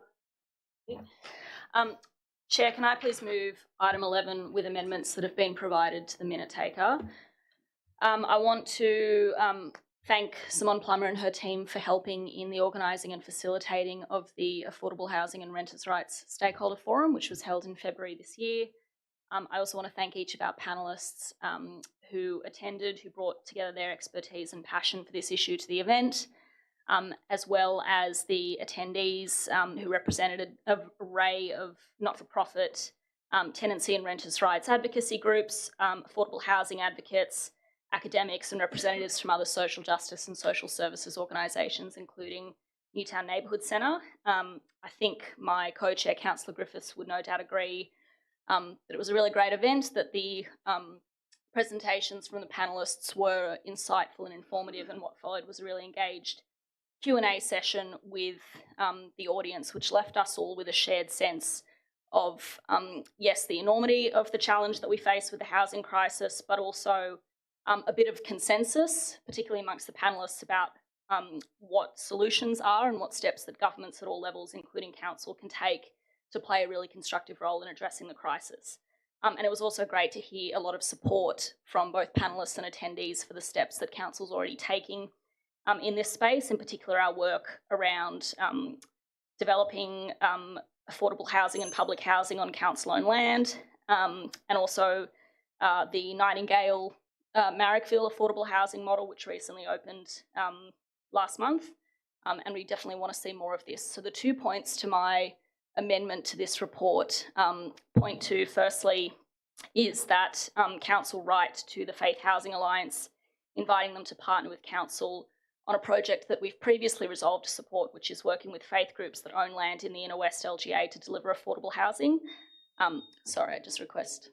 Chair, can I please move item 11 with amendments that have been provided to the minute taker? I want to thank Simone Plummer and her team for helping in the organising and facilitating of the Affordable Housing and Renters' Rights Stakeholder Forum, which was held in February this year. I also want to thank each of our panellists who attended, who brought together their expertise and passion for this issue to the event, as well as the attendees who represented an array of not-for-profit tenancy and renters' rights advocacy groups, affordable housing advocates, academics and representatives from other social justice and social services organisations, including Newtown Neighbourhood Centre. I think my co-chair, Councillor Griffiths, would no doubt agree that it was a really great event, that the presentations from the panellists were insightful and informative, and what followed was a really engaged Q&A session with the audience, which left us all with a shared sense of, yes, the enormity of the challenge that we face with the housing crisis, but also a bit of consensus, particularly amongst the panellists, about what solutions are and what steps that governments at all levels, including council, can take to play a really constructive role in addressing the crisis. And it was also great to hear a lot of support from both panellists and attendees for the steps that council's already taking in this space, in particular our work around developing affordable housing and public housing on council-owned land, and also the Nightingale Marrickville affordable housing model, which recently opened last month, and we definitely want to see more of this. So the 2 points to my amendment to this report, point 2, firstly, is that council write to the Faith Housing Alliance, inviting them to partner with council on a project that we've previously resolved to support, which is working with faith groups that own land in the Inner West LGA to deliver affordable housing. Sorry, I just request.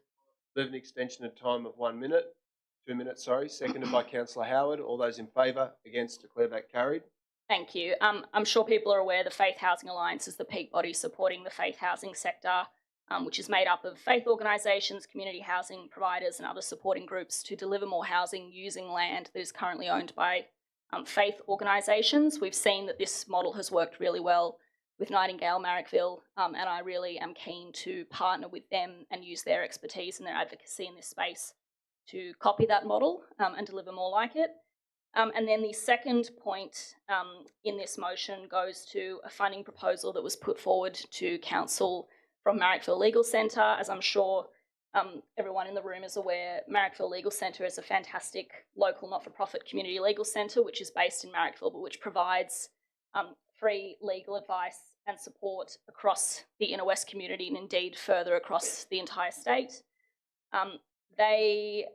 Move an extension of time of 1 minute. 2 minutes, sorry. Seconded by Councillor Howard. All those in favour? Against? Declare that carried. Thank you. I'm sure people are aware the Faith Housing Alliance is the peak body supporting the faith housing sector, which is made up of faith organisations, community housing providers and other supporting groups to deliver more housing using land that is currently owned by faith organisations. We've seen that this model has worked really well with Nightingale Marrickville, and I really am keen to partner with them and use their expertise and their advocacy in this space to copy that model and deliver more like it. And then the second point in this motion goes to a funding proposal that was put forward to council from Marrickville Legal Centre. As I'm sure everyone in the room is aware, Marrickville Legal Centre is a fantastic local not-for-profit community legal centre which is based in Marrickville, but which provides free legal advice and support across the Inner West community and indeed further across the entire state. They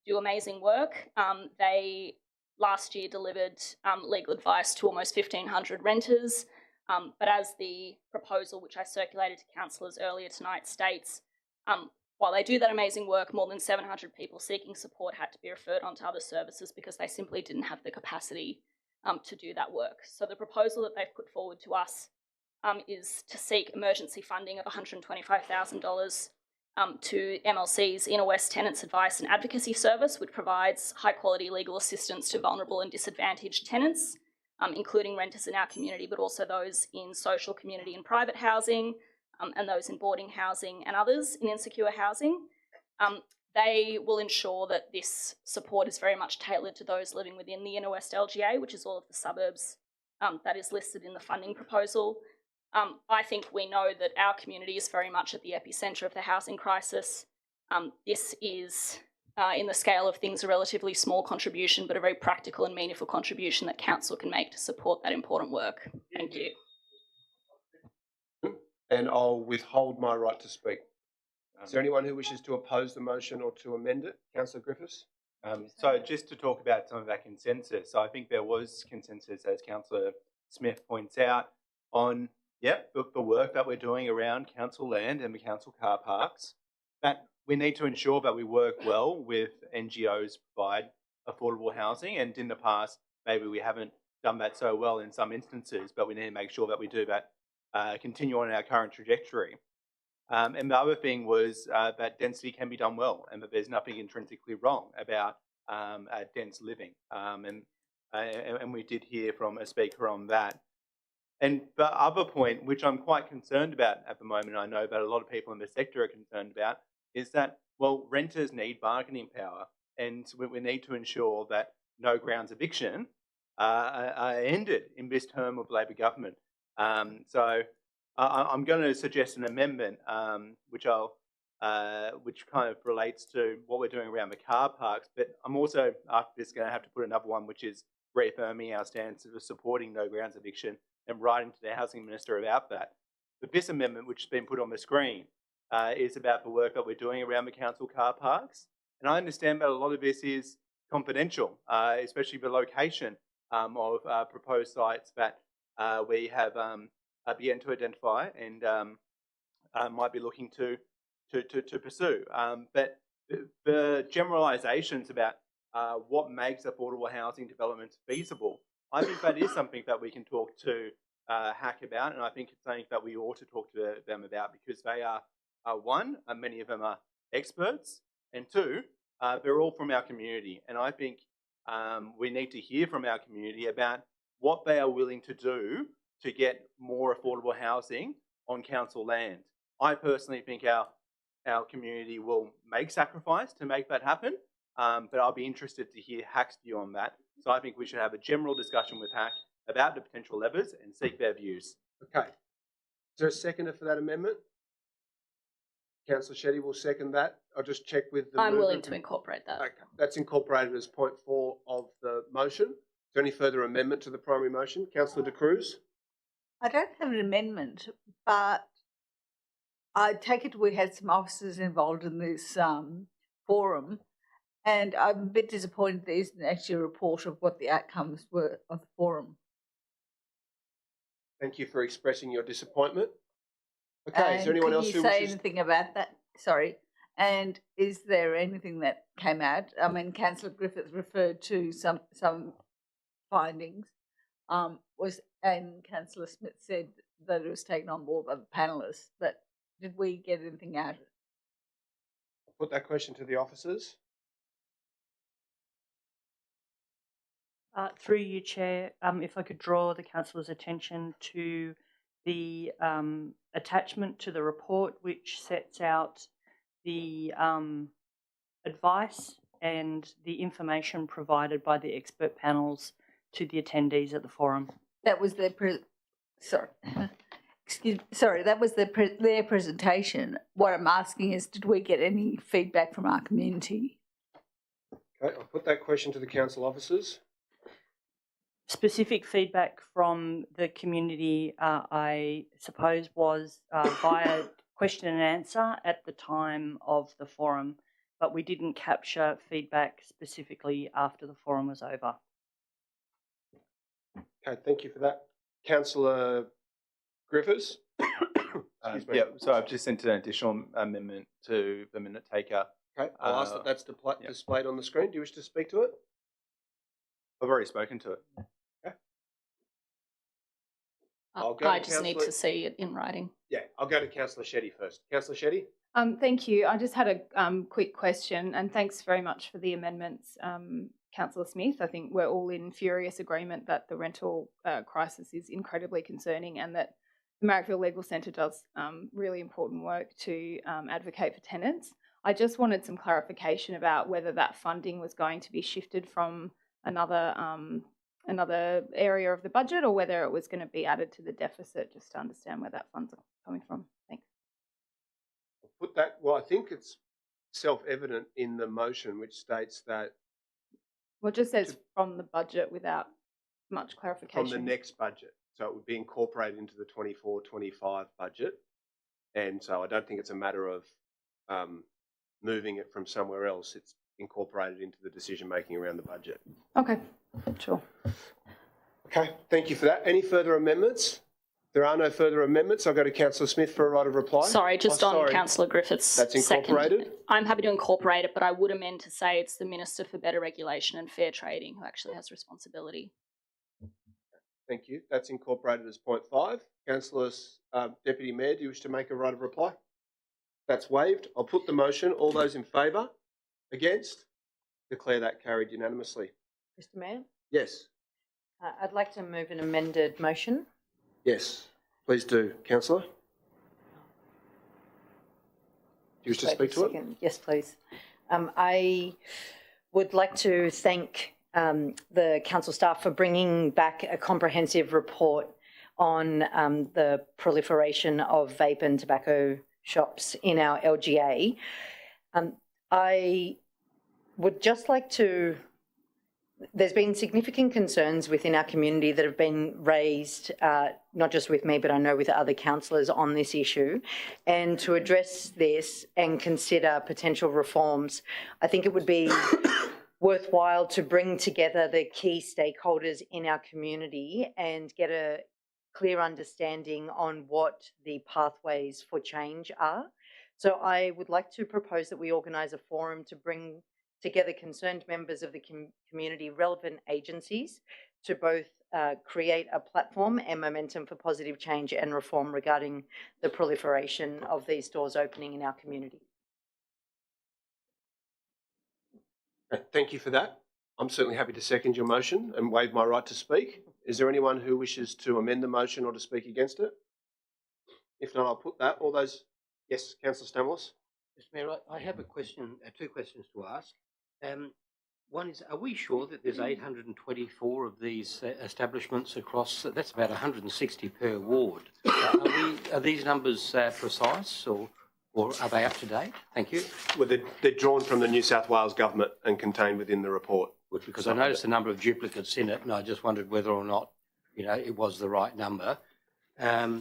do amazing work. They last year delivered legal advice to almost 1,500 renters, but as the proposal which I circulated to councillors earlier tonight states, while they do that amazing work, more than 700 people seeking support had to be referred on to other services because they simply didn't have the capacity to do that work. So the proposal that they've put forward to us is to seek emergency funding of $125,000 to MLC's Inner West Tenants Advice and Advocacy Service, which provides high-quality legal assistance to vulnerable and disadvantaged tenants, including renters in our community, but also those in social, community and private housing, and those in boarding housing and others in insecure housing. They will ensure that this support is very much tailored to those living within the Inner West LGA, which is all of the suburbs that is listed in the funding proposal. I think we know that our community is very much at the epicentre of the housing crisis. This is, in the scale of things, a relatively small contribution, but a very practical and meaningful contribution that council can make to support that important work. Thank you. And I'll withhold my right to speak. Is there anyone who wishes to oppose the motion or to amend it? Councillor Griffiths? So just to talk about some of our consensus, I think there was consensus, as Councillor Smith points out, on the work that we're doing around council land and the council car parks, that we need to ensure that we work well with NGOs to provide affordable housing, and in the past maybe we haven't done that so well in some instances, but we need to make sure that we do that, continue on our current trajectory. And the other thing was that density can be done well, and that there's nothing intrinsically wrong about dense living. And we did hear from a speaker on that. And the other point, which I'm quite concerned about at the moment, I know that a lot of people in the sector are concerned about, is that, well, renters need bargaining power, and we need to ensure that no grounds eviction are ended in this term of Labor government. So I'm going to suggest an amendment, which I'll which kind of relates to what we're doing around the car parks. But I'm also, after this, going to have to put another one, which is reaffirming our stance of supporting no grounds eviction and writing to the Housing Minister about that. But this amendment, which has been put on the screen, is about the work that we're doing around the council car parks. And I understand that a lot of this is confidential, especially the location of proposed sites that we have begun to identify and might be looking to pursue. But the generalisations about what makes affordable housing developments feasible, I think that is something that we can talk to HAC about, and I think it's something that we ought to talk to them about, because they are, one, many of them are experts, and two, they're all from our community. And I think we need to hear from our community about what they are willing to do to get more affordable housing on council land. I personally think our community will make sacrifice to make that happen, but I'll be interested to hear HAC's view on that. So I think we should have a general discussion with HAC about the potential levers and seek their views. Okay. Is there a seconder for that amendment? Councillor Shetty will second that. I'll just check with the I'm willing to incorporate that. Okay. That's incorporated as point 4 of the motion. Is there any further amendment to the primary motion? Councillor De Cruz? I don't have an amendment, but I take it we had some officers involved in this forum, and I'm a bit disappointed there isn't actually a report of what the outcomes were of the forum. Thank you for expressing your disappointment. Okay, is there anyone else who wishes... Can you say wishes... anything about that? Sorry. And is there anything that came out? I mean, Councillor Griffiths referred to some findings, and Councillor Smith said that it was taken on board by the panellists, but did we get anything out of it? I'll put that question to the officers. Through you, Chair, if I could draw the councillor's attention to the attachment to the report, which sets out the advice and the information provided by the expert panels to the attendees at the forum. That was their that was their presentation. What I'm asking is, did we get any feedback from our community? Okay, I'll put that question to the council officers. Specific feedback from the community, I suppose, was via question and answer at the time of the forum, but we didn't capture feedback specifically after the forum was over. Okay, thank you for that. Councillor Griffiths? Yeah, so I've just sent an additional amendment to the minute taker. Okay, I'll ask that that's displayed on the screen. Do you wish to speak to it? I've already spoken to it. Okay. I just need to see it in writing. Yeah, I'll go to Councillor Shetty first. Councillor Shetty? Thank you. I just had a quick question, and thanks very much for the amendments, Councillor Smith. I think we're all in furious agreement that the rental crisis is incredibly concerning, and that the Marrickville Legal Centre does really important work to advocate for tenants. I just wanted some clarification about whether that funding was going to be shifted from another area of the budget, or whether it was going to be added to the deficit, just to understand where that fund's coming from. Thanks. Put that, well, I think it's self-evident in the motion, which states that... Well, it just says from the budget without much clarification. From the next budget. So it would be incorporated into the 24-25 budget. And so I don't think it's a matter of moving it from somewhere else. It's incorporated into the decision-making around the budget. Okay, sure. Okay, thank you for that. Any further amendments? There are no further amendments. I'll go to Councillor Smith for a right of reply. Sorry, just on Councillor Griffiths' That's incorporated? second. I'm happy to incorporate it, but I would amend to say it's the Minister for Better Regulation and Fair Trading who actually has responsibility. Thank you. That's incorporated as point 5. Councillor Deputy Mayor, do you wish to make a right of reply? That's waived. I'll put the motion. All those in favour? Against? Declare that carried unanimously. Mr. Mayor? Yes. I'd like to move an amended motion. Yes. Please do. Councillor? Do you wish to speak to it? Yes, please. I would like to thank the council staff for bringing back a comprehensive report on the proliferation of vape and tobacco shops in our LGA. I would just like to, there's been significant concerns within our community that have been raised, not just with me, but I know with other councillors on this issue. And to address this and consider potential reforms, I think it would be worthwhile to bring together the key stakeholders in our community and get a clear understanding on what the pathways for change are. So I would like to propose that we organise a forum to bring together concerned members of the community, relevant agencies, to both create a platform and momentum for positive change and reform regarding the proliferation of these stores opening in our community. Thank you for that. I'm certainly happy to second your motion and waive my right to speak. Is there anyone who wishes to amend the motion or to speak against it? If not, I'll put that. All those... Yes, Councillor Stamoulis. Mr Mayor, I have a question, two questions to ask. One is, are we sure that there's 824 of these establishments across, that's about 160 per ward? Are these numbers precise or are they up to date? Thank you. Well, they're drawn from the New South Wales government and contained within the report. Because I noticed a number of duplicates in it and I just wondered whether or not, you know, it was the right number. The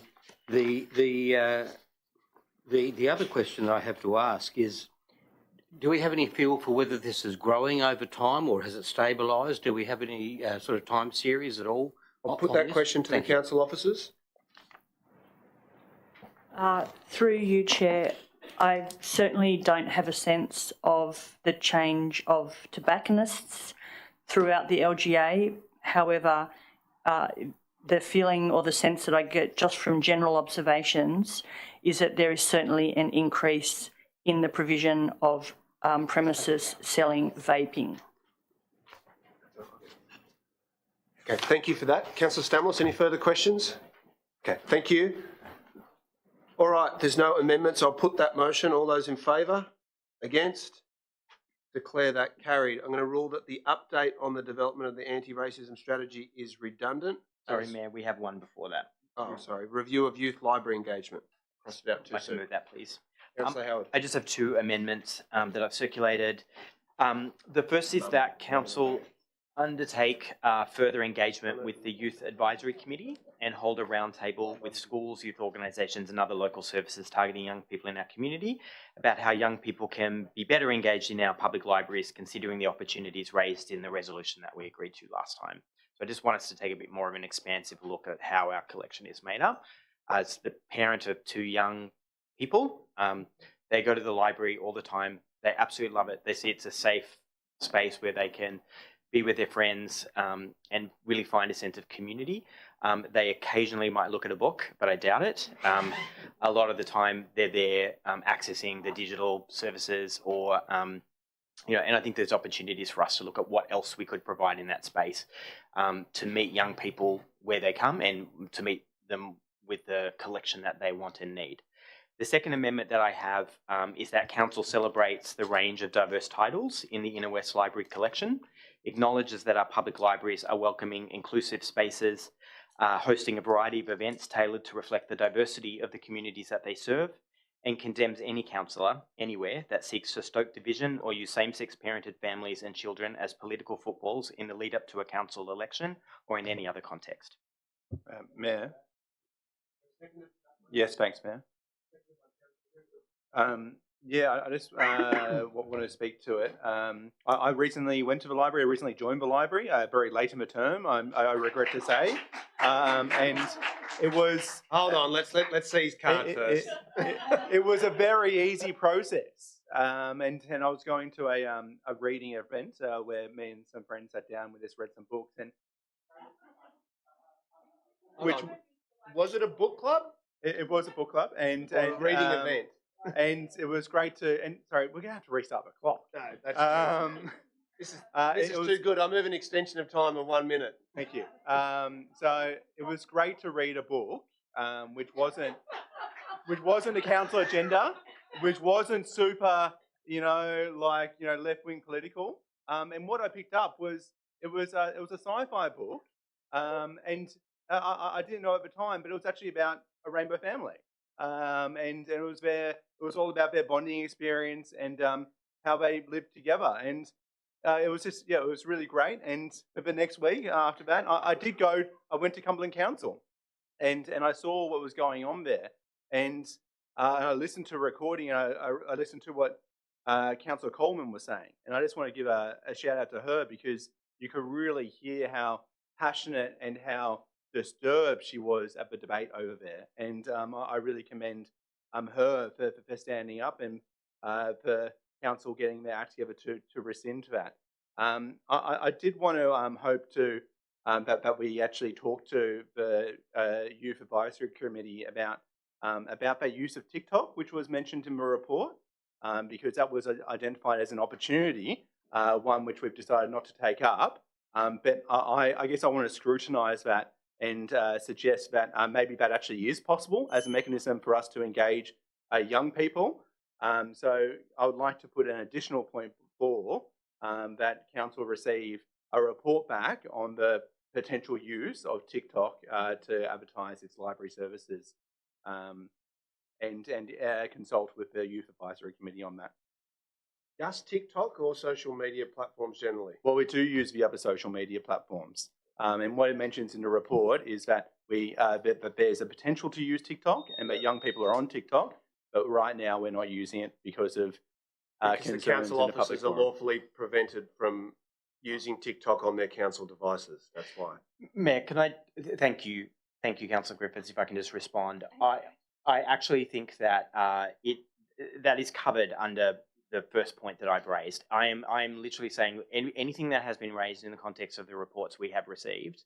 other question I have to ask is, do we have any feel for whether this is growing over time or has it stabilised? Do we have any sort of time series at all? I'll put that question to the council officers. Through you, Chair, I certainly don't have a sense of the change of tobacconists throughout the LGA. However, the feeling or the sense that I get just from general observations is that there is certainly an increase in the provision of premises selling vaping. Okay, thank you for that. Councillor Stamoulis, any further questions? Okay, thank you. All right, there's no amendments. I'll put that motion. All those in favour? Against? Declare that carried. I'm going to rule that the update on the development of the anti-racism strategy is redundant. Sorry, Mayor, we have one before that. Oh, sorry. Review of youth library engagement. Crossed it out too I'd like to soon. move that, please. Councillor Howard. I just have two amendments that I've circulated. The first is that Council undertake further engagement with the Youth Advisory Committee and hold a roundtable with schools, youth organisations and other local services targeting young people in our community about how young people can be better engaged in our public libraries, considering the opportunities raised in the resolution that we agreed to last time. So I just want us to take a bit more of an expansive look at how our collection is made up. As the parent of two young people, they go to the library all the time. They absolutely love it. They see it's a safe space where they can be with their friends and really find a sense of community. They occasionally might look at a book, but I doubt it. A lot of the time they're there accessing the digital services or, you know, and I think there's opportunities for us to look at what else we could provide in that space to meet young people where they come and to meet them with the collection that they want and need. The second amendment that I have is that Council celebrates the range of diverse titles in the Inner West Library collection, acknowledges that our public libraries are welcoming inclusive spaces, hosting a variety of events tailored to reflect the diversity of the communities that they serve, and condemns any councillor anywhere that seeks to stoke division or use same-sex parented families and children as political footballs in the lead up to a council election or in any other context. Mayor? Yes, thanks, Mayor. Yeah, I just want to speak to it. I recently went to the library. I recently joined the library, very late in the term, I regret to say. And it was... Hold on, let's see his card first. It was a very easy process. And I was going to a reading event where me and some friends sat down with us, read some books. And was it a book club? It was a book club. And reading event. And it was great to, and sorry, we're going to have to restart the clock. No, that's this is too good. I move an extension of time of 1 minute. Thank you. So it was great to read a book, which wasn't a council agenda, which wasn't super, left-wing political. And what I picked up was it was a sci-fi book, and I didn't know at the time, but it was actually about a rainbow family. and it was all about their bonding experience and how they lived together. And it was just, it was really great. And the next week after that, I went to Cumberland Council, and I saw what was going on there, and I listened to a recording. I listened to what Councillor Coleman was saying, and I just want to give a shout out to her, because you could really hear how passionate and how disturbed she was at the debate over there. And I really commend her for standing up, and for council getting their act together to rescind that. I did want to hope to that we actually talk to the Youth Advisory Committee about their use of TikTok, which was mentioned in the report, because that was identified as an opportunity, one which we've decided not to take up. But I guess I want to scrutinise that and suggest that maybe that actually is possible as a mechanism for us to engage young people. So I would like to put an additional point before that council receive a report back on the potential use of TikTok to advertise its library services, and consult with the Youth Advisory Committee on that. Just TikTok or social media platforms generally? Well, we do use the other social media platforms. And what it mentions in the report is that that there's a potential to use TikTok, and that young people are on TikTok, but right now we're not using it because of because the council officers are lawfully prevented from using TikTok on their council devices. That's why. Mayor, can I thank you, Councillor Griffiths. If I can just respond, I actually think that that is covered under the first point that I've raised. I am literally saying anything that has been raised in the context of the reports we have received,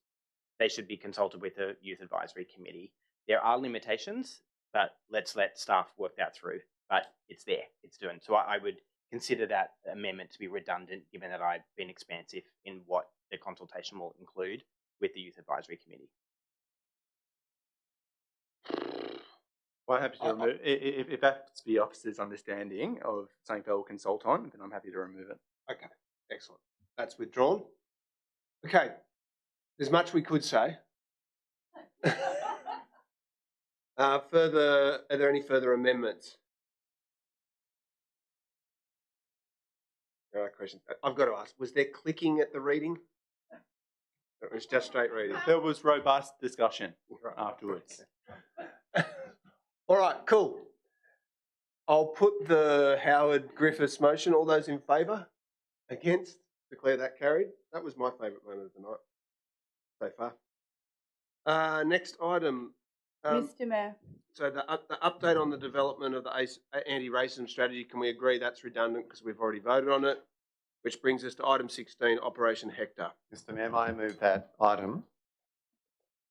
they should be consulted with the Youth Advisory Committee. There are limitations, but let's let staff work that through. But it's there, it's doing. So I would consider that amendment to be redundant, given that I've been expansive in what the consultation will include with the Youth Advisory Committee. Well, I'm happy to remove if that's the officer's understanding of something they'll consult on, then I'm happy to remove it. Okay, excellent. That's withdrawn. Okay, there's much we could say. Are there any further amendments? No questions. I've got to ask, was there clicking at the reading? It was just straight reading. There was robust discussion afterwards. All right, cool. I'll put the Howard Griffiths motion. All those in favour? Against? Declare that carried. That was my favourite moment of the night so far. Next item. Mr. Mayor. So the update on the development of the anti-racism strategy, can we agree that's redundant because we've already voted on it? Which brings us to item 16, Operation Hector. Mr. Mayor, may I move that item?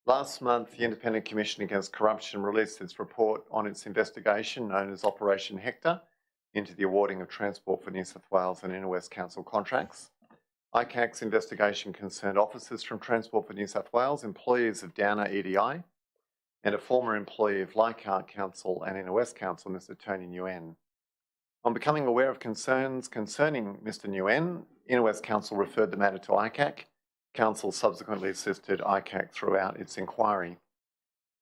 Last month, the Independent Commission Against Corruption released its report on its investigation, known as Operation Hector, into the awarding of Transport for New South Wales and Inner West Council contracts. ICAC's investigation concerned officers from Transport for New South Wales, employees of Downer EDI, and a former employee of Leichhardt Council and Inner West Council, Mr. Tony Nguyen. On becoming aware of concerns concerning Mr. Nguyen, Inner West Council referred the matter to ICAC. Council subsequently assisted ICAC throughout its inquiry.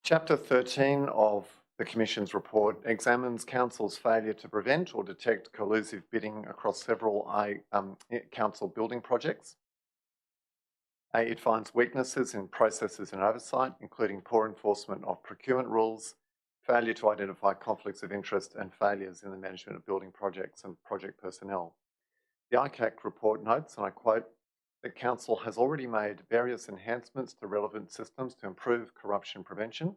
Chapter 13 of the Commission's report examines Council's failure to prevent or detect collusive bidding across several Council building projects. It finds weaknesses in processes and oversight, including poor enforcement of procurement rules, failure to identify conflicts of interest, and failures in the management of building projects and project personnel. The ICAC report notes, and I quote, that Council has already made various enhancements to relevant systems to improve corruption prevention,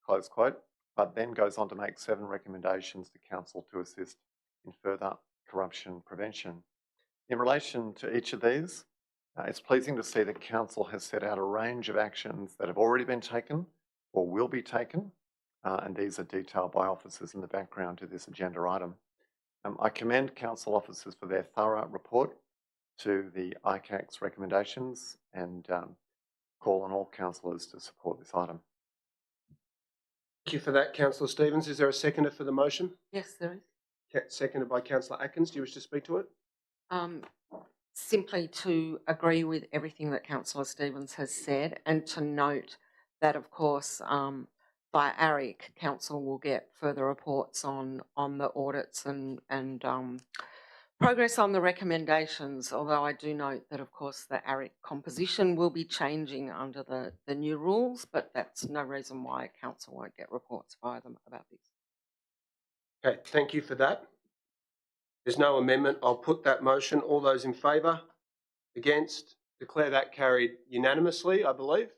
close quote, but then goes on to make 7 recommendations to Council to assist in further corruption prevention. In relation to each of these, it's pleasing to see that Council has set out a range of actions that have already been taken or will be taken, and these are detailed by officers in the background to this agenda item. I commend Council officers for their thorough report to the ICAC's recommendations and call on all councillors to support this item. Thank you for that, Councillor Stevens. Is there a seconder for the motion? Yes, there is. Seconded by Councillor Atkins. Do you wish to speak to it? Simply to agree with everything that Councillor Stevens has said, and to note that, of course, via ARIC, council will get further reports on the audits and progress on the recommendations, although I do note that, of course, the ARIC composition will be changing under the new rules, but that's no reason why council won't get reports via them about this. Okay, thank you for that. There's no amendment. I'll put that motion. All those in favour? Against? Declare that carried unanimously, I believe.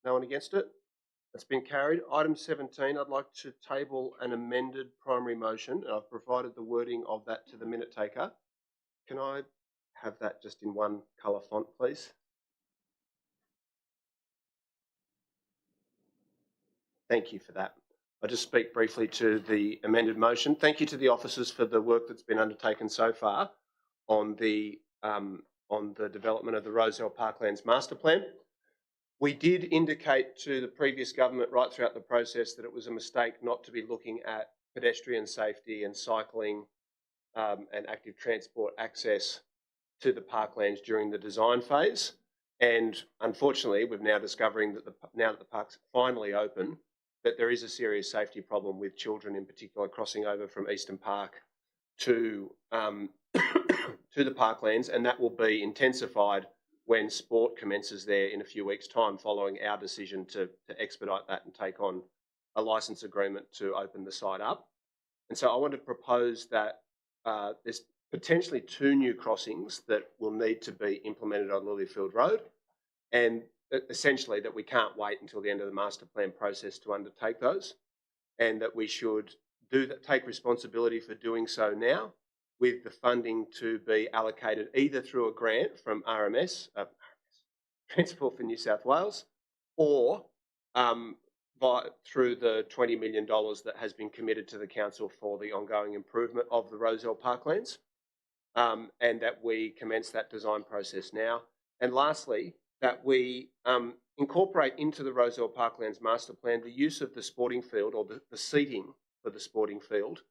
No one against it? That's been carried. Item 17, I'd like to table an amended primary motion, and I've provided the wording of that to the minute taker. Can I have that just in one colour font, please? Thank you for that. I'll just speak briefly to the amended motion. Thank you to the officers for the work that's been undertaken so far on the development of the Rozelle Parklands Master Plan. We did indicate to the previous government right throughout the process that it was a mistake not to be looking at pedestrian safety and cycling and active transport access to the parklands during the design phase. And unfortunately, we're now discovering that now that the park's finally open, that there is a serious safety problem with children in particular crossing over from Eastern Park to the parklands, and that will be intensified when sport commences there in a few weeks' time following our decision to expedite that and take on a licence agreement to open the site up. And so I want to propose that there's potentially 2 new crossings that will need to be implemented on Lilyfield Road, and essentially that we can't wait until the end of the master plan process to undertake those, and that we should take responsibility for doing so now, with the funding to be allocated either through a grant from RMS, Transport for New South Wales, or through the $20 million that has been committed to the council for the ongoing improvement of the Rozelle Parklands, and that we commence that design process now. And lastly, that we incorporate into the Rozelle Parklands Master Plan the use of the sporting field, or the seating for the sporting field,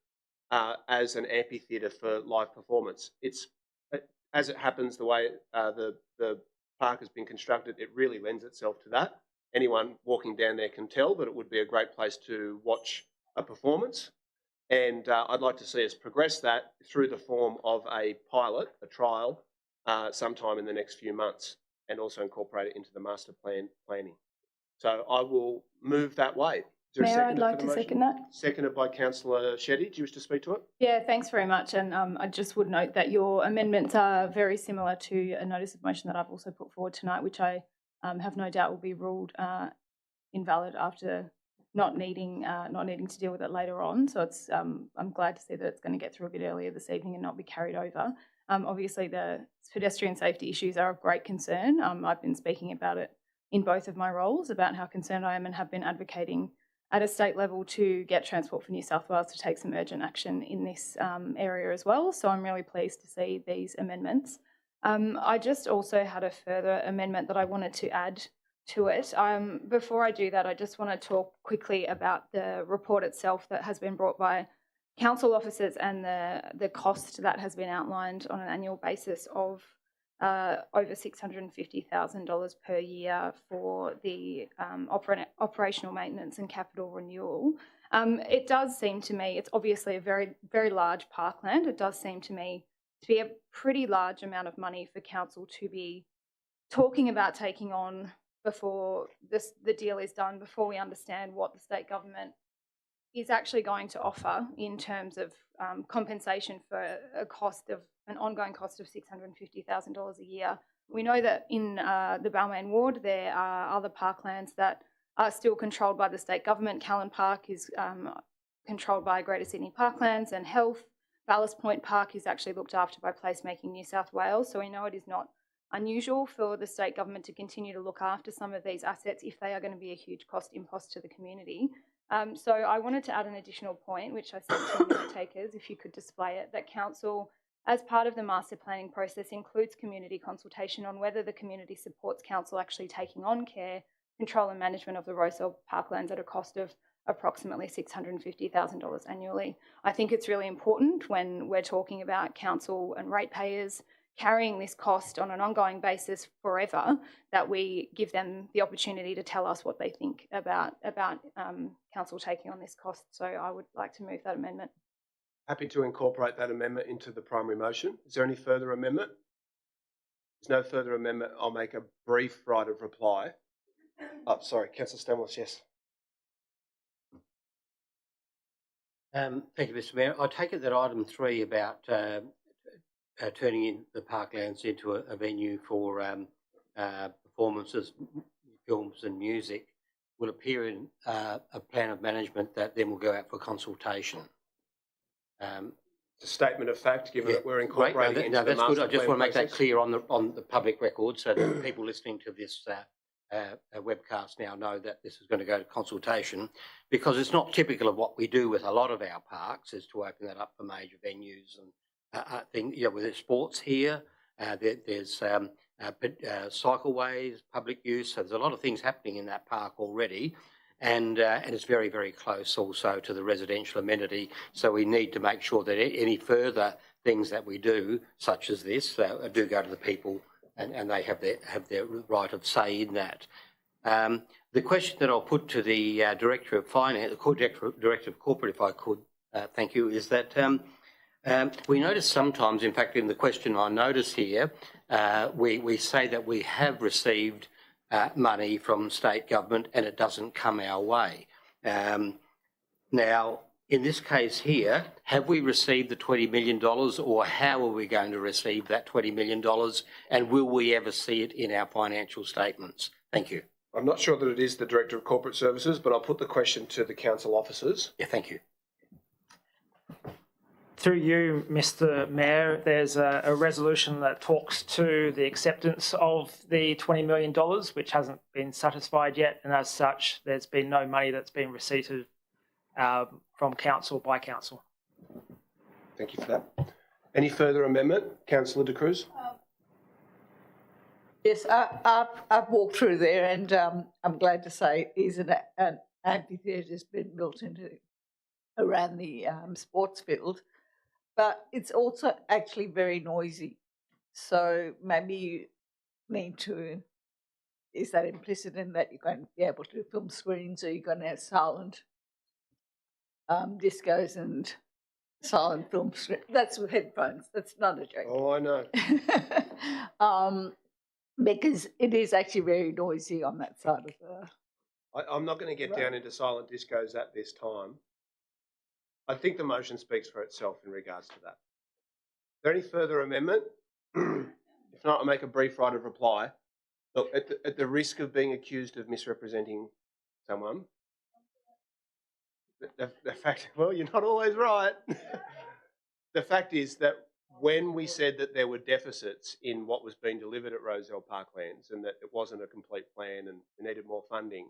as an amphitheatre for live performance. It's, as it happens, the way the park has been constructed, it really lends itself to that. Anyone walking down there can tell that it would be a great place to watch a performance. And I'd like to see us progress that through the form of a pilot, a trial, sometime in the next few months, and also incorporate it into the master planning. So I will move that way. Mayor, I'd like to second that. Seconded by Councillor Shetty. Do you wish to speak to it? Yeah, thanks very much. And I just would note that your amendments are very similar to a notice of motion that I've also put forward tonight, which I have no doubt will be ruled invalid after not needing to deal with it later on. So it's I'm glad to see that it's going to get through a bit earlier this evening and not be carried over. Obviously, the pedestrian safety issues are of great concern. I've been speaking about it in both of my roles about how concerned I am and have been advocating at a state level to get Transport for New South Wales to take some urgent action in this area as well. So I'm really pleased to see these amendments. I just also had a further amendment that I wanted to add to it. Before I do that, I just want to talk quickly about the report itself that has been brought by council officers and the cost that has been outlined on an annual basis of over $650,000 per year for the operational maintenance and capital renewal. It does seem to me, it's obviously a very, very large parkland. It does seem to me to be a pretty large amount of money for council to be talking about taking on before the deal is done, before we understand what the state government is actually going to offer in terms of compensation for an ongoing cost of $650,000 a year. We know that in the Balmain ward there are other parklands that are still controlled by the state government. Callan Park is controlled by Greater Sydney Parklands and Health. Ballast Point Park is actually looked after by Placemaking New South Wales. So we know it is not unusual for the state government to continue to look after some of these assets if they are going to be a huge cost impost to the community. So I wanted to add an additional point, which I sent to the minute takers, if you could display it, that council, as part of the master planning process, includes community consultation on whether the community supports council actually taking on care, control and management of the Rozelle Parklands at a cost of approximately $650,000 annually. I think it's really important when we're talking about council and ratepayers carrying this cost on an ongoing basis forever, that we give them the opportunity to tell us what they think about council taking on this cost. So I would like to move that amendment. Happy to incorporate that amendment into the primary motion. Is there any further amendment? There's no further amendment. I'll make a brief right of reply. Oh, sorry, Councillor Stamoulis, yes. Thank you, Mr. Mayor. I take it that item 3 about turning in the Parklands into a venue for performances, films and music will appear in a plan of management that then will go out for consultation. It's a statement of fact, given that we're incorporating into the that's master good. I just plan want to make that process. clear on the public record, so that people listening to this webcast now know that this is going to go to consultation, because it's not typical of what we do with a lot of our parks, is to open that up for major venues and things. You know, with sports here, there's cycleways, public use. So there's a lot of things happening in that park already. And it's very, very close also to the residential amenity. So we need to make sure that any further things that we do, such as this, do go to the people, and they have their right of say in that. The question that I'll put to the Director of Finance, the Director of Corporate, if I could, thank you, is that we notice sometimes, in fact, in the question I notice here, we say that we have received money from state government and it doesn't come our way. Now, in this case here, have we received the $20 million, or how are we going to receive that $20 million, and will we ever see it in our financial statements? Thank you. I'm not sure that it is the Director of Corporate Services, but I'll put the question to the council officers. Yeah, thank you. Through you, Mr. Mayor, there's a resolution that talks to the acceptance of the $20 million, which hasn't been satisfied yet, and as such, there's been no money that's been received from council by council. Thank you for that. Any further amendment? Councillor De Cruz? Yes, I've walked through there, and I'm glad to say is an amphitheatre has been built around the sports field, but it's also actually very noisy. So maybe you need to, is that implicit in that you're going to be able to do film screens, or you're going to have silent discos and silent film screens? That's with headphones. That's not a joke. Oh, I know. Because it is actually very noisy on that side of the... I'm not going to get down into silent discos at this time. I think the motion speaks for itself in regards to that. Is there any further amendment? If not, I'll make a brief right of reply. Look, at the risk of being accused of misrepresenting someone, the fact, well, you're not always right. The fact is that when we said that there were deficits in what was being delivered at Rozelle Parklands and that it wasn't a complete plan and we needed more funding,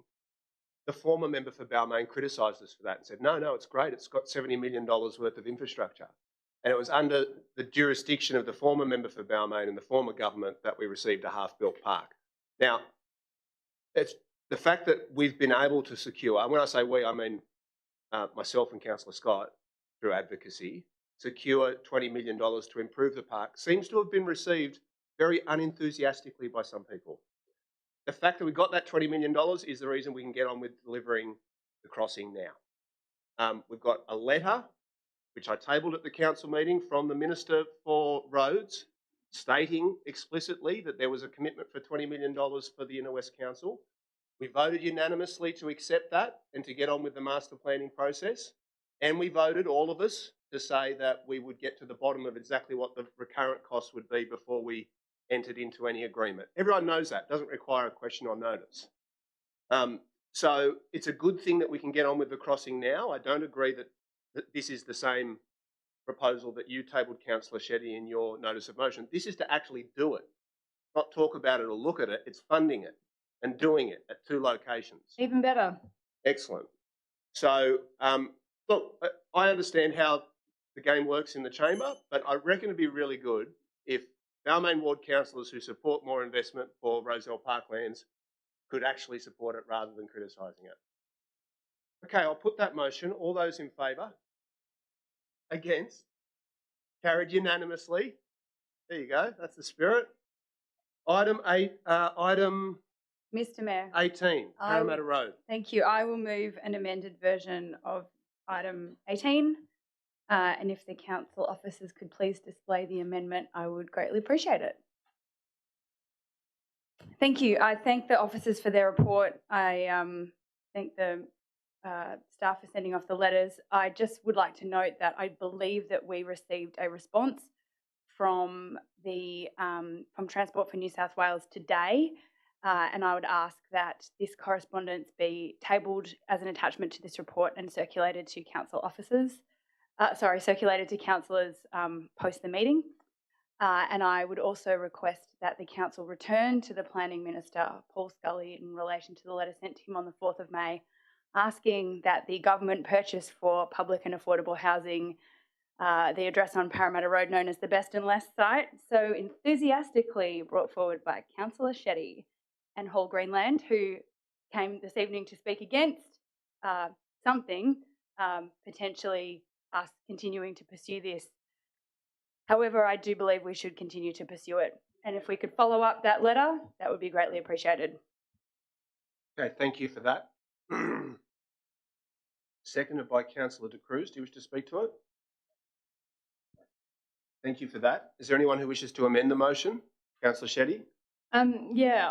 the former member for Balmain criticised us for that and said, no, it's great, it's got $70 million worth of infrastructure. And it was under the jurisdiction of the former member for Balmain and the former government that we received a half-built park. Now, it's the fact that we've been able to secure, and when I say we, I mean myself and Councillor Scott, through Advocacy, secure $20 million to improve the park, seems to have been received very unenthusiastically by some people. The fact that we got that $20 million is the reason we can get on with delivering the crossing now. We've got a letter, which I tabled at the council meeting, from the Minister for Roads, stating explicitly that there was a commitment for $20 million for the Inner West Council. We voted unanimously to accept that and to get on with the master planning process. And we voted, all of us, to say that we would get to the bottom of exactly what the recurrent costs would be before we entered into any agreement. Everyone knows that. It doesn't require a question or notice. So it's a good thing that we can get on with the crossing now. I don't agree that this is the same proposal that you tabled, Councillor Shetty, in your notice of motion. This is to actually do it, not talk about it or look at it. It's funding it and doing it at 2 locations. Even better. Excellent. So, look, I understand how the game works in the chamber, but I reckon it'd be really good if Balmain ward councillors who support more investment for Rozelle Parklands could actually support it rather than criticising it. Okay, I'll put that motion. All those in favour? Against? Carried unanimously. There you go. That's the spirit. Item Mr. Mayor. 18, Parramatta Road. Thank you. I will move an amended version of item 18. And if the council officers could please display the amendment, I would greatly appreciate it. Thank you. I thank the officers for their report. I thank the staff for sending off the letters. I just would like to note that I believe that we received a response from from Transport for New South Wales today, and I would ask that this correspondence be tabled as an attachment to this report and circulated to council officers. Circulated to councillors post the meeting. And I would also request that the council return to the Planning Minister, Paul Scully, in relation to the letter sent to him on the 4th of May, asking that the government purchase for public and affordable housing the address on Parramatta Road known as the Best and Less site, so enthusiastically brought forward by Councillor Shetty and Hall Greenland, who came this evening to speak against potentially us continuing to pursue this. However, I do believe we should continue to pursue it. And if we could follow up that letter, that would be greatly appreciated. Okay, thank you for that. Seconded by Councillor De Cruz. Do you wish to speak to it? Thank you for that. Is there anyone who wishes to amend the motion? Councillor Shetty? Yeah,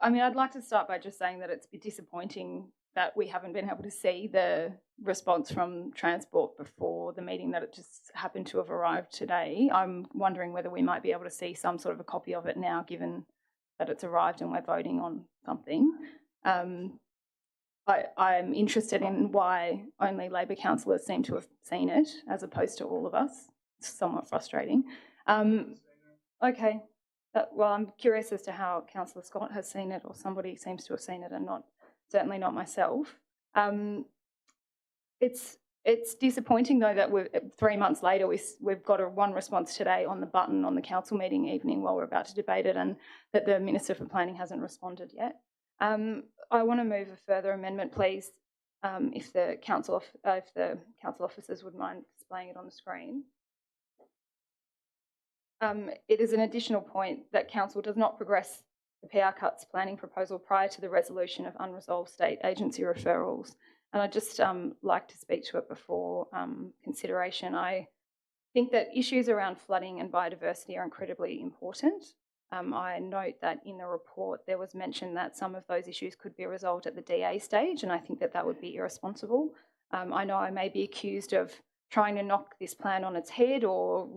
I mean, I'd like to start by just saying that it's a bit disappointing that we haven't been able to see the response from Transport before the meeting, that it just happened to have arrived today. I'm wondering whether we might be able to see some sort of a copy of it now, given that it's arrived and we're voting on something. I'm interested in why only Labor councillors seem to have seen it, as opposed to all of us. It's somewhat frustrating. Okay. Well, I'm curious as to how Councillor Scott has seen it, or somebody seems to have seen it, and certainly not myself. It's disappointing though that 3 months later we've got one response today on the button on the council meeting evening while we're about to debate it, and that the Minister for Planning hasn't responded yet. I want to move a further amendment, please, if the council officers would mind displaying it on the screen. It is an additional point that council does not progress the PR Cuts planning proposal prior to the resolution of unresolved state agency referrals. And I'd just like to speak to it before consideration. I think that issues around flooding and biodiversity are incredibly important. I note that in the report there was mention that some of those issues could be resolved at the DA stage, and I think that would be irresponsible. I know I may be accused of trying to knock this plan on its head, or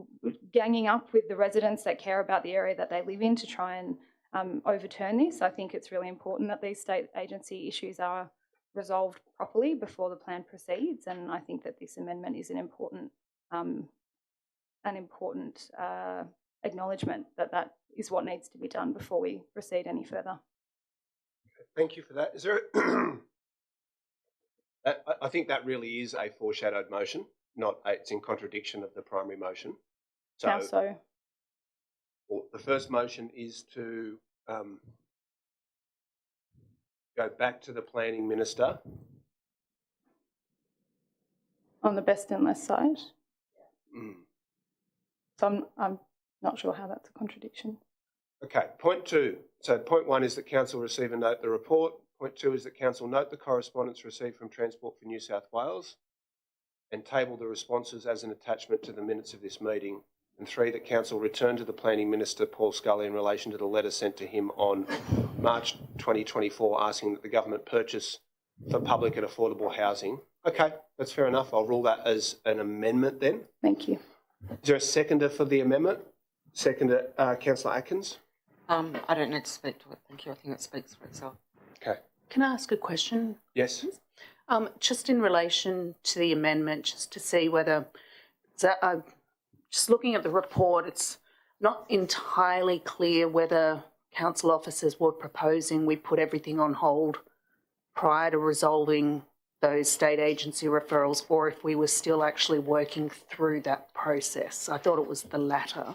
ganging up with the residents that care about the area that they live in to try and overturn this. I think it's really important that these state agency issues are resolved properly before the plan proceeds, and I think that this amendment is an important acknowledgement that is what needs to be done before we proceed any further. Thank you for that. Is there? I think that really is a foreshadowed motion. It's in contradiction of the primary motion. How so? Well, the first motion is to go back to the Planning Minister. On the Best and Less side? So I'm not sure how that's a contradiction. Okay, point 2. So point 1 is that Council receive and note the report. Point 2 is that Council note the correspondence received from Transport for New South Wales and table the responses as an attachment to the minutes of this meeting. And 3, that Council return to the Planning Minister, Paul Scully, in relation to the letter sent to him on March 2024 asking that the government purchase for public and affordable housing. Okay, that's fair enough. I'll rule that as an amendment then. Thank you. Is there a seconder for the amendment? Seconder, Councillor Atkins. I don't need to speak to it, thank you. I think it speaks for itself. Okay. Can I ask a question? Yes. Just in relation to the amendment, just to see whether, just looking at the report, it's not entirely clear whether council officers were proposing we put everything on hold prior to resolving those state agency referrals, or if we were still actually working through that process. I thought it was the latter.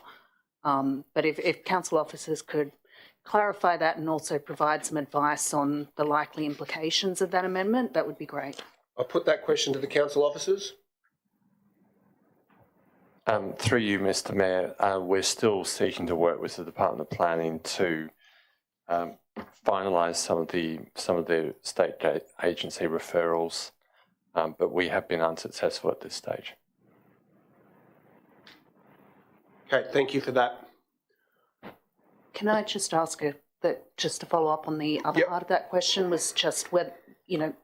But if council officers could clarify that and also provide some advice on the likely implications of that amendment, that would be great. I'll put that question to the council officers. Through you, Mr. Mayor, we're still seeking to work with the Department of Planning to finalise some of the state agency referrals, but we have been unsuccessful at this stage. Okay, thank you for that. Can I just ask just to follow up on the other part of that question was just whether,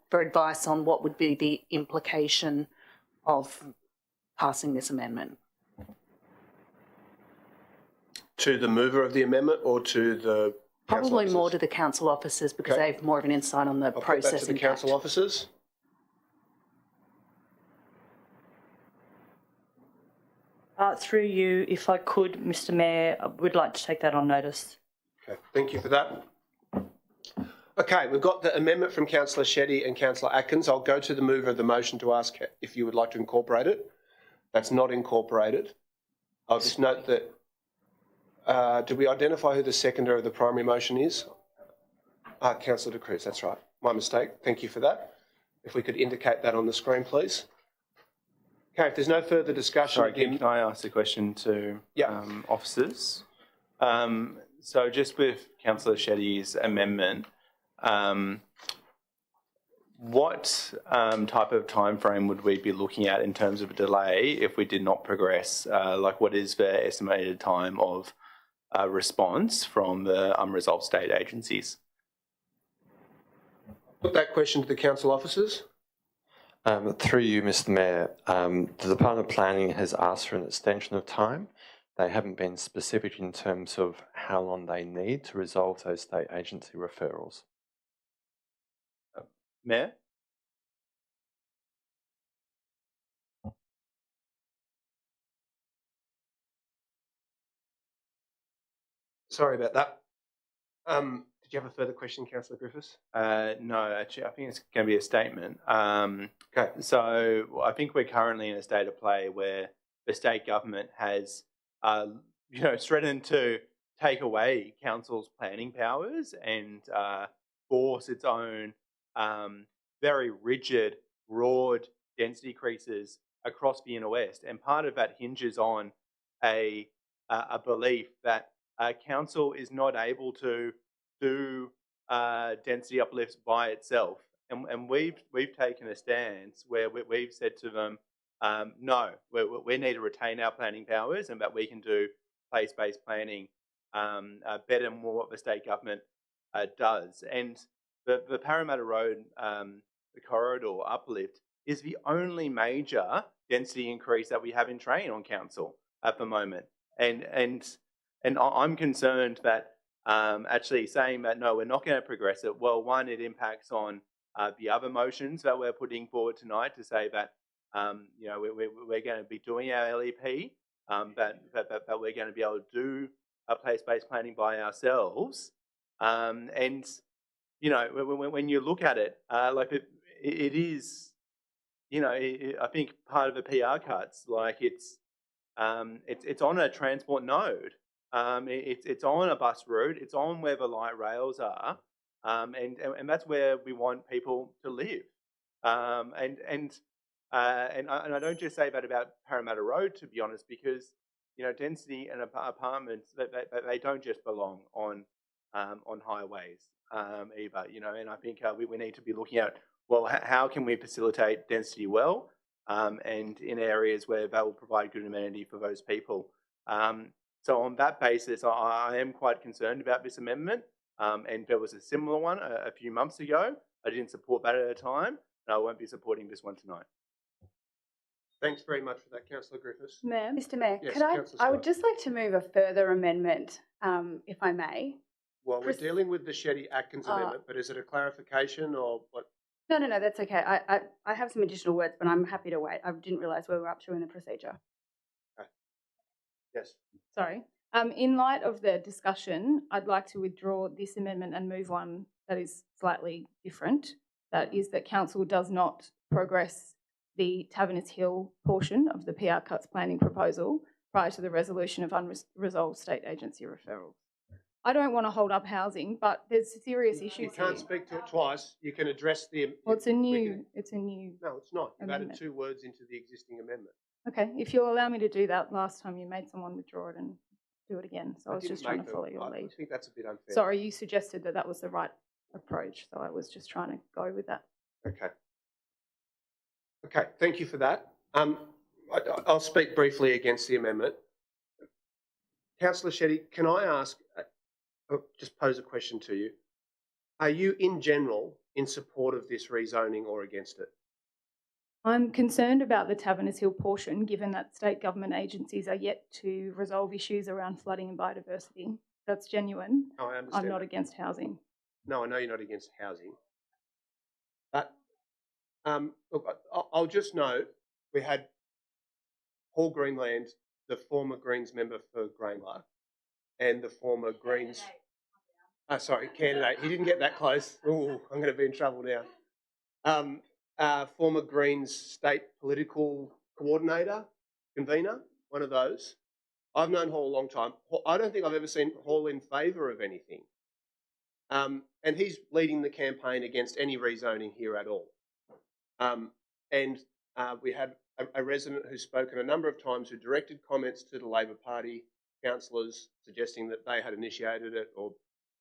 for advice on what would be the implication of passing this amendment? To the mover of the amendment or to the Probably more to the council officers because they have more of an insight on the process. Put that to the council officers. Through you, if I could, Mr. Mayor, I would like to take that on notice. Okay, thank you for that. Okay, we've got the amendment from Councillor Shetty and Councillor Atkins. I'll go to the mover of the motion to ask if you would like to incorporate it. That's not incorporated. I'll just note that, did we identify who the seconder of the primary motion is? Councillor De Cruz, that's right. My mistake. Thank you for that. If we could indicate that on the screen, please. Okay, if there's no further discussion... Sorry, can I ask a question to officers? So just with Councillor Shetty's amendment, what type of time frame would we be looking at in terms of a delay if we did not progress? Like what is the estimated time of response from the unresolved state agencies? Put that question to the council officers. Through you, Mr. Mayor, the Department of Planning has asked for an extension of time. They haven't been specific in terms of how long they need to resolve those state agency referrals. Mayor? Sorry about that. Did you have a further question, Councillor Griffiths? No, actually, I think it's going to be a statement. Okay. So I think we're currently in a state of play where the state government has, threatened to take away council's planning powers and force its own very rigid, broad density creases across the inner west. And part of that hinges on a belief that council is not able to do density uplifts by itself, and we've taken a stance where we've said to them, no, we need to retain our planning powers, and that we can do place-based planning better than what the state government does. And the Parramatta Road, the corridor uplift, is the only major density increase that we have in train on council at the moment, and I'm concerned that. Actually saying that, no, we're not going to progress it. Well, one, it impacts on the other motions that we're putting forward tonight to say that, we're going to be doing our LEP, that we're going to be able to do a place-based planning by ourselves. And, when you look at it, it is, I think part of the PR cuts, it's on a transport node. It's on a bus route. It's on where the light rails are, and that's where we want people to live. And I don't just say that about Parramatta Road, to be honest, because density and apartments they don't just belong on highways either. And I think we need to be looking at how can we facilitate density well, and in areas where that will provide good amenity for those people. So on that basis, I am quite concerned about this amendment, and there was a similar one a few months ago. I didn't support that at the time, and I won't be supporting this one tonight. Thanks very much for that, Councillor Griffiths. Mayor? Mr. Mayor, yes, could I would just like to move a further amendment, if I may. Well, we're dealing with the Shetty-Atkins amendment, but is it a clarification or what? No, that's okay. I have some additional words, but I'm happy to wait. I didn't realise where we're up to in the procedure. Okay. Yes. Sorry. In light of the discussion, I'd like to withdraw this amendment and move one that is slightly different. That is that council does not progress the Taverners Hill portion of the PR cuts planning proposal prior to the resolution of unresolved state agency referrals. I don't want to hold up housing, but there's serious issues here. You can't speak to it twice. You can address the... Well, it's a new... No, it's not. You've amendment. added 2 words into the existing amendment. Okay, if you'll allow me to do that, last time you made someone withdraw it and do it again, so I was just trying to follow your lead. I think that's a bit unfair. Sorry, you suggested that that was the right approach, so I was just trying to go with that. Okay. Okay, thank you for that. I'll speak briefly against the amendment. Councillor Shetty, can I ask, just pose a question to you. Are you in general in support of this rezoning or against it? I'm concerned about the Taverners Hill portion, given that state government agencies are yet to resolve issues around flooding and biodiversity. That's genuine. No, I understand. I'm not against housing. No, I know you're not against housing. But look, I'll just note we had Paul Greenland, the former Greens member for Grainler, and the former Greens... candidate. He didn't get that close. Ooh, I'm going to be in trouble now. Former Greens state political coordinator, convener, one of those. I've known Hall a long time. I don't think I've ever seen Hall in favour of anything. And he's leading the campaign against any rezoning here at all. We had a resident who's spoken a number of times who directed comments to the Labor Party councillors suggesting that they had initiated it or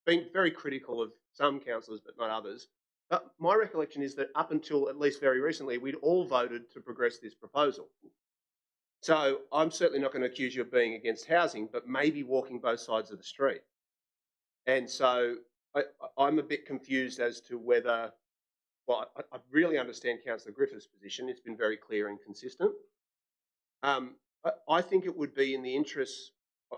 been very critical of some councillors but not others. But my recollection is that up until at least very recently, we'd all voted to progress this proposal. So I'm certainly not going to accuse you of being against housing, but maybe walking both sides of the street. And so I'm a bit confused as to whether, well, I really understand Councillor Griffith's position. It's been very clear and consistent. I think it would be in the interests,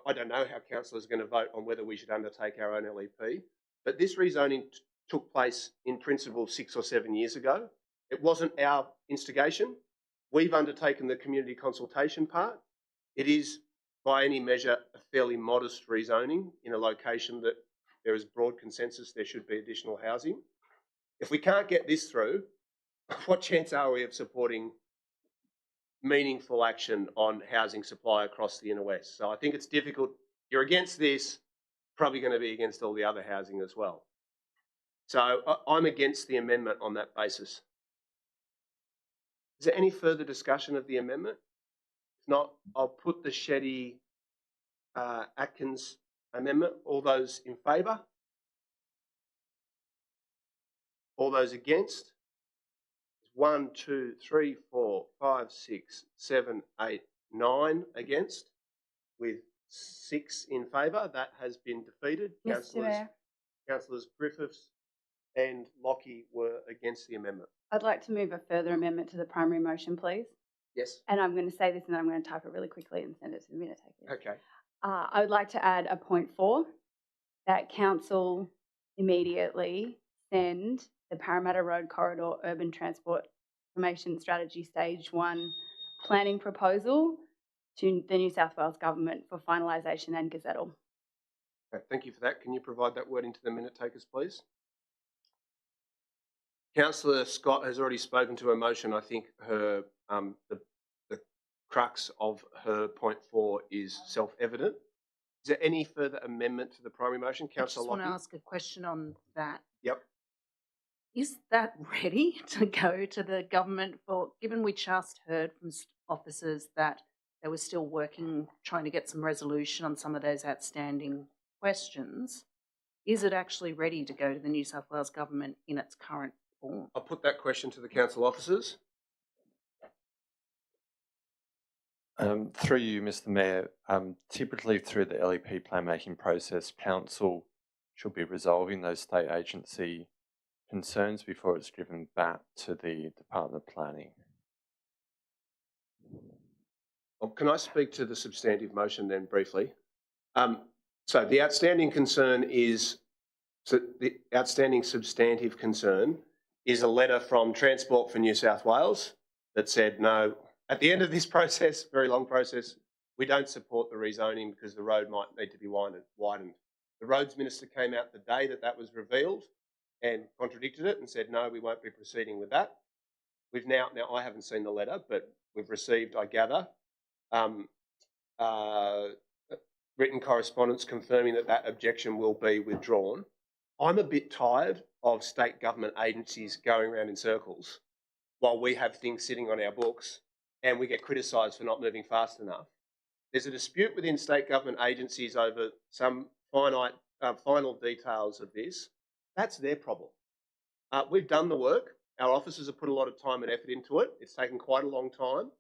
I don't know how councillors are going to vote on whether we should undertake our own LEP, but this rezoning took place in principle 6 or 7 years ago. It wasn't our instigation. We've undertaken the community consultation part. It is, by any measure, a fairly modest rezoning in a location that there is broad consensus there should be additional housing. If we can't get this through, what chance are we of supporting meaningful action on housing supply across the inner west? So I think it's difficult. You're against this, probably going to be against all the other housing as well. So I'm against the amendment on that basis. Is there any further discussion of the amendment? If not, I'll put the Shetty Atkins amendment. All those in favour? All those against? 1, 2, 3, 4, 5, 6, 7, 8, 9 against, with 6 in favour. That has been defeated. Councillors Griffiths and Lockie were against the amendment. I'd like to move a further amendment to the primary motion, please. Yes. And I'm going to say this and then I'm going to type it really quickly and send it to the minute takers. Okay. I would like to add a point 4, that council immediately send the Parramatta Road Corridor Urban Transport Information Strategy Stage 1 planning proposal to the New South Wales Government for finalisation and gazettal. Okay, thank you for that. Can you provide that word into the minute takers, please? Councillor Scott has already spoken to her motion. I think her the crux of her point 4 is self-evident. Is there any further amendment to the primary motion? Councillor Lockie? I just want to ask a question on that. Yep. Is that ready to go to the government for, given we just heard from officers that they were still working, trying to get some resolution on some of those outstanding questions, is it actually ready to go to the New South Wales Government in its current form? I'll put that question to the council officers. Through you, Mr. Mayor, typically through the LEP plan making process, council should be resolving those state agency concerns before it's driven back to the Department of Planning. Well, can I speak to the substantive motion then briefly? So the outstanding concern is, the outstanding substantive concern is a letter from Transport for New South Wales that said, no, at the end of this process, very long process, we don't support the rezoning because the road might need to be widened. The Roads Minister came out the day that that was revealed and contradicted it and said, no, we won't be proceeding with that. We've now I haven't seen the letter, but we've received, I gather, written correspondence confirming that that objection will be withdrawn. I'm a bit tired of state government agencies going around in circles while we have things sitting on our books and we get criticised for not moving fast enough. There's a dispute within state government agencies over some final details of this. That's their problem. We've done the work. Our officers have put a lot of time and effort into it. It's taken quite a long time.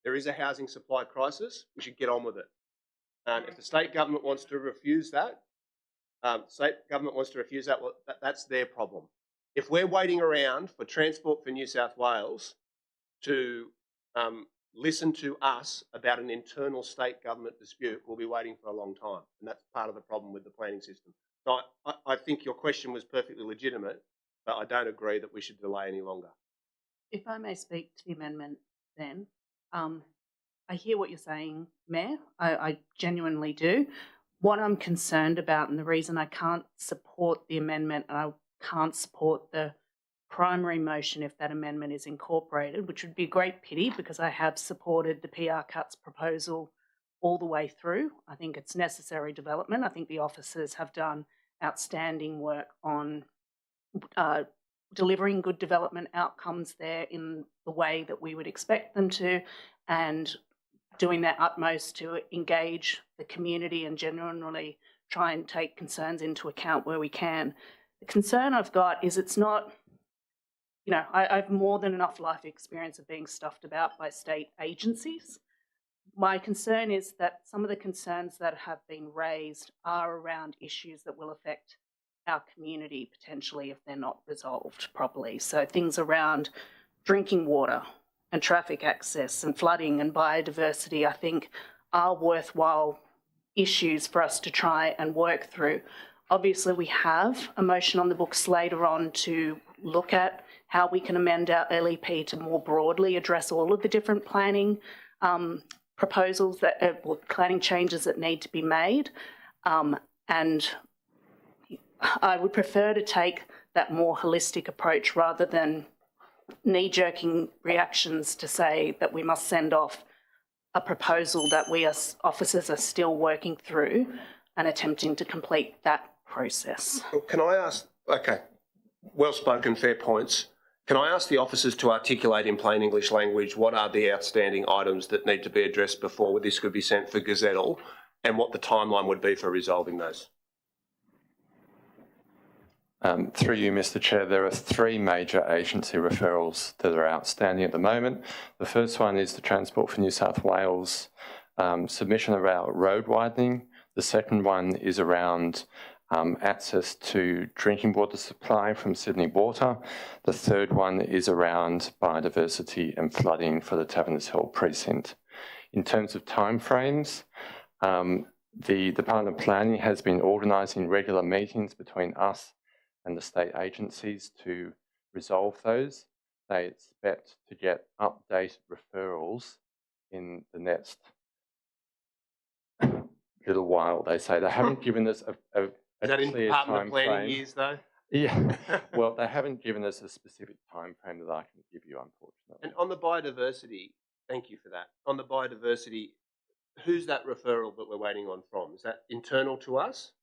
There is a housing supply crisis. We should get on with it. And if the state government wants to refuse that, well, that's their problem. If we're waiting around for Transport for New South Wales to listen to us about an internal state government dispute, we'll be waiting for a long time. And that's part of the problem with the planning system. So I think your question was perfectly legitimate, but I don't agree that we should delay any longer. If I may speak to the amendment then, I hear what you're saying, Mayor. I genuinely do. What I'm concerned about, and the reason I can't support the amendment and I can't support the primary motion if that amendment is incorporated, which would be a great pity because I have supported the PR cuts proposal all the way through. I think it's necessary development. I think the officers have done outstanding work on delivering good development outcomes there in the way that we would expect them to, and doing their utmost to engage the community and generally try and take concerns into account where we can. The concern I've got is it's not, I've more than enough life experience of being stuffed about by state agencies. My concern is that some of the concerns that have been raised are around issues that will affect our community potentially if they're not resolved properly. So things around drinking water and traffic access and flooding and biodiversity, I think, are worthwhile issues for us to try and work through. Obviously, we have a motion on the books later on to look at how we can amend our LEP to more broadly address all of the different planning proposals or planning changes that need to be made. And I would prefer to take that more holistic approach rather than knee-jerking reactions to say that we must send off a proposal that we as officers are still working through and attempting to complete that process. Can I ask, okay, well spoken, fair points. Can I ask the officers to articulate in plain English language what are the outstanding items that need to be addressed before this could be sent for gazettal and what the timeline would be for resolving those? Through you, Mr. Chair, there are 3 major agency referrals that are outstanding at the moment. The first one is the Transport for New South Wales submission about road widening. The second one is around access to drinking water supply from Sydney Water. The third one is around biodiversity and flooding for the Taverners Hill precinct. In terms of timeframes, the Department of Planning has been organising regular meetings between us and the state agencies to resolve those. They expect to get updated referrals in the next little while, they say. They haven't given us a Is that in clear Department of Planning timeframe. years, though? Yeah, well, they haven't given us a specific timeframe that I can give you, unfortunately. And on the biodiversity, thank you for that. On the biodiversity, who's that referral that we're waiting on from? Is that internal to us?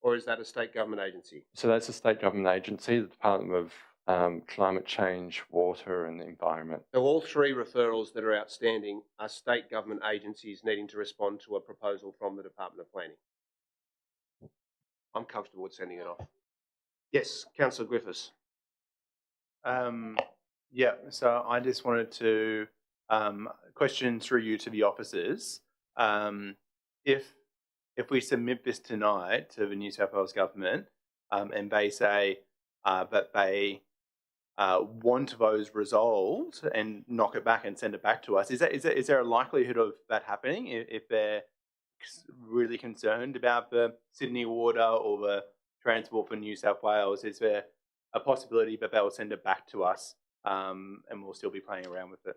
Or is that a state government agency? So that's a state government agency, the Department of Climate Change, Water and the Environment. So all 3 referrals that are outstanding are state government agencies needing to respond to a proposal from the Department of Planning. I'm comfortable with sending it off. Yes, Councillor Griffiths. Yeah, so I just wanted to question through you to the officers. If we submit this tonight to the New South Wales government and they say that they want those resolved and knock it back and send it back to us, is there a likelihood of that happening if they're really concerned about the Sydney Water or the Transport for New South Wales? Is there a possibility that they'll send it back to us and we'll still be playing around with it?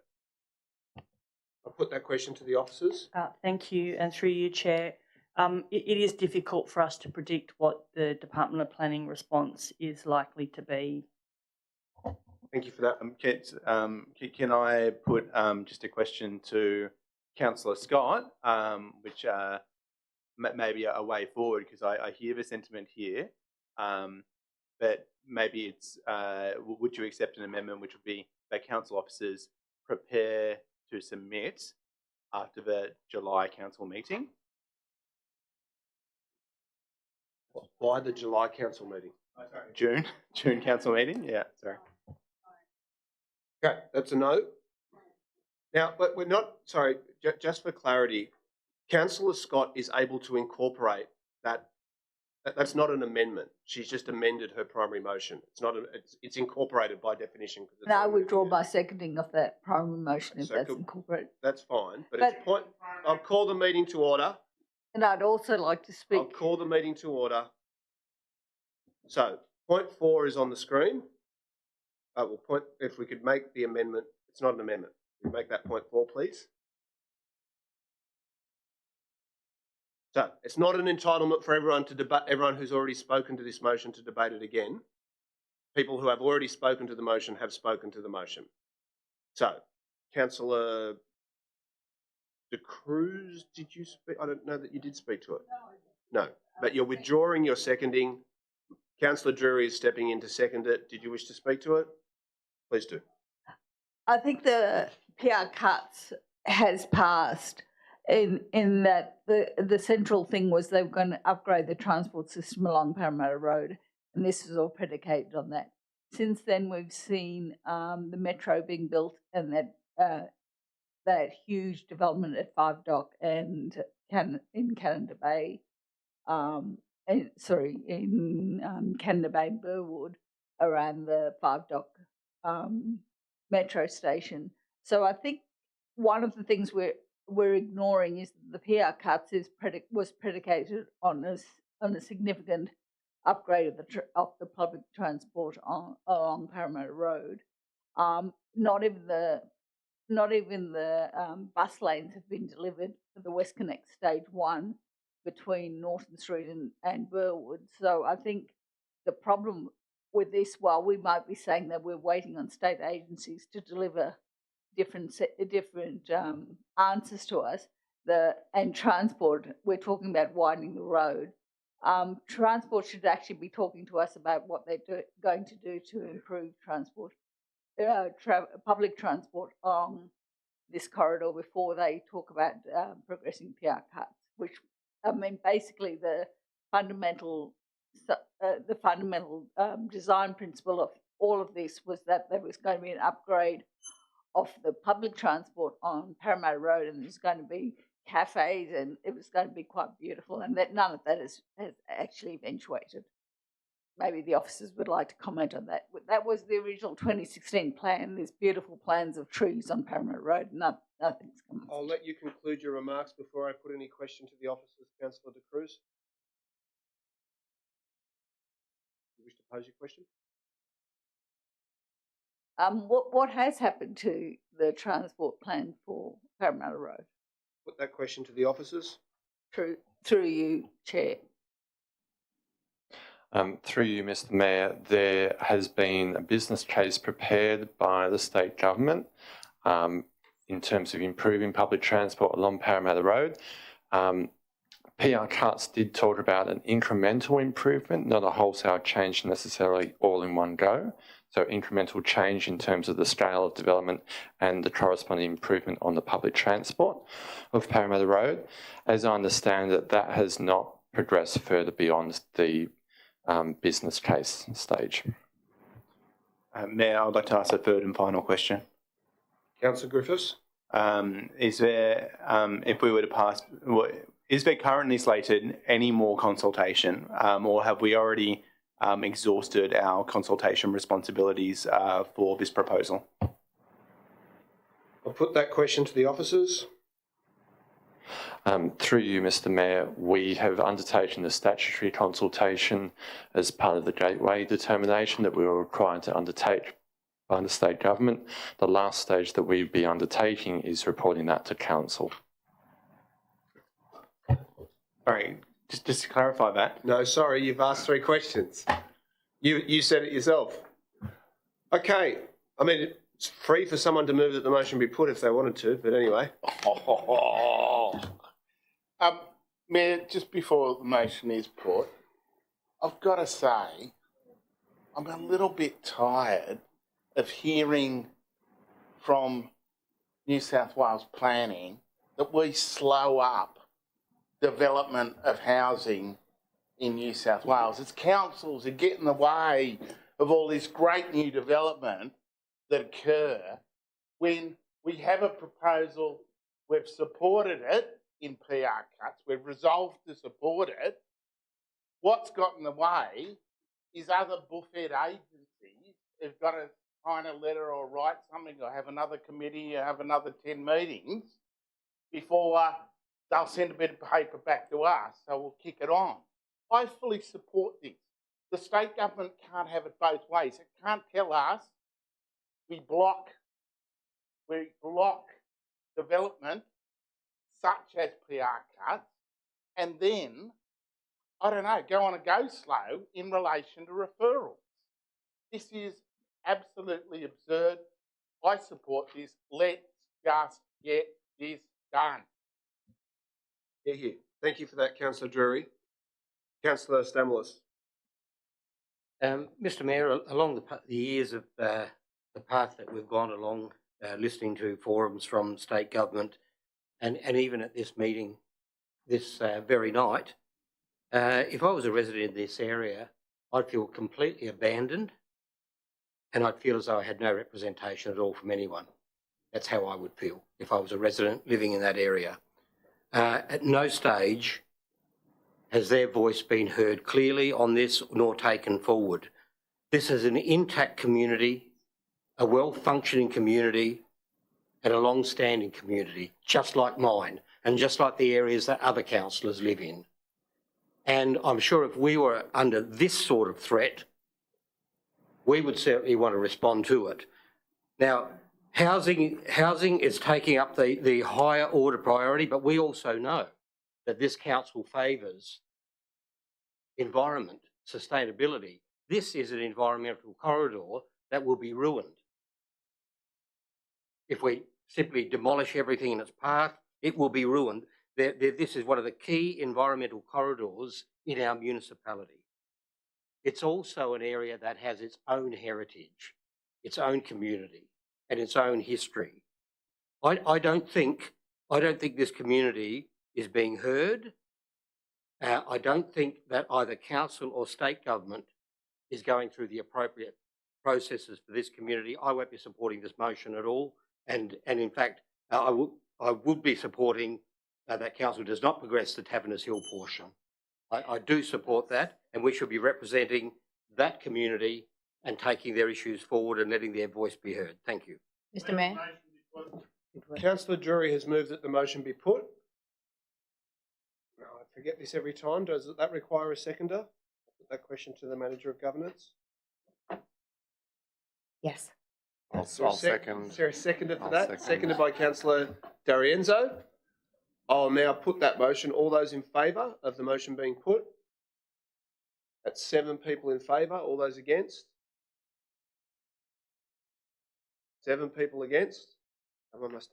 I'll put that question to the officers. Thank you, and through you, Chair. It is difficult for us to predict what the Department of Planning response is likely to be. Thank you for that. Can I put just a question to Councillor Scott, which may be a way forward, because I hear the sentiment here, but maybe it's, would you accept an amendment which would be that council officers prepare to submit after the July council meeting. Why the July council meeting? June council meeting, yeah, sorry. Okay, that's a no. Now, but we're not, sorry, just for clarity, Councillor Scott is able to incorporate that. That's not an amendment. She's just amended her primary motion. It's not. It's incorporated by definition. And I withdraw my seconding of that primary motion if that's incorporated. That's fine, but it's point. I'll call the meeting to order. And I'd also like to speak. I'll call the meeting to order. So, point 4 is on the screen. If we could make the amendment, it's not an amendment. Can we make that point 4, please? So, it's not an entitlement for everyone to debate. Everyone who's already spoken to this motion to debate it again. People who have already spoken to the motion have spoken to the motion. So, Councillor De Cruz, did you speak? I don't know that you did speak to it. No, but you're withdrawing your seconding. Councillor Drury is stepping in to second it. Did you wish to speak to it? Please do. I think the PR cuts has passed in that the central thing was they were going to upgrade the transport system along Parramatta Road, and this is all predicated on that. Since then, we've seen the metro being built and that huge development at 5 Dock and in Canada Bay, in Canada Bay, Burwood, around the 5 Dock metro station. So I think one of the things we're ignoring is the PR cuts was predicated on a significant upgrade of the public transport along Parramatta Road. Not even the bus lanes have been delivered for the WestConnect Stage 1 between Norton Street and Burwood. So I think the problem with this, while we might be saying that we're waiting on state agencies to deliver different answers to us, and transport, we're talking about widening the road. Transport should actually be talking to us about what they're going to do to improve transport, public transport on this corridor before they talk about progressing PR cuts, which, I mean, basically the fundamental design principle of all of this was that there was going to be an upgrade of the public transport on Parramatta Road, and there's going to be cafes, and it was going to be quite beautiful, and that none of that has actually eventuated. Maybe the officers would like to comment on that. That was the original 2016 plan. There's beautiful plans of trees on Parramatta Road. Nothing's come. I'll let you conclude your remarks before I put any question to the officers. Councillor De Cruz. You wish to pose your question? What has happened to the transport plan for Parramatta Road? Put that question to the officers. Through you, Chair. Through you, Mr. Mayor, there has been a business case prepared by the state government in terms of improving public transport along Parramatta Road. PR cuts did talk about an incremental improvement, not a wholesale change necessarily all in one go. So incremental change in terms of the scale of development and the corresponding improvement on the public transport of Parramatta Road. As I understand it, that has not progressed further beyond the business case stage. Mayor, I would like to ask a third and final question. Councillor Griffiths. Is there, if we were to pass, is there currently slated any more consultation, or have we already exhausted our consultation responsibilities for this proposal? I'll put that question to the officers. Through you, Mr. Mayor, we have undertaken the statutory consultation as part of the gateway determination that we were required to undertake by the state government. The last stage that we'd be undertaking is reporting that to council. All right, just to clarify that. No, sorry, you've asked 3 questions. You said it yourself. Okay, I mean, it's free for someone to move that the motion be put if they wanted to, but anyway. Mayor, just before the motion is put, I've got to say, I'm a little bit tired of hearing from New South Wales planning that we slow up development of housing in New South Wales. It's councils that get in the way of all this great new development that occur when we have a proposal, we've supported it in PR cuts, we've resolved to support it. What's got in the way is other buffet agencies have got to sign a letter or write something or have another committee or have another 10 meetings before they'll send a bit of paper back to us, so we'll kick it on. I fully support this. The state government can't have it both ways. It can't tell us we block development such as PR cuts and then, I don't know, go on a go slow in relation to referrals. This is absolutely absurd. I support this. Let's just get this done. Here. Thank you for that, Councillor Drury. Councillor Stamoulis. Mr Mayor, along the years of the path that we've gone along, listening to forums from state government and even at this meeting this very night, if I was a resident in this area, I'd feel completely abandoned and I'd feel as though I had no representation at all from anyone. That's how I would feel if I was a resident living in that area. At no stage has their voice been heard clearly on this nor taken forward. This is an intact community, a well-functioning community and a long-standing community, just like mine and just like the areas that other councillors live in. And I'm sure if we were under this sort of threat, we would certainly want to respond to it. Now, housing is taking up the higher order priority, but we also know that this council favours environment, sustainability. This is an environmental corridor that will be ruined. If we simply demolish everything in its path, it will be ruined. This is one of the key environmental corridors in our municipality. It's also an area that has its own heritage, its own community, and its own history. I don't think this community is being heard. I don't think that either council or state government is going through the appropriate processes for this community. I won't be supporting this motion at all, and in fact, I would be supporting that council does not progress the Taverners Hill portion. I do support that, and we should be representing that community and taking their issues forward and letting their voice be heard. Thank you. Mr Mayor. Councillor Drury has moved that the motion be put. Now, I forget this every time. Does that require a seconder? I'll put that question to the Manager of Governance. Yes. I'll second. Is there a seconder for that? Seconded by Councillor D'Arienzo. I'll now put that motion. All those in favour of the motion being put? That's 7 people in favour. All those against? 7 people against. Someone must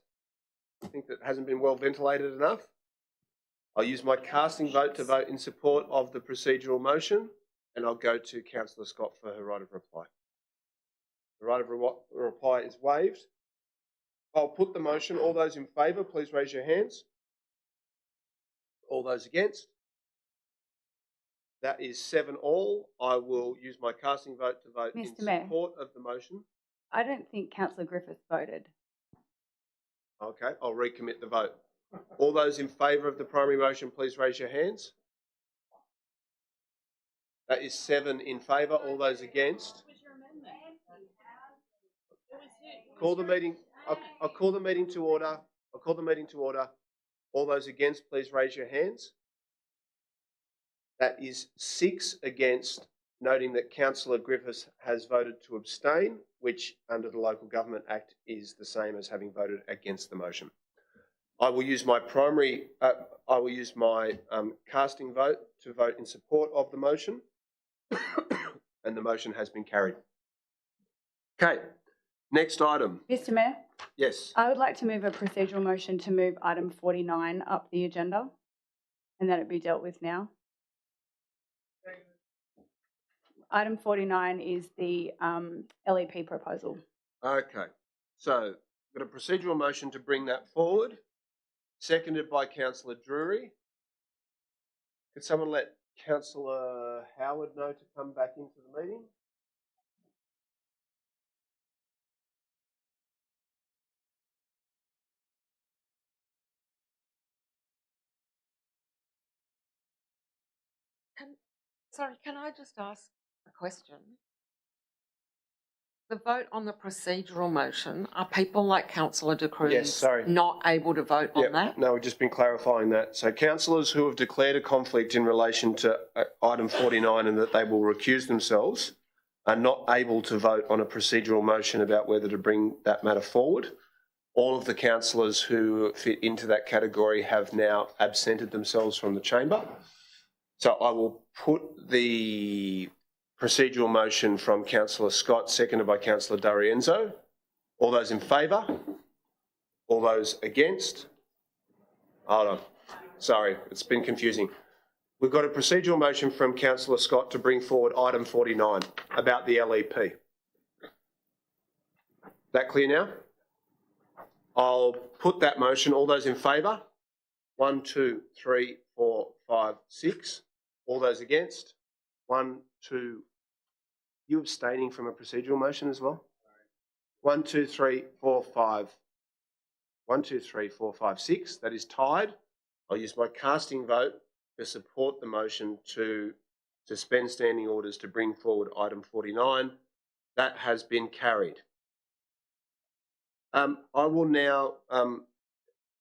think that hasn't been well ventilated enough. I'll use my casting vote to vote in support of the procedural motion, and I'll go to Councillor Scott for her right of reply. The right of reply is waived. I'll put the motion. All those in favour, please raise your hands. All those against? That is 7 all. I will use my casting vote to vote in support of the motion. I don't think Councillor Griffiths voted. Okay, I'll recommit the vote. All those in favour of the primary motion, please raise your hands. That is 7 in favour. All those against? Call the meeting. I'll call the meeting to order. I'll call the meeting to order. All those against, please raise your hands. That is 6 against, noting that Councillor Griffiths has voted to abstain, which under the Local Government Act is the same as having voted against the motion. I will use my casting vote to vote in support of the motion, and the motion has been carried. Okay, next item. Mr Mayor? Yes. I would like to move a procedural motion to move item 49 up the agenda and that it be dealt with now. Item 49 is the LEP proposal. Okay, so got a procedural motion to bring that forward, seconded by Councillor Drury. Could someone let Councillor Howard know to come back into the meeting? Can I just ask a question? The vote on the procedural motion, are people like Councillor De Cruz not able to vote on that? No, we've just been clarifying that. So councillors who have declared a conflict in relation to item 49 and that they will recuse themselves are not able to vote on a procedural motion about whether to bring that matter forward. All of the councillors who fit into that category have now absented themselves from the chamber. So I will put the procedural motion from Councillor Scott, seconded by Councillor D'Arienzo. All those in favour? All those against? Hold on. Sorry, it's been confusing. We've got a procedural motion from Councillor Scott to bring forward item 49 about the LEP. That clear now? I'll put that motion. All those in favour? 1, 2, 3, 4, 5, 6. All those against? 1, 2. You abstaining from a procedural motion as well? 1, 2, 3, 4, 5. 1, 2, 3, 4, 5, 6. That is tied. I'll use my casting vote to support the motion to suspend standing orders to bring forward item 49. That has been carried. I will now,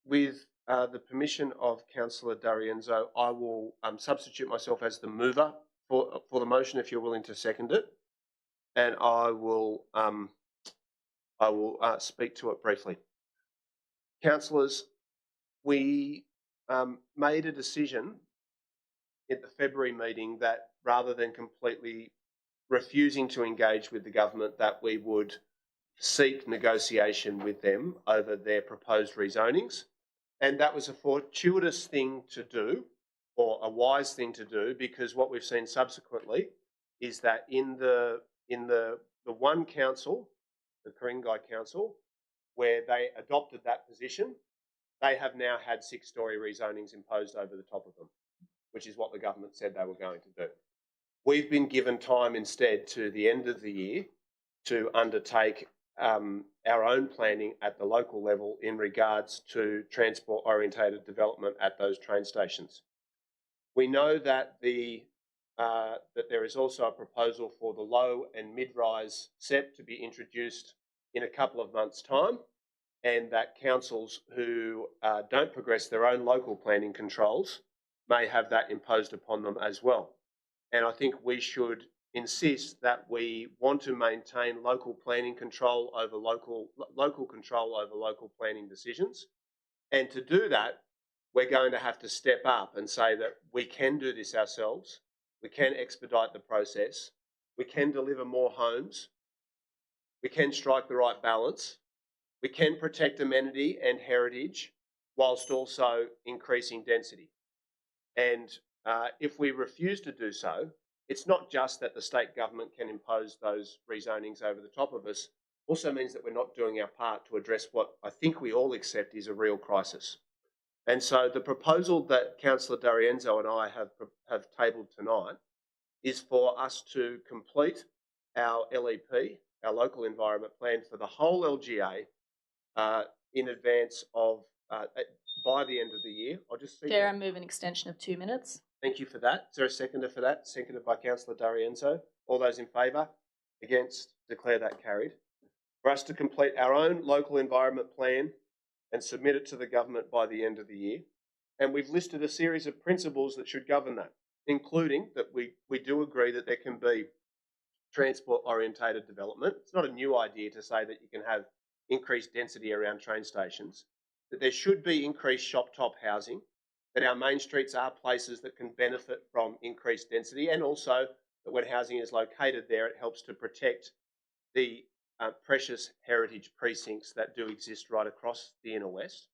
with the permission of Councillor D'Arienzo, I will substitute myself as the mover for the motion if you're willing to second it, and I will speak to it briefly. Councillors, we made a decision at the February meeting that rather than completely refusing to engage with the government, that we would seek negotiation with them over their proposed rezonings. And that was a fortuitous thing to do, or a wise thing to do, because what we've seen subsequently is that in the one council, the Ku-ring-gai Council, where they adopted that position, they have now had 6-storey rezonings imposed over the top of them, which is what the government said they were going to do. We've been given time instead to the end of the year to undertake our own planning at the local level in regards to transport-orientated development at those train stations. We know that that there is also a proposal for the low and mid-rise SEP to be introduced in a couple of months' time, and that councils who don't progress their own local planning controls may have that imposed upon them as well. And I think we should insist that we want to maintain local planning control over local control over local planning decisions. And to do that, we're going to have to step up and say that we can do this ourselves, we can expedite the process, we can deliver more homes, we can strike the right balance, we can protect amenity and heritage whilst also increasing density. And if we refuse to do so, it's not just that the state government can impose those rezonings over the top of us, also means that we're not doing our part to address what I think we all accept is a real crisis. And so the proposal that Councillor D'Arienzo and I have tabled tonight is for us to complete our LEP, our local environment plan, for the whole LGA in advance of, by the end of the year. I'll just see. Chair, I move an extension of 2 minutes. Thank you for that. Is there a seconder for that? Seconded by Councillor D'Arienzo. All those in favour? Against? Declare that carried. For us to complete our own local environment plan and submit it to the government by the end of the year. And we've listed a series of principles that should govern that, including that we do agree that there can be transport-orientated development. It's not a new idea to say that you can have increased density around train stations, that there should be increased shop-top housing, that our main streets are places that can benefit from increased density, and also that when housing is located there, it helps to protect the precious heritage precincts that do exist right across the inner west.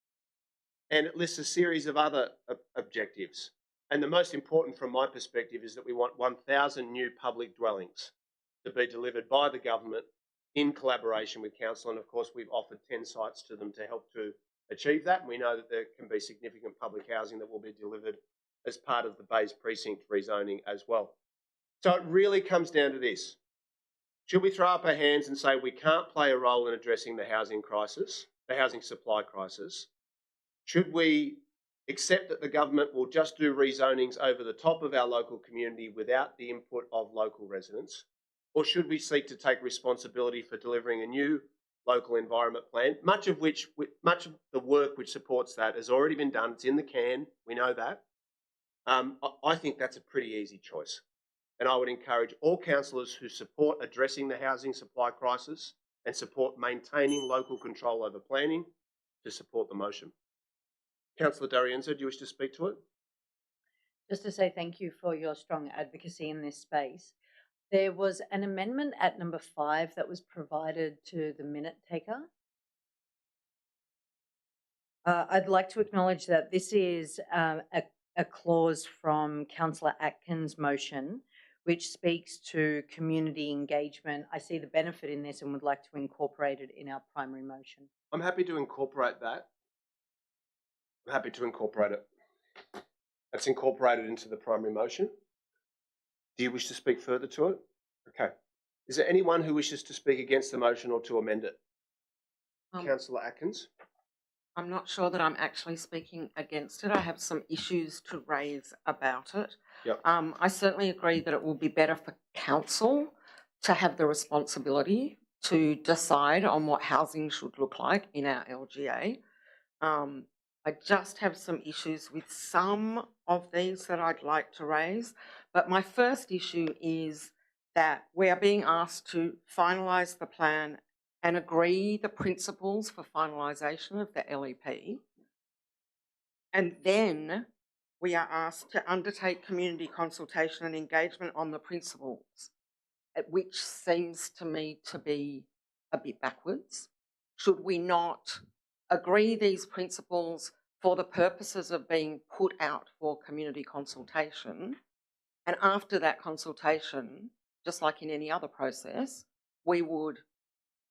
And it lists a series of other objectives. And the most important from my perspective is that we want 1,000 new public dwellings to be delivered by the government in collaboration with council. And of course, we've offered 10 sites to them to help to achieve that. And we know that there can be significant public housing that will be delivered as part of the Bays Precinct rezoning as well. So it really comes down to this. Should we throw up our hands and say we can't play a role in addressing the housing crisis, the housing supply crisis? Should we accept that the government will just do rezonings over the top of our local community without the input of local residents? Or should we seek to take responsibility for delivering a new local environment plan, much of the work which supports that has already been done. It's in the can, we know that. I think that's a pretty easy choice. And I would encourage all councillors who support addressing the housing supply crisis and support maintaining local control over planning to support the motion. Councillor D'Arienzo, do you wish to speak to it? Just to say thank you for your strong advocacy in this space. There was an amendment at number 5 that was provided to the minute taker. I'd like to acknowledge that this is a clause from Councillor Atkins' motion, which speaks to community engagement. I see the benefit in this and would like to incorporate it in our primary motion. I'm happy to incorporate that. I'm happy to incorporate it. That's incorporated into the primary motion. Do you wish to speak further to it? Okay. Is there anyone who wishes to speak against the motion or to amend it? Councillor Atkins. I'm not sure that I'm actually speaking against it. I have some issues to raise about it. Yep. I certainly agree that it will be better for council to have the responsibility to decide on what housing should look like in our LGA. I just have some issues with some of these that I'd like to raise. But my first issue is that we are being asked to finalise the plan and agree the principles for finalisation of the LEP. And then we are asked to undertake community consultation and engagement on the principles, which seems to me to be a bit backwards. Should we not agree these principles for the purposes of being put out for community consultation? And after that consultation, just like in any other process, we would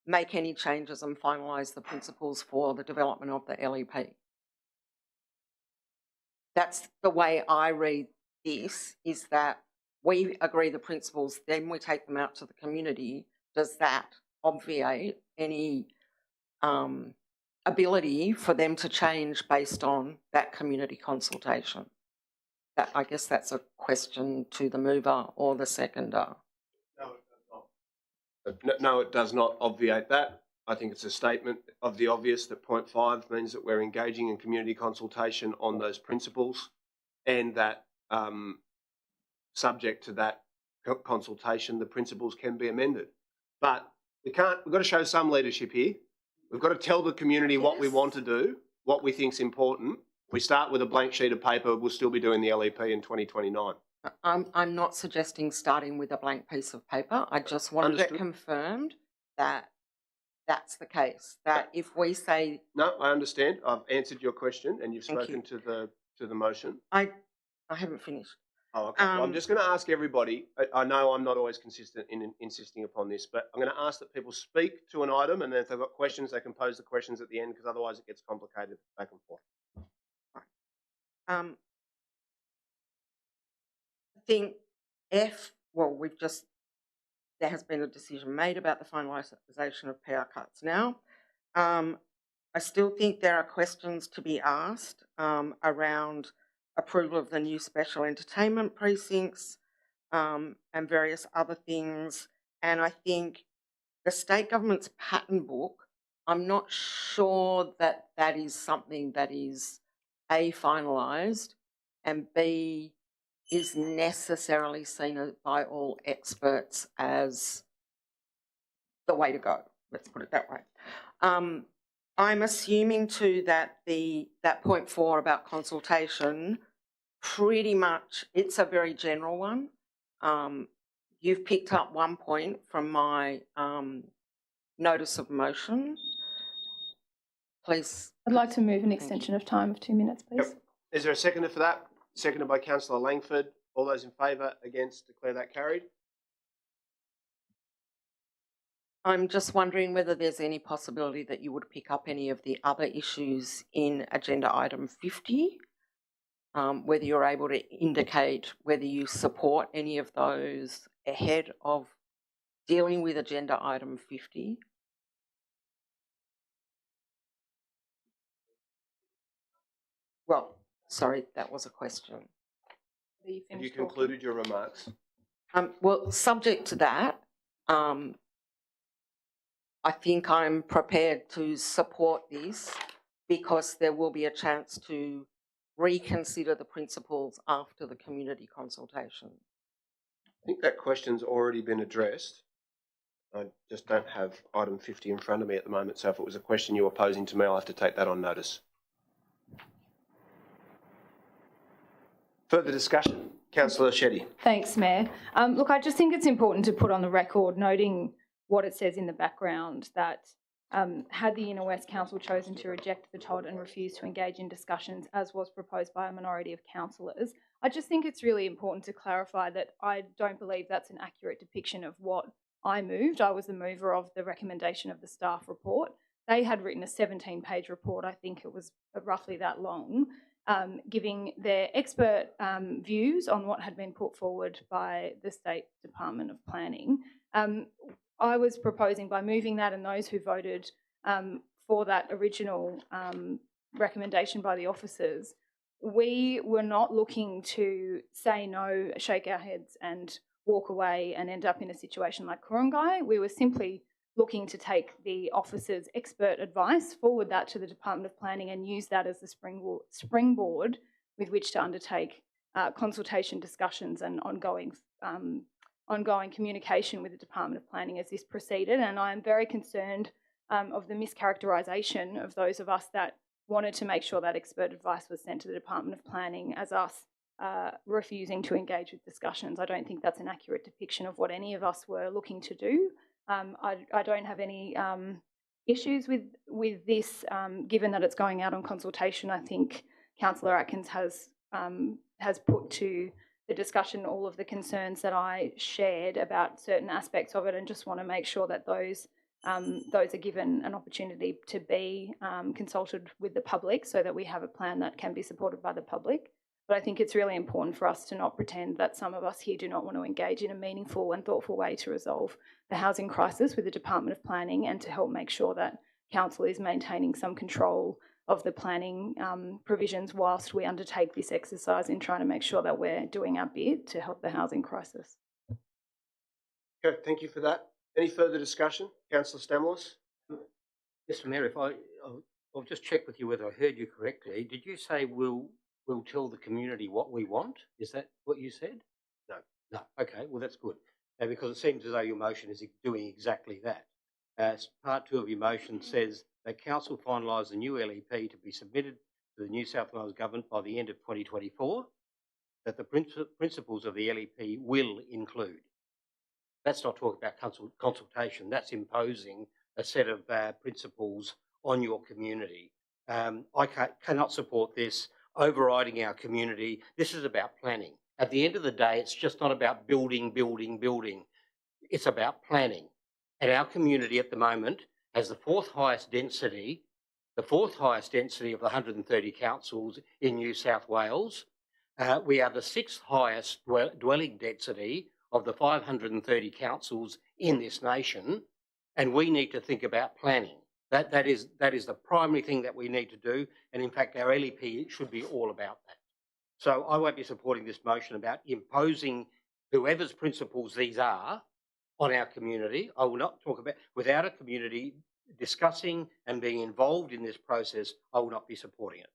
make any changes and finalise the principles for the development of the LEP. That's the way I read this, is that we agree the principles, then we take them out to the community. Does that obviate any ability for them to change based on that community consultation? That, I guess that's a question to the mover or the seconder. No, it does not obviate that. I think it's a statement of the obvious that point 5 means that we're engaging in community consultation on those principles, and that subject to that consultation, the principles can be amended. But we've got to show some leadership here. We've got to tell the community what we want to do, what we think is important. If we start with a blank sheet of paper, we'll still be doing the LEP in 2029. I'm not suggesting starting with a blank piece of paper. I just wanted it confirmed that that's the case. That if we say no, I understand. I've answered your question, and you've spoken to the motion. I haven't finished. Oh, okay. Well, I'm just going to ask everybody. I know I'm not always consistent in insisting upon this, but I'm going to ask that people speak to an item, and then if they've got questions, they can pose the questions at the end, because otherwise it gets complicated back and forth. I think there has been a decision made about the finalisation of PR cuts now. I still think there are questions to be asked around approval of the new special entertainment precincts and various other things. And I think the state government's pattern book, I'm not sure that that is something that is A, finalised, and B, is necessarily seen by all experts as the way to go. Let's put it that way. I'm assuming too that that point 4 about consultation, pretty much it's a very general one. You've picked up one point from my notice of motion. Please. I'd like to move an extension of time of 2 minutes, please. Yep. Is there a seconder for that? Seconded by Councillor Langford. All those in favour, against, declare that carried. I'm just wondering whether there's any possibility that you would pick up any of the other issues in agenda item 50, whether you're able to indicate whether you support any of those ahead of dealing with agenda item 50. Well, sorry, that was a question. Have you concluded your remarks? Well, subject to that, I think I'm prepared to support this because there will be a chance to reconsider the principles after the community consultation. I think that question's already been addressed. I just don't have item 50 in front of me at the moment, so if it was a question you were posing to me, I'll have to take that on notice. Further discussion? Councillor Shetty. Thanks, Mayor. Look, I just think it's important to put on the record, noting what it says in the background, that had the Inner West Council chosen to reject the TOD and refuse to engage in discussions, as was proposed by a minority of councillors, I just think it's really important to clarify that I don't believe that's an accurate depiction of what I moved. I was the mover of the recommendation of the staff report. They had written a 17-page report, I think it was roughly that long, giving their expert views on what had been put forward by the State Department of Planning. I was proposing, by moving that, and those who voted for that original recommendation by the officers, we were not looking to say no, shake our heads and walk away and end up in a situation like Kurungai. We were simply looking to take the officers' expert advice, forward that to the Department of Planning and use that as the springboard with which to undertake consultation discussions and ongoing communication with the Department of Planning as this proceeded. And I am very concerned of the mischaracterisation of those of us that wanted to make sure that expert advice was sent to the Department of Planning as us refusing to engage with discussions. I don't think that's an accurate depiction of what any of us were looking to do. I don't have any issues with this, given that it's going out on consultation. I think Councillor Atkins has put to the discussion all of the concerns that I shared about certain aspects of it, and just want to make sure that those are given an opportunity to be consulted with the public, so that we have a plan that can be supported by the public. But I think it's really important for us to not pretend that some of us here do not want to engage in a meaningful and thoughtful way to resolve the housing crisis with the Department of Planning, and to help make sure that Council is maintaining some control of the planning provisions whilst we undertake this exercise in trying to make sure that we're doing our bit to help the housing crisis. Okay, thank you for that. Any further discussion? Councillor Stamoulis? Mr Mayor, I'll just check with you whether I heard you correctly. Did you say we'll tell the community what we want? Is that what you said? No. No. Okay, well that's good. Because it seems as though your motion is doing exactly that. Part 2 of your motion says that Council finalise the new LEP to be submitted to the New South Wales Government by the end of 2024, that the principles of the LEP will include. That's not talking about consultation, that's imposing a set of principles on your community. I cannot support this overriding our community. This is about planning. At the end of the day, it's just not about building. It's about planning. And our community at the moment has the fourth highest density of the 130 councils in New South Wales. We are the 6th highest dwelling density of the 530 councils in this nation, and we need to think about planning. That is the primary thing that we need to do, and in fact our LEP should be all about that. So I won't be supporting this motion about imposing whoever's principles these are on our community. I will not talk about, without a community discussing and being involved in this process, I will not be supporting it.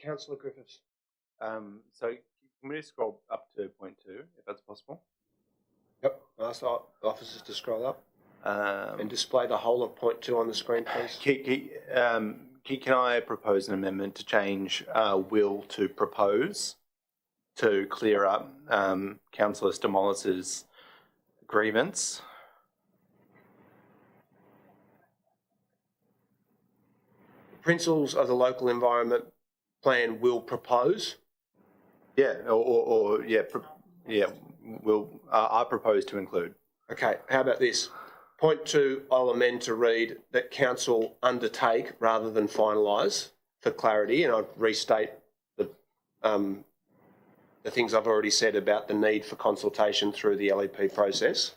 Councillor Griffiths. So can we scroll up to point 2, if that's possible? Yep, ask the officers to scroll up and display the whole of point 2 on the screen, please. Can I propose an amendment to change will to propose to clear up Councillor Stamoulis's grievance? Principles of the local environment plan will propose. Yeah, I propose to include. Okay, how about this? Point 2, I'll amend to read that council undertake rather than finalise for clarity, and I'll restate the things I've already said about the need for consultation through the LEP process.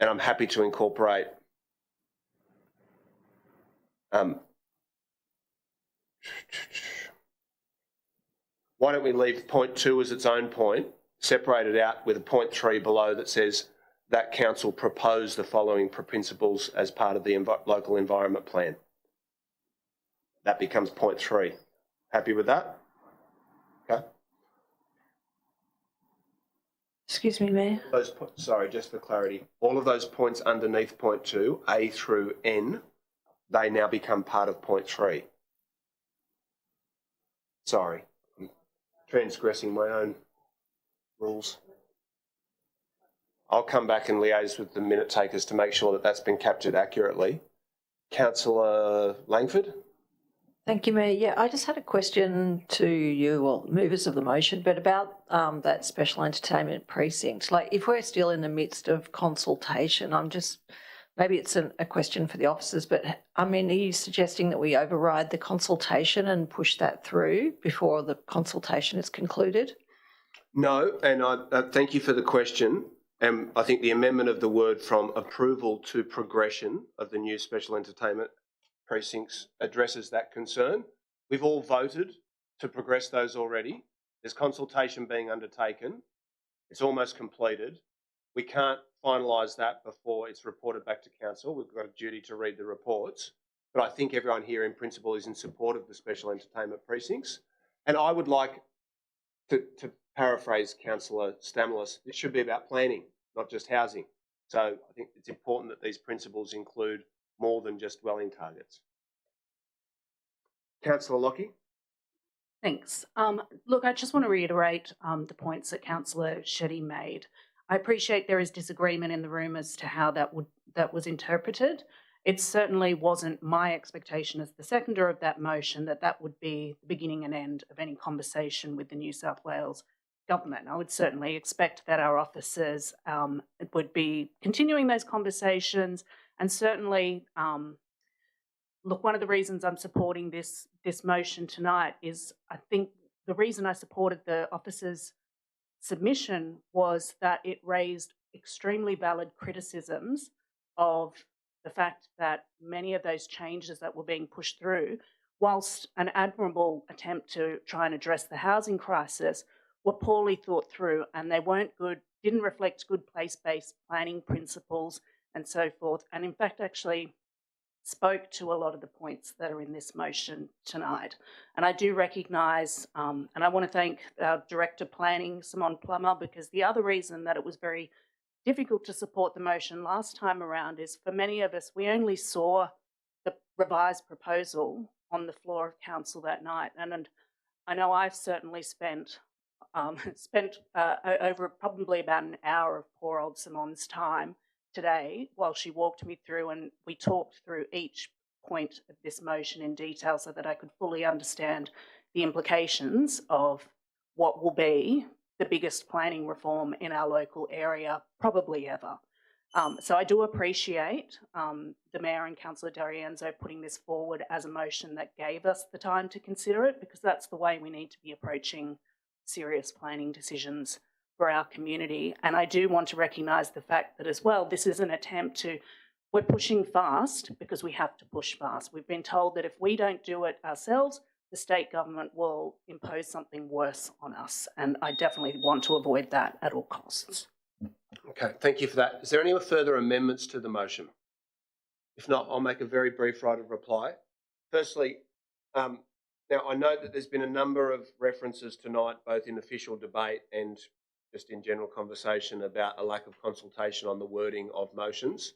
And I'm happy to incorporate why don't we leave point 2 as its own point, separate it out with a point 3 below that says that council proposed the following principles as part of the local environment plan. That becomes point 3. Happy with that? Okay. Excuse me, Mayor. Sorry, just for clarity, all of those points underneath point 2, A through N, they now become part of point 3. Sorry, I'm transgressing my own rules. I'll come back and liaise with the minute takers to make sure that that's been captured accurately. Councillor Langford? Thank you, Mayor. Yeah, I just had a question to you, well, movers of the motion, but about that special entertainment precinct. Like, if we're still in the midst of consultation, maybe it's a question for the officers, but I mean, are you suggesting that we override the consultation and push that through before the consultation is concluded? No, and I thank you for the question. And I think the amendment of the word from approval to progression of the new special entertainment precincts addresses that concern. We've all voted to progress those already. There's consultation being undertaken. It's almost completed. We can't finalise that before it's reported back to council. We've got a duty to read the reports. But I think everyone here in principle is in support of the special entertainment precincts. And I would like to paraphrase Councillor Stamoulis, it should be about planning, not just housing. So I think it's important that these principles include more than just dwelling targets. Councillor Lockie? Thanks. Look, I just want to reiterate the points that Councillor Shetty made. I appreciate there is disagreement in the room as to how that was interpreted. It certainly wasn't my expectation as the seconder of that motion that would be the beginning and end of any conversation with the New South Wales government. I would certainly expect that our officers would be continuing those conversations, and certainly, look, one of the reasons I'm supporting this motion tonight is I think the reason I supported the officers' submission was that it raised extremely valid criticisms of the fact that many of those changes that were being pushed through, whilst an admirable attempt to try and address the housing crisis, were poorly thought through, and they weren't good, didn't reflect good place-based planning principles and so forth, and in fact actually spoke to a lot of the points that are in this motion tonight. And I do recognise, and I want to thank our Director Planning, Simone Plummer, because the other reason that it was very difficult to support the motion last time around is for many of us, we only saw the revised proposal on the floor of council that night. And I know I've certainly spent over probably about an hour of poor old Simone's time today while she walked me through, and we talked through each point of this motion in detail so that I could fully understand the implications of what will be the biggest planning reform in our local area probably ever. So I do appreciate the Mayor and Councillor D'Arienzo putting this forward as a motion that gave us the time to consider it, because that's the way we need to be approaching serious planning decisions for our community. And I do want to recognise the fact that as well, this is an attempt to, we're pushing fast because we have to push fast. We've been told that if we don't do it ourselves, the state government will impose something worse on us. And I definitely want to avoid that at all costs. Okay, thank you for that. Is there any further amendments to the motion? If not, I'll make a very brief right of reply. Firstly, now I note that there's been a number of references tonight, both in official debate and just in general conversation, about a lack of consultation on the wording of motions.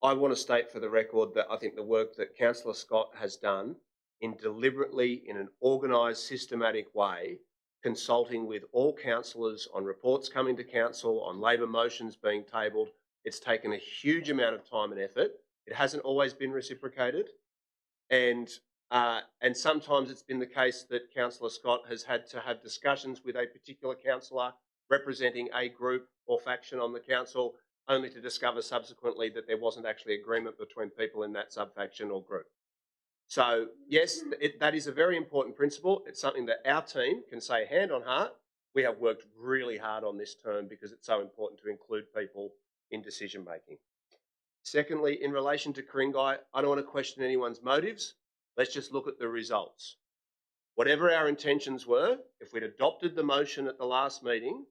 I want to state for the record that I think the work that Councillor Scott has done in deliberately, in an organised, systematic way, consulting with all councillors on reports coming to council, on Labor motions being tabled. It's taken a huge amount of time and effort. It hasn't always been reciprocated. And sometimes it's been the case that Councillor Scott has had to have discussions with a particular councillor representing a group or faction on the council, only to discover subsequently that there wasn't actually agreement between people in that subfaction or group. So yes, that is a very important principle. It's something that our team can say hand on heart. We have worked really hard on this term because it's so important to include people in decision making. Secondly, in relation to Ku-ring-gai, I don't want to question anyone's motives. Let's just look at the results. Whatever our intentions were, if we'd adopted the motion at the last meeting,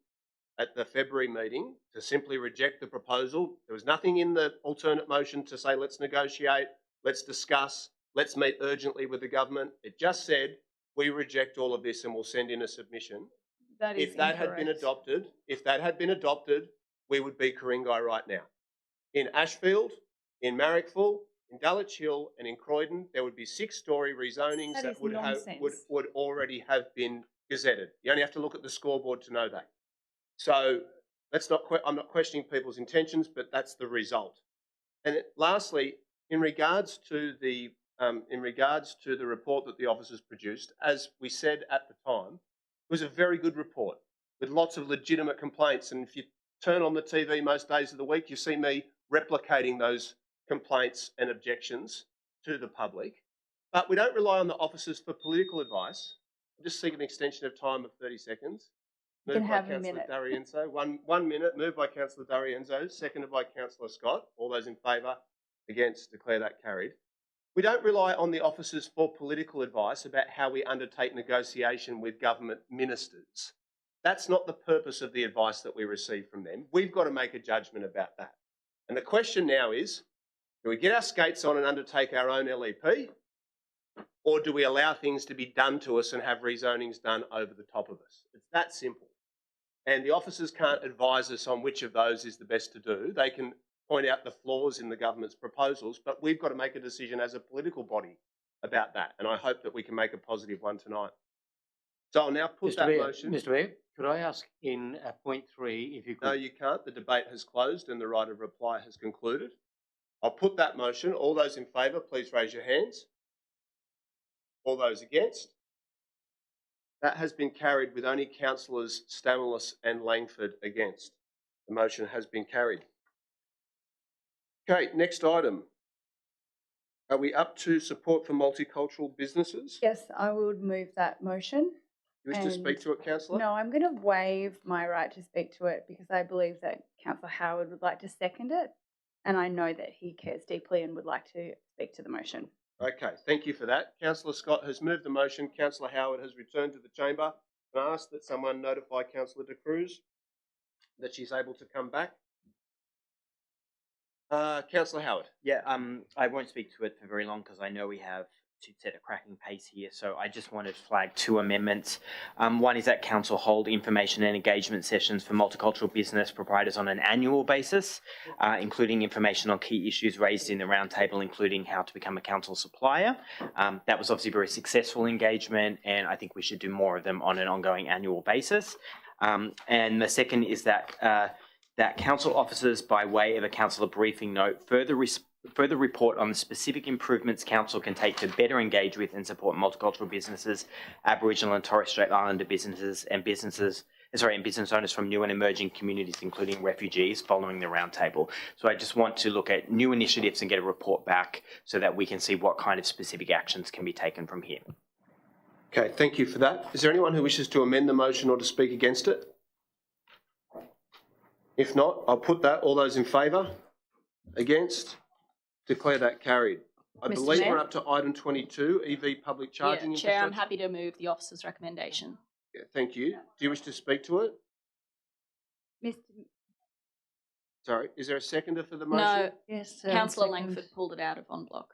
at the February meeting, to simply reject the proposal, there was nothing in the alternate motion to say let's negotiate, let's discuss, let's meet urgently with the government. It just said we reject all of this and we'll send in a submission. That is if that had been adopted, we would be Ku-ring-gai right now. In Ashfield, in Marrickville, in Dulwich Hill and in Croydon, there would be 6-storey rezonings that would already have been gazetted. You only have to look at the scoreboard to know that. So I'm not questioning people's intentions, but that's the result. And lastly, in regards to the report that the officers produced, as we said at the time, it was a very good report with lots of legitimate complaints. And if you turn on the TV most days of the week, you see me replicating those complaints and objections to the public. But we don't rely on the officers for political advice. I'll just seek an extension of time of 30 seconds. Moved by Councillor D'Arienzo. One minute. Moved by Councillor D'Arienzo. Seconded by Councillor Scott. All those in favour? Against? Declare that carried. We don't rely on the officers for political advice about how we undertake negotiation with government ministers. That's not the purpose of the advice that we receive from them. We've got to make a judgment about that. And the question now is, do we get our skates on and undertake our own LEP, or do we allow things to be done to us and have rezonings done over the top of us? It's that simple. And the officers can't advise us on which of those is the best to do. They can point out the flaws in the government's proposals, but we've got to make a decision as a political body about that. And I hope that we can make a positive one tonight. So I'll now put that motion. Mr. Mayor, could I ask in point 3 if you could... No, you can't. The debate has closed and the right of reply has concluded. I'll put that motion. All those in favour, please raise your hands. All those against? That has been carried with only councillors Stamoulis and Langford against. The motion has been carried. Okay, next item. Are we up to support for multicultural businesses? Yes, I would move that motion. You wish to speak to it, Councillor? No, I'm going to waive my right to speak to it because I believe that Councillor Howard would like to second it, and I know that he cares deeply and would like to speak to the motion. Okay, thank you for that. Councillor Scott has moved the motion. Councillor Howard has returned to the chamber. And I ask that someone notify Councillor De Cruz that she's able to come back. Councillor Howard. Yeah, I won't speak to it for very long because I know we have to set a cracking pace here. So I just wanted to flag 2 amendments. One is that council hold information and engagement sessions for multicultural business proprietors on an annual basis, including information on key issues raised in the roundtable, including how to become a council supplier. That was obviously a very successful engagement, and I think we should do more of them on an ongoing annual basis. And the second is that that council officers, by way of a councillor briefing note, further report on the specific improvements council can take to better engage with and support multicultural businesses, Aboriginal and Torres Strait Islander businesses and business owners from new and emerging communities, including refugees, following the roundtable. So I just want to look at new initiatives and get a report back so that we can see what kind of specific actions can be taken from here. Okay, thank you for that. Is there anyone who wishes to amend the motion or to speak against it? If not, I'll put that. All those in favour? Against? Declare that carried. I believe we're up to item 22, EV public charging. Chair, I'm happy to move the officer's recommendation. Yeah, thank you. Do you wish to speak to it? Sorry, is there a seconder for the motion? No, yes, Councillor Langford pulled it out of en bloc.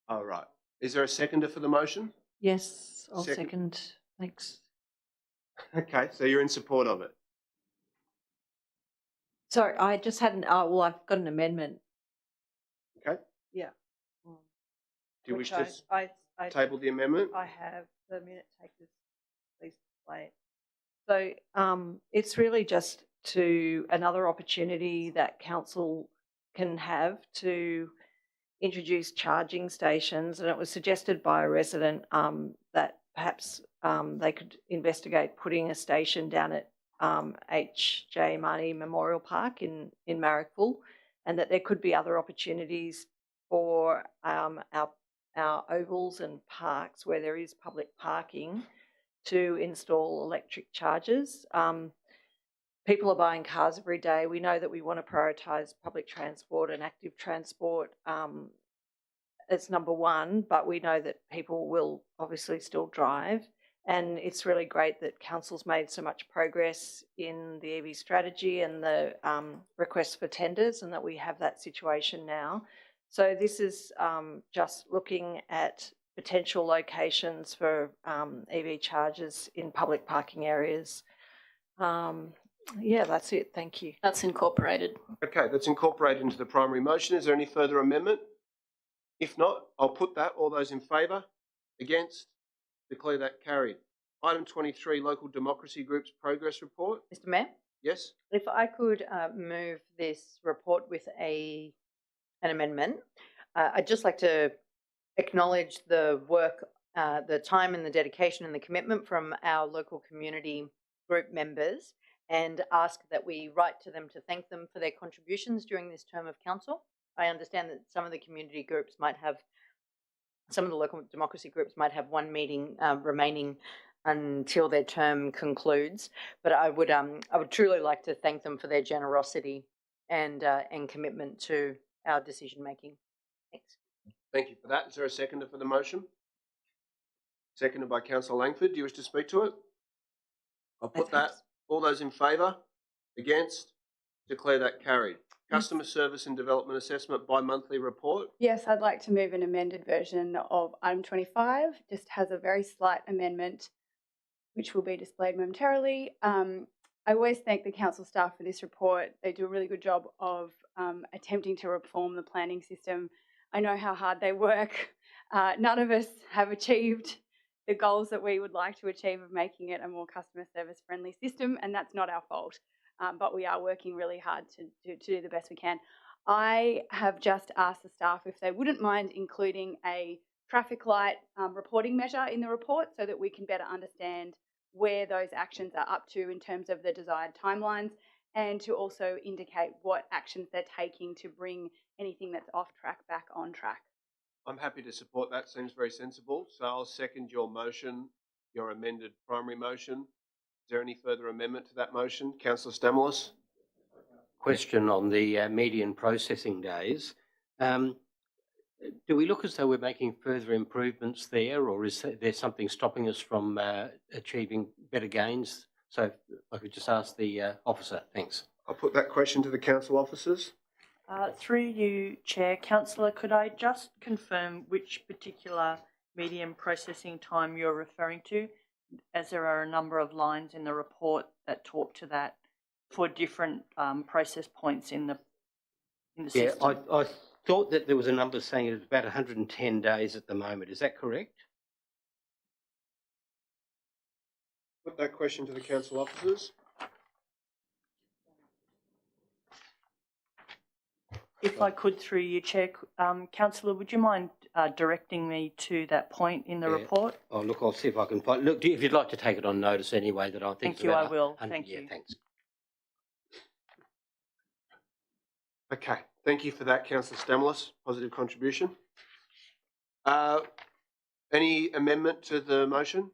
Oh, right. Is there a seconder for the motion? Yes, I'll second. Thanks. Okay, so you're in support of it. Sorry, I just had well, I've got an amendment. Okay. Yeah. Do you wish I table the amendment? I have the minute takers. Please play it. So it's really just another opportunity that council can have to introduce charging stations, and it was suggested by a resident that perhaps they could investigate putting a station down at H.J. Marnie Memorial Park in Marrickville, and that there could be other opportunities for our ovals and parks where there is public parking to install electric chargers. People are buying cars every day. We know that we want to prioritise public transport and active transport as number one, but we know that people will obviously still drive. And it's really great that Council's made so much progress in the EV strategy and the requests for tenders, and that we have that situation now. So this is just looking at potential locations for EV chargers in public parking areas. Yeah, that's it. Thank you. That's incorporated. Okay, that's incorporated into the primary motion. Is there any further amendment? If not, I'll put that. All those in favour? Against? Declare that carried. Item 23, Local Democracy Group's Progress Report. Mr. Mayor? Yes? If I could move this report with an amendment. I'd just like to acknowledge the work, the time and the dedication and the commitment from our local community group members, and ask that we write to them to thank them for their contributions during this term of council. I understand that some of the community groups might have, some of the local democracy groups might have one meeting remaining until their term concludes, but I would truly like to thank them for their generosity and commitment to our decision making. Thanks. Thank you for that. Is there a seconder for the motion? Seconded by Councillor Langford. Do you wish to speak to it? I'll put that. All those in favour? Against? Declare that carried. Customer Service and Development Assessment bi-monthly report. Yes, I'd like to move an amended version of item 25. Just has a very slight amendment, which will be displayed momentarily. I always thank the council staff for this report. They do a really good job of attempting to reform the planning system. I know how hard they work. None of us have achieved the goals that we would like to achieve of making it a more customer service friendly system, and that's not our fault. But we are working really hard to do the best we can. I have just asked the staff if they wouldn't mind including a traffic light reporting measure in the report so that we can better understand where those actions are up to in terms of the desired timelines, and to also indicate what actions they're taking to bring anything that's off track back on track. I'm happy to support that. Seems very sensible. So I'll second your motion, your amended primary motion. Is there any further amendment to that motion? Councillor Stamoulis. Question on the median processing days. Do we look as though we're making further improvements there, or is there something stopping us from achieving better gains? So if I could just ask the officer. Thanks. I'll put that question to the council officers. Through you, Chair. Councillor, could I just confirm which particular median processing time you're referring to, as there are a number of lines in the report that talk to that for different process points in the system? Yeah, I thought that there was a number saying it's about 110 days at the moment. Is that correct? Put that question to the council officers. If I could, through you, Chair, Councillor, would you mind directing me to that point in the report? Oh, look, I'll see if I can find. Look, if you'd like to take it on notice anyway, that I think. Thank you. I will. Thank you. Thanks. Okay, thank you for that, Councillor Stamoulis. Positive contribution. Any amendment to the motion?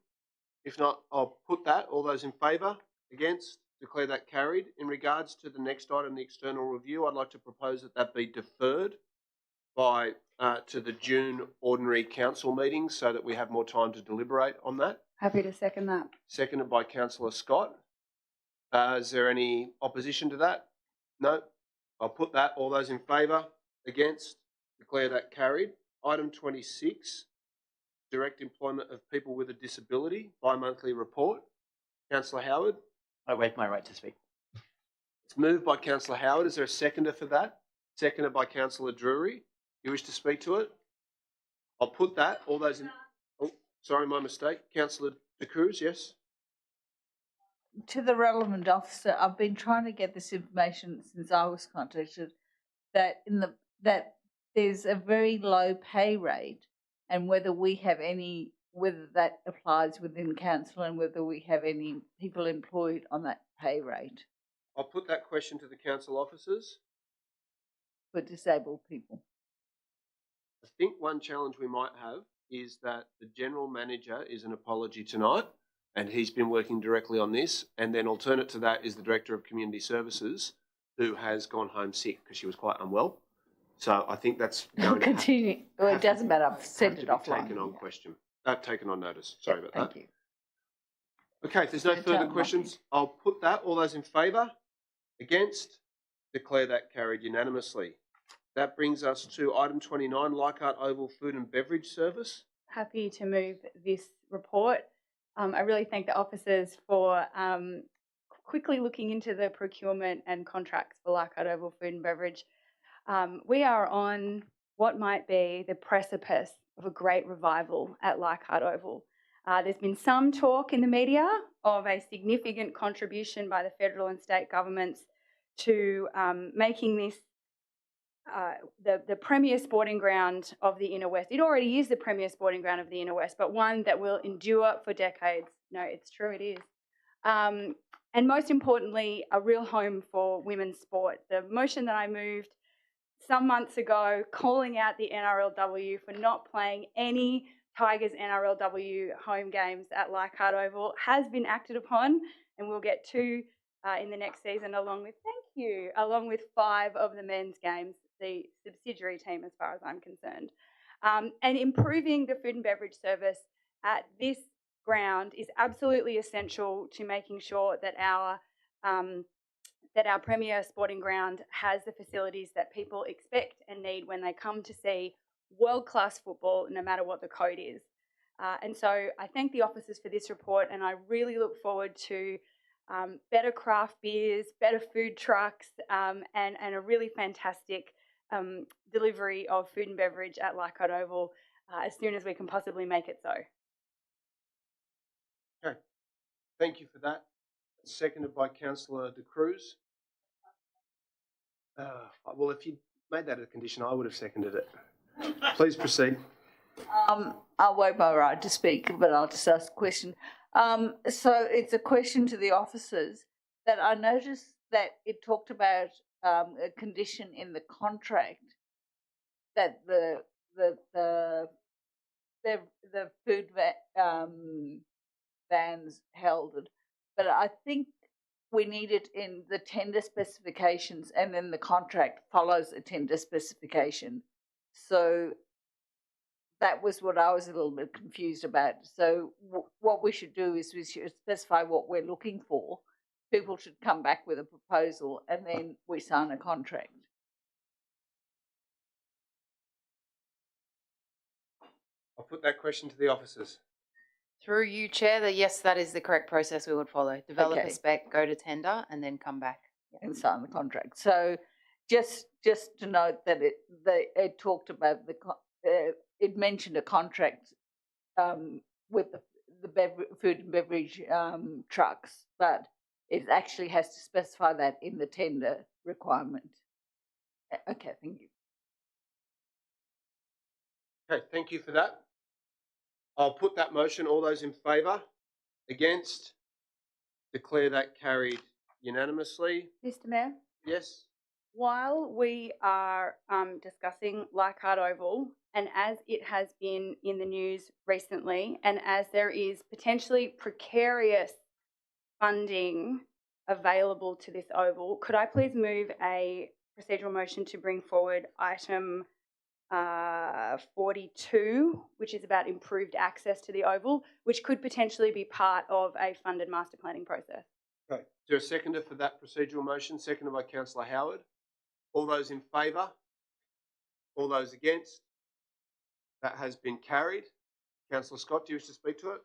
If not, I'll put that. All those in favour? Against? Declare that carried. In regards to the next item, the external review, I'd like to propose that that be deferred by to the June ordinary council meeting so that we have more time to deliberate on that. Happy to second that. Seconded by Councillor Scott. Is there any opposition to that? No. I'll put that. All those in favour? Against? Declare that carried. Item 26, direct employment of people with a disability, bi-monthly report. Councillor Howard. I waive my right to speak. It's moved by Councillor Howard. Is there a seconder for that? Seconded by Councillor Drury. You wish to speak to it? I'll put that. All those in... Oh, sorry, my mistake. Councillor De Cruz, yes? To the relevant officer, I've been trying to get this information since I was contacted, that that there's a very low pay rate, and whether that applies within council, and whether we have any people employed on that pay rate I'll put that question to the council officers. for disabled people? I think one challenge we might have is that the general manager is an apology tonight, and he's been working directly on this. And then alternate to that is the Director of Community Services, who has gone home sick because she was quite unwell. So I think that's going to Continue. Well, it doesn't matter. I've sent it have offline. to be taken on question. Taken on notice. Sorry about that. Thank you. Okay, if there's no further Martin. questions, I'll put that. All those in favour? Against? Declare that carried unanimously. That brings us to item 29, Leichhardt Oval Food and Beverage Service. Happy to move this report. I really thank the officers for quickly looking into the procurement and contracts for Leichhardt Oval Food and Beverage. We are on what might be the precipice of a great revival at Leichhardt Oval. There's been some talk in the media of a significant contribution by the federal and state governments to making this the premier sporting ground of the Inner West. It already is the premier sporting ground of the Inner West, but one that will endure for decades. No, it's true, it is. And most importantly, a real home for women's sport. The motion that I moved some months ago, calling out the NRLW for not playing any Tigers NRLW home games at Leichhardt Oval, has been acted upon, and we'll get 2 in the next season, along with 5 of the men's games, the subsidiary team as far as I'm concerned. And improving the food and beverage service at this ground is absolutely essential to making sure that our premier sporting ground has the facilities that people expect and need when they come to see world-class football, no matter what the code is. And so I thank the officers for this report, and I really look forward to better craft beers, better food trucks, and a really fantastic delivery of food and beverage at Leichhardt Oval as soon as we can possibly make it so. Okay, thank you for that. Seconded by Councillor De Cruz. Well, if you made that a condition, I would have seconded it. Please proceed. I'll waive my right to speak, but I'll just ask a question. So it's a question to the officers that I noticed that it talked about a condition in the contract that the food vans held it, but I think we need it in the tender specifications, and then the contract follows the tender specification. So that was what I was a little bit confused about. So what we should do is we should specify what we're looking for. People should come back with a proposal, and then we sign a contract. I'll put that question to the officers. Through you, Chair, yes, that is the correct process we would follow. Develop Okay. a spec, go to tender, and then come back. And sign the contract. So just to note that it talked about it mentioned a contract with the food and beverage trucks, but it actually has to specify that in the tender requirement. Okay, thank you. Okay, thank you for that. I'll put that motion. All those in favour? Against? Declare that carried unanimously. Mr. Mayor? Yes? While we are discussing Leichhardt Oval, and as it has been in the news recently, and as there is potentially precarious funding available to this oval, could I please move a procedural motion to bring forward item 42, which is about improved access to the oval, which could potentially be part of a funded master planning process? Okay. Is there a seconder for that procedural motion? Seconded by Councillor Howard. All those in favour? All those against? That has been carried. Councillor Scott, do you wish to speak to it?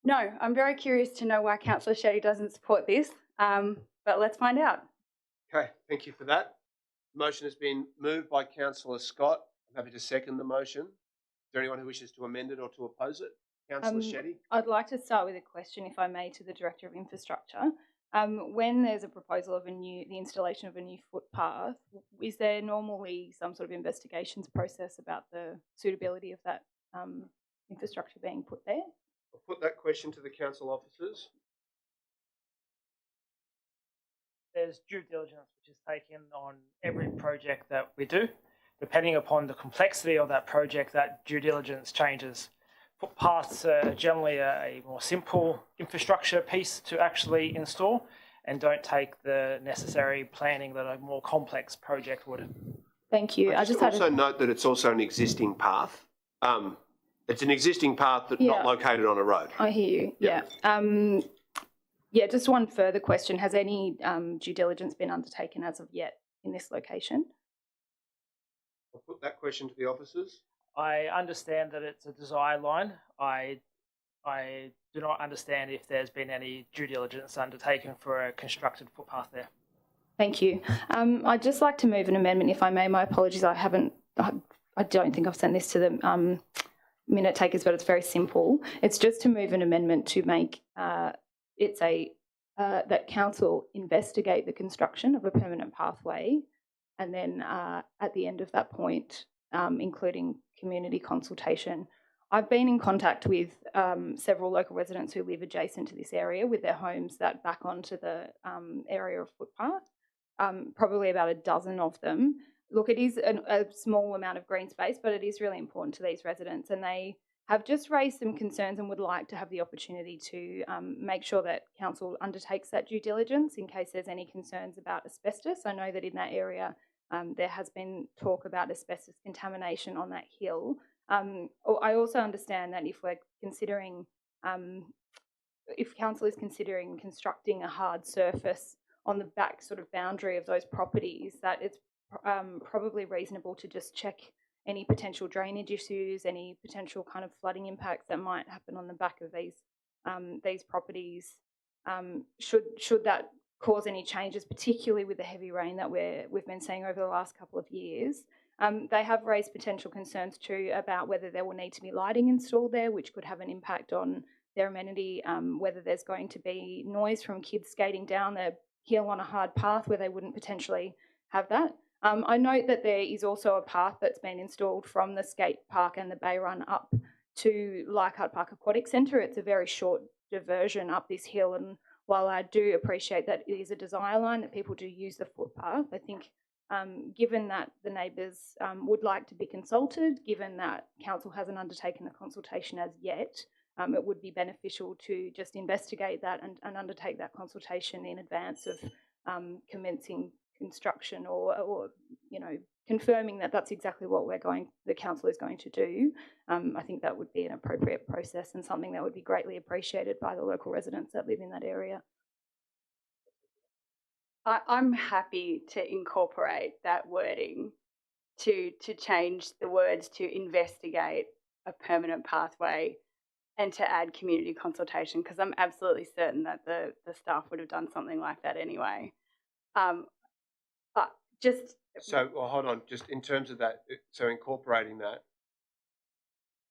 No, I'm very curious to know why Councillor Shetty doesn't support this, but let's find out. Okay, thank you for that. The motion has been moved by Councillor Scott. I'm happy to second the motion. Is there anyone who wishes to amend it or to oppose it? Councillor Shetty? I'd like to start with a question, if I may, to the Director of Infrastructure. When there's a proposal of the installation of a new footpath, is there normally some sort of investigations process about the suitability of that infrastructure being put there? I'll put that question to the council officers. there's due diligence which is taken on every project that we do. Depending upon the complexity of that project, that due diligence changes. Footpaths are generally a more simple infrastructure piece to actually install and don't take the necessary planning that a more complex project would. Thank you. I just also note that it's also an existing path. It's an existing path that's not located on a road. I hear you. Yeah. Yeah, just one further question. Has any due diligence been undertaken as of yet in this location? I'll put that question to the officers. I understand that it's a desire line. I do not understand if there's been any due diligence undertaken for a constructed footpath there. Thank you. I'd just like to move an amendment, if I may. My apologies, I don't think I've sent this to the minute takers, but it's very simple. It's just to move an amendment to make that council investigate the construction of a permanent pathway, and then at the end of that point, including community consultation. I've been in contact with several local residents who live adjacent to this area with their homes that back onto the area of footpath, probably about a dozen of them. Look, it is a small amount of green space, but it is really important to these residents, and they have just raised some concerns and would like to have the opportunity to make sure that council undertakes that due diligence in case there's any concerns about asbestos. I know that in that area there has been talk about asbestos contamination on that hill. I also understand that if we're considering, if council is considering constructing a hard surface on the back sort of boundary of those properties, that it's probably reasonable to just check any potential drainage issues, any potential kind of flooding impacts that might happen on the back of these properties. Should that cause any changes, particularly with the heavy rain that we've been seeing over the last couple of years. They have raised potential concerns too about whether there will need to be lighting installed there, which could have an impact on their amenity, whether there's going to be noise from kids skating down the hill on a hard path where they wouldn't potentially have that. I note that there is also a path that's been installed from the skate park and the bay run up to Leichhardt Park Aquatic Centre. It's a very short diversion up this hill, and while I do appreciate that it is a desire line that people do use the footpath, I think given that the neighbours would like to be consulted, given that council hasn't undertaken the consultation as yet, it would be beneficial to just investigate that and undertake that consultation in advance of commencing construction or confirming that that's exactly what the council is going to do. I think that would be an appropriate process and something that would be greatly appreciated by the local residents that live in that area. I'm happy to incorporate that wording to change the words to investigate a permanent pathway and to add community consultation, because I'm absolutely certain that the staff would have done something like that anyway. Hold on, just in terms of that, so incorporating that.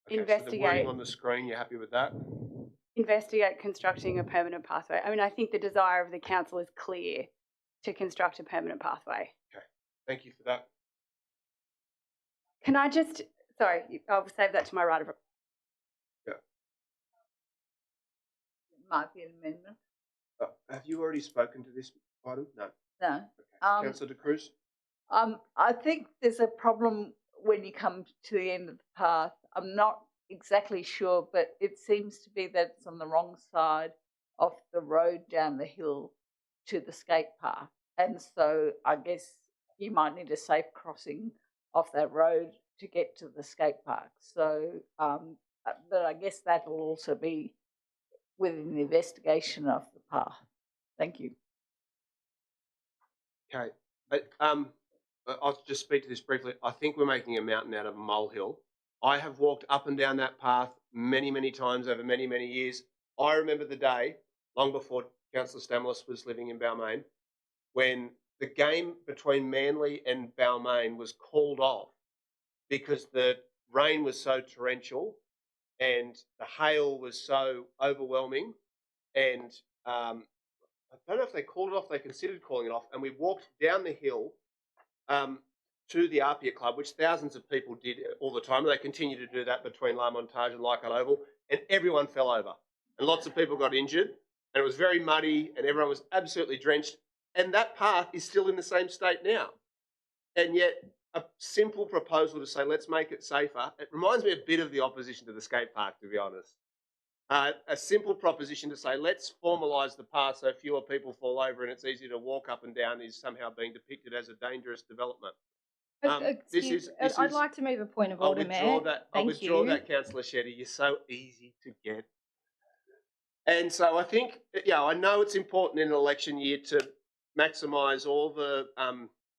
Okay, investigate. So the wording on the screen, you're happy with that? Investigate constructing a permanent pathway. I mean, I think the desire of the council is clear to construct a permanent pathway. Okay, thank you for that. Can I just, sorry, I'll save that to my right of. Yeah. It might be an amendment. Have you already spoken to this item? No. No. Okay. Councillor De Cruz? I think there's a problem when you come to the end of the path. I'm not exactly sure, but it seems to be that it's on the wrong side of the road down the hill to the skate park. And so I guess you might need a safe crossing off that road to get to the skate park. So, but I guess that will also be within the investigation of the path. Thank you. Okay, I'll just speak to this briefly. I think we're making a mountain out of a molehill. I have walked up and down that path many, many times over many, many years. I remember the day, long before Councillor Stamlis was living in Balmain, when the game between Manly and Balmain was called off because the rain was so torrential and the hail was so overwhelming, and I don't know if they called it off, they considered calling it off, and we walked down the hill to the Arpia Club, which thousands of people did all the time, and they continue to do that between La Montage and Leichhardt Oval, and everyone fell over, and lots of people got injured, and it was very muddy, and everyone was absolutely drenched, And that path is still in the same state now. And yet a simple proposal to say, let's make it safer, it reminds me a bit of the opposition to the skate park, to be honest. A simple proposition to say, let's formalise the path so fewer people fall over and it's easier to walk up and down is somehow being depicted as a dangerous development. I'd like to move a point of order, Mayor. I'll withdraw that, Councillor Shetty. You're so easy to get. And so I think, I know it's important in an election year to maximise all the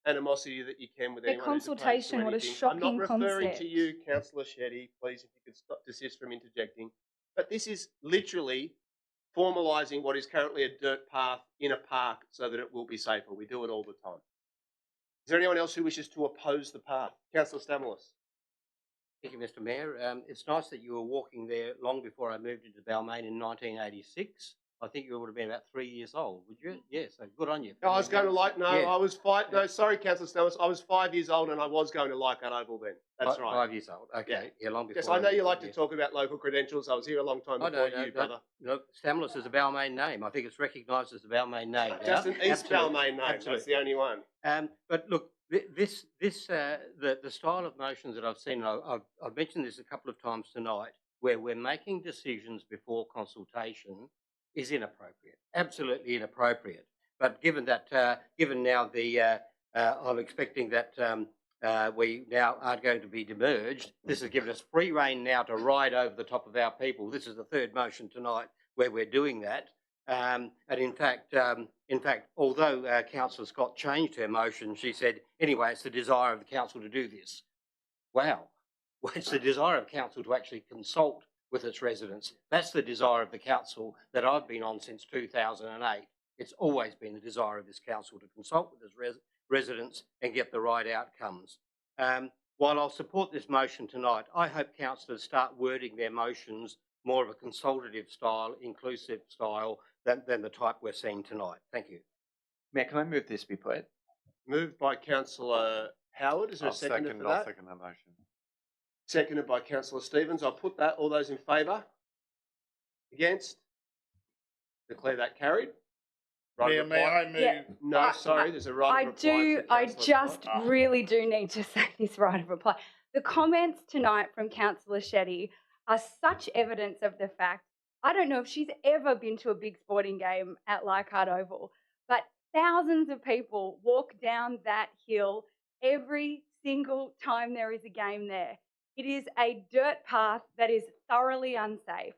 animosity that you can with anyone who's opposed to consultation, what a anything. shocking I'm not referring concept. to you, Councillor Shetty. Please, if you could desist from interjecting. But this is literally formalising what is currently a dirt path in a park so that it will be safer. We do it all the time. Is there anyone else who wishes to oppose the path? Councillor Stamoulis. Thank you, Mr Mayor. It's nice that you were walking there long before I moved into Balmain in 1986. I think you would have been about 3 years old, would you? Yes, so good on you. I was going to I was 5. No, sorry, Councillor Stamoulis. I was 5 years old and I was going to Leichhardt Oval then. That's right. 5 years old. Okay, yeah, long before. Yes, I know you like to talk about local credentials. I was here a long time before you, brother. No, Stamoulis is a Balmain name. I think it's recognised as a Balmain name. Just an East Balmain name. Absolutely. That's the only one. But look, the style of motions that I've seen, I've mentioned this a couple of times tonight, where we're making decisions before consultation, is inappropriate. Absolutely inappropriate. But given that, given now I'm expecting that we now aren't going to be demerged, this has given us free rein now to ride over the top of our people. This is the third motion tonight where we're doing that. And in fact, although Councillor Scott changed her motion, she said, anyway, it's the desire of the council to do this. Wow. Well, it's the desire of council to actually consult with its residents. That's the desire of the council that I've been on since 2008. It's always been the desire of this council to consult with its residents and get the right outcomes. While I'll support this motion tonight, I hope councillors start wording their motions more of a consultative style, inclusive style, than the type we're seeing tonight. Thank you. Mayor, can I move this be put? Moved by Councillor Howard. Is there a seconder for that? I'll second that motion. Seconded by Councillor Stevens. I'll put that. All those in favour? Against? Declare that carried. Right, may I move? Yeah. No, sorry, there's a right of reply. I just really do need to say this right of reply. The comments tonight from Councillor Shetty are such evidence of the fact, I don't know if she's ever been to a big sporting game at Leichhardt Oval, but thousands of people walk down that hill every single time there is a game there. It is a dirt path that is thoroughly unsafe.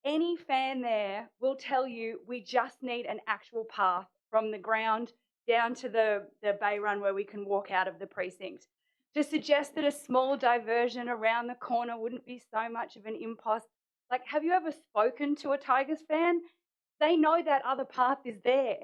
Any fan there will tell you we just need an actual path from the ground down to the bay run where we can walk out of the precinct. To suggest that a small diversion around the corner wouldn't be so much of an impost. Like, have you ever spoken to a Tigers fan? They know that other path is there.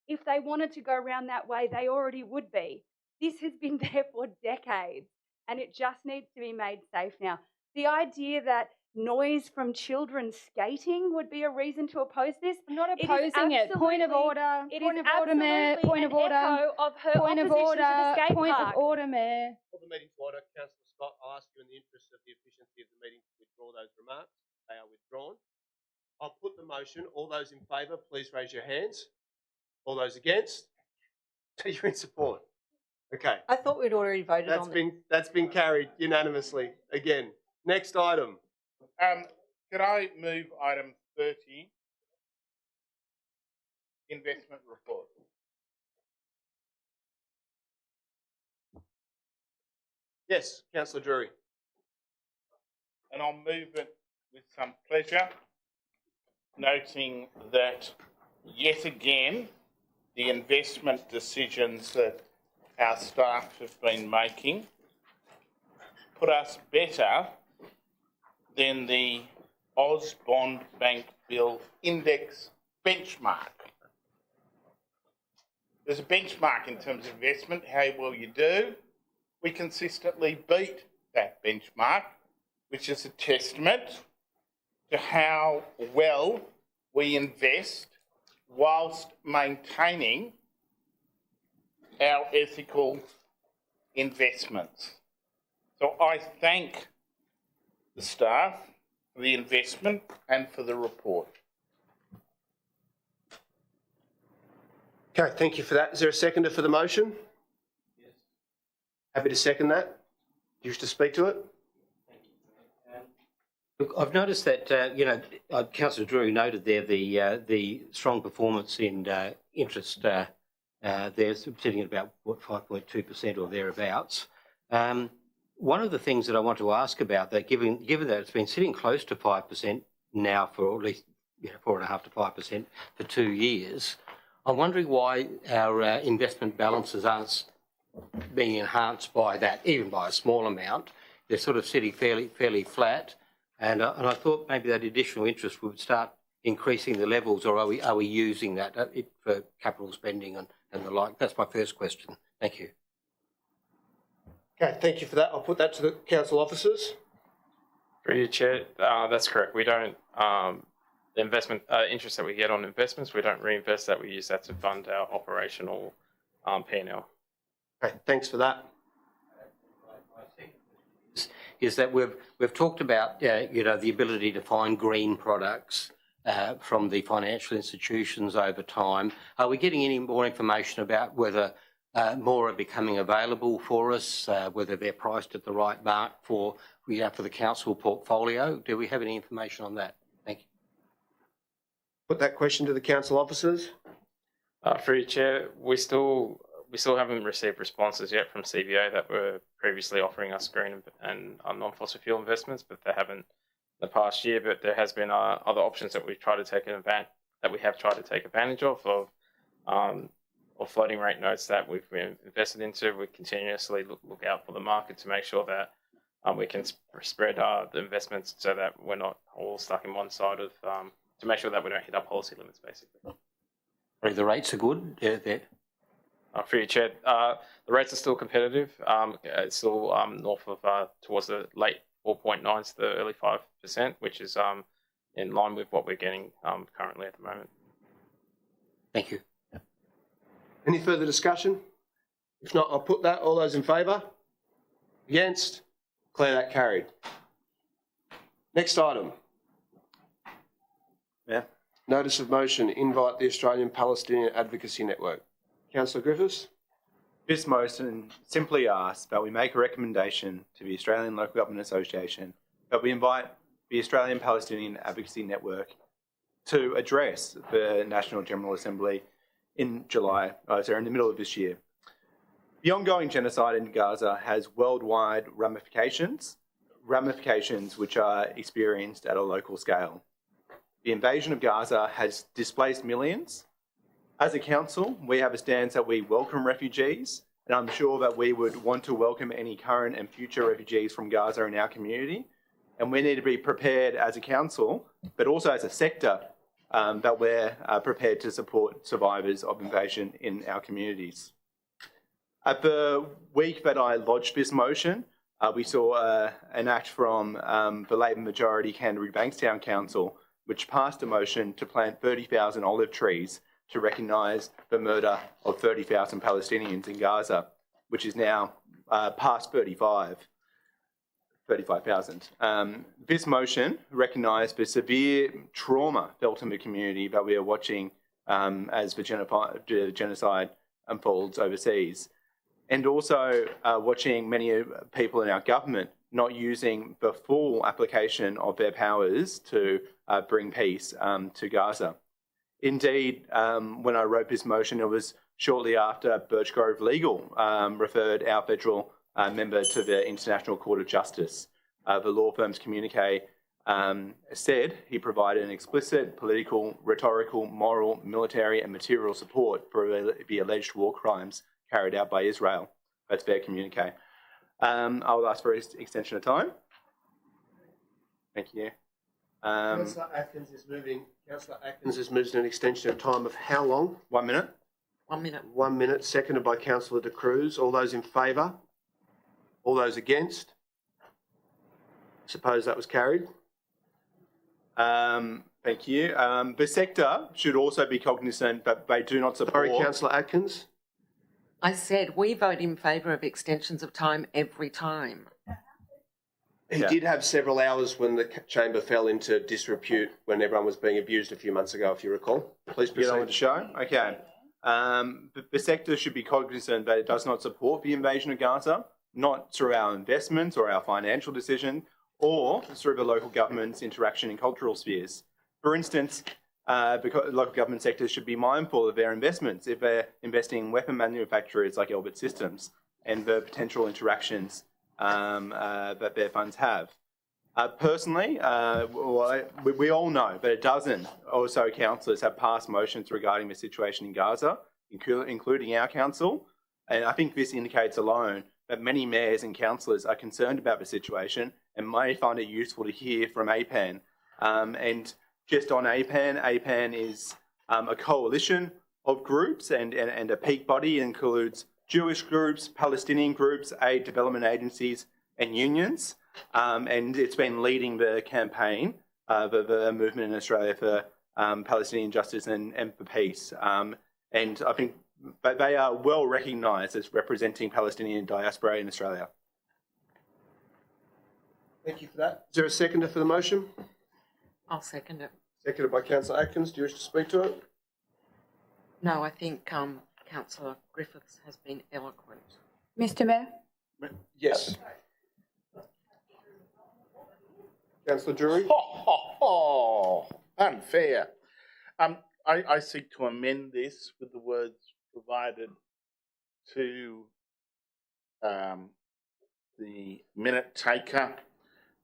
If they wanted to go around that way, they already would be. This has been there for decades and it just needs to be made safe now. The idea that noise from children skating would be a reason to oppose this. I'm not opposing it. Point of order. Point of order, Mayor. Point of order. Of her point of opposition order. to the skate Point park. of order, Mayor. Call the meeting to order. Councillor Scott, I'll ask you in the interest of the efficiency of the meeting to withdraw those remarks. They are withdrawn. I'll put the motion. All those in favour, please raise your hands. All those against? You're in support. Okay. I thought we'd already voted on it. That's been carried unanimously. Again, next item. Could I move item 30, investment report? Yes, Councillor Drury. And I'll move it with some pleasure, noting that yet again the investment decisions that our staff have been making put us better than the Oz Bond Bank Bill Index benchmark. There's a benchmark in terms of investment, how well you do. We consistently beat that benchmark, which is a testament to how well we invest whilst maintaining our ethical investments. So I thank the staff for the investment and for the report. Okay, thank you for that. Is there a seconder for the motion? Yes. Happy to second that. Do you wish to speak to it? Look, I've noticed that, Councillor Drury noted there the strong performance in interest there, sitting at about, 5.2% or thereabouts. One of the things that I want to ask about that, given that it's been sitting close to 5% now for at least 4.5% to 5% for 2 years, I'm wondering why our investment balances aren't being enhanced by that, even by a small amount. They're sort of sitting fairly flat. And I thought maybe that additional interest would start increasing the levels, or are we using that for capital spending and the like? That's my first question. Thank you. Okay, thank you for that. I'll put that to the council officers. Through you, Chair. That's correct. We don't, the investment interest that we get on investments, we don't reinvest that. We use that to fund our operational P&L. Okay, thanks for that. Is that we've talked about the ability to find green products from the financial institutions over time. Are we getting any more information about whether more are becoming available for us, whether they're priced at the right mark for the council portfolio? Do we have any information on that? Thank you. Put that question to the council officers. Through you, Chair, we still haven't received responses yet from CBA that were previously offering us green and non-fossil fuel investments, but they haven't the past year. But there has been other options that we have tried to take advantage of or floating rate notes that we've been invested into. We continuously look out for the market to make sure that we can spread the investments so that we're not all stuck in one side of to make sure that we don't hit our policy limits, basically. The rates are good. For you, Chair, the rates are still competitive. It's still north of towards the late 4.9s to the early 5%, which is in line with what we're getting currently at the moment. Thank you. Any further discussion? If not, I'll put that. All those in favour? Against? Declare that carried. Next item. Yeah. Notice of motion, invite the Australian Palestinian Advocacy Network. Councillor Griffiths. This motion simply asks that we make a recommendation to the Australian Local Government Association that we invite the Australian Palestinian Advocacy Network to address the National General Assembly in in the middle of this year. The ongoing genocide in Gaza has worldwide ramifications which are experienced at a local scale. The invasion of Gaza has displaced millions. As a council, we have a stance that we welcome refugees, and I'm sure that we would want to welcome any current and future refugees from Gaza in our community. And we need to be prepared as a council, but also as a sector, that we're prepared to support survivors of invasion in our communities. At the week that I lodged this motion, we saw an act from the Labor majority Canterbury Bankstown Council, which passed a motion to plant 30,000 olive trees to recognise the murder of 30,000 Palestinians in Gaza, which is now past 35,000. This motion recognised the severe trauma felt in the community that we are watching as the genocide unfolds overseas, and also watching many people in our government not using the full application of their powers to bring peace to Gaza. Indeed, when I wrote this motion, it was shortly after Birchgrove Legal referred our federal member to the International Court of Justice. The law firm's communique said he provided an explicit political, rhetorical, moral, military and material support for the alleged war crimes carried out by Israel. That's their communique. I will ask for an extension of time. Thank you. Councillor Atkins has moved an extension of time of how long? 1 minute. 1 minute. 1 minute, seconded by Councillor De Cruz. All those in favour? All those against? Suppose that was carried. Thank you. The sector should also be cognizant that they do not support... Sorry, Councillor Atkins. I said we vote in favour of extensions of time every time. He did have several hours when the chamber fell into disrepute when everyone was being abused a few months ago, if you recall. Please proceed. Get on with the show. Okay. But the sector should be cognizant that it does not support the invasion of Gaza, not through our investments or our financial decision, or through the local government's interaction in cultural spheres. For instance, the local government sectors should be mindful of their investments if they're investing in weapon manufacturers like Elbit Systems and the potential interactions that their funds have. Personally, we all know that a dozen or so councillors have passed motions regarding the situation in Gaza, including our council, and I think this indicates alone that many mayors and councillors are concerned about the situation and may find it useful to hear from APAN. And just on APAN is a coalition of groups and a peak body. It includes Jewish groups, Palestinian groups, aid development agencies and unions. And it's been leading the campaign, the movement in Australia for Palestinian justice and for peace. And I think they are well recognised as representing Palestinian diaspora in Australia. Thank you for that. Is there a seconder for the motion? I'll second it. Seconded by Councillor Atkins. Do you wish to speak to it? No, I think Councillor Griffiths has been eloquent. Mr Mayor? Yes. Councillor Drury? Unfair. I seek to amend this with the words provided to the minute taker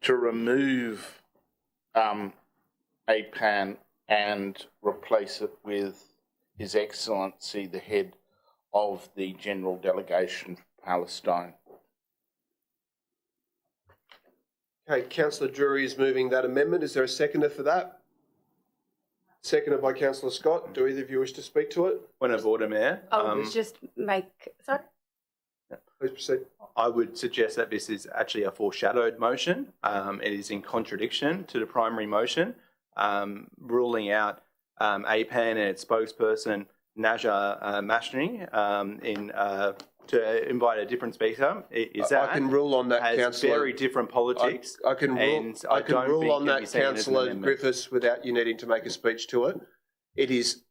to remove APAN and replace it with His Excellency, the head of the General Delegation for Palestine. Okay, Councillor Drury is moving that amendment. Is there a seconder for that? Seconded by Councillor Scott. Do either of you wish to speak to it? Point of order, Mayor. Sorry? Please proceed. I would suggest that this is actually a foreshadowed motion. It is in contradiction to the primary motion, ruling out APAN and its spokesperson, Naja Mashni, to invite a different speaker. I can rule on that, has Councillor. very different politics. I can rule on that, Councillor Griffiths, without you needing to make a speech to it. It is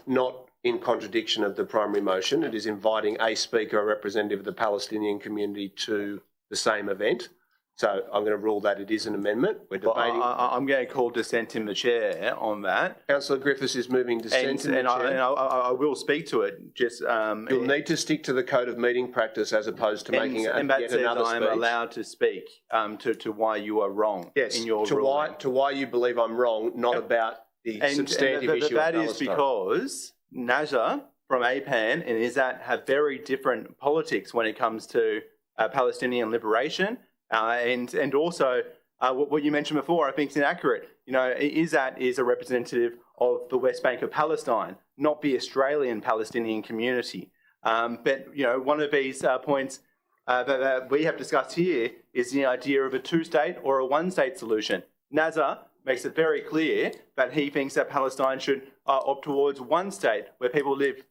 not in contradiction of the primary motion. It is inviting a speaker, a representative of the Palestinian community, to the same event. So I'm going to rule that it is an amendment. We're debating. I'm going to call dissent in the chair on that. Councillor Griffiths is moving dissent in the chair. I will speak to it. Just you'll need to stick to the code of meeting practice as opposed to making yet another speech. I'm allowed to speak to why you are wrong. Yes, in your to why you believe I'm wrong, not about the substantive issue. That of is because Naja from APAN and Izzat have very different politics when it comes to Palestinian liberation. And also, what you mentioned before, I think is inaccurate. You know, Izzat is a representative of the West Bank of Palestine, not the Australian Palestinian community. But, you know, one of these points that we have discussed here is the idea of a two-state or a one-state solution. Nazar makes it very clear that he thinks that Palestine should opt towards one state where people live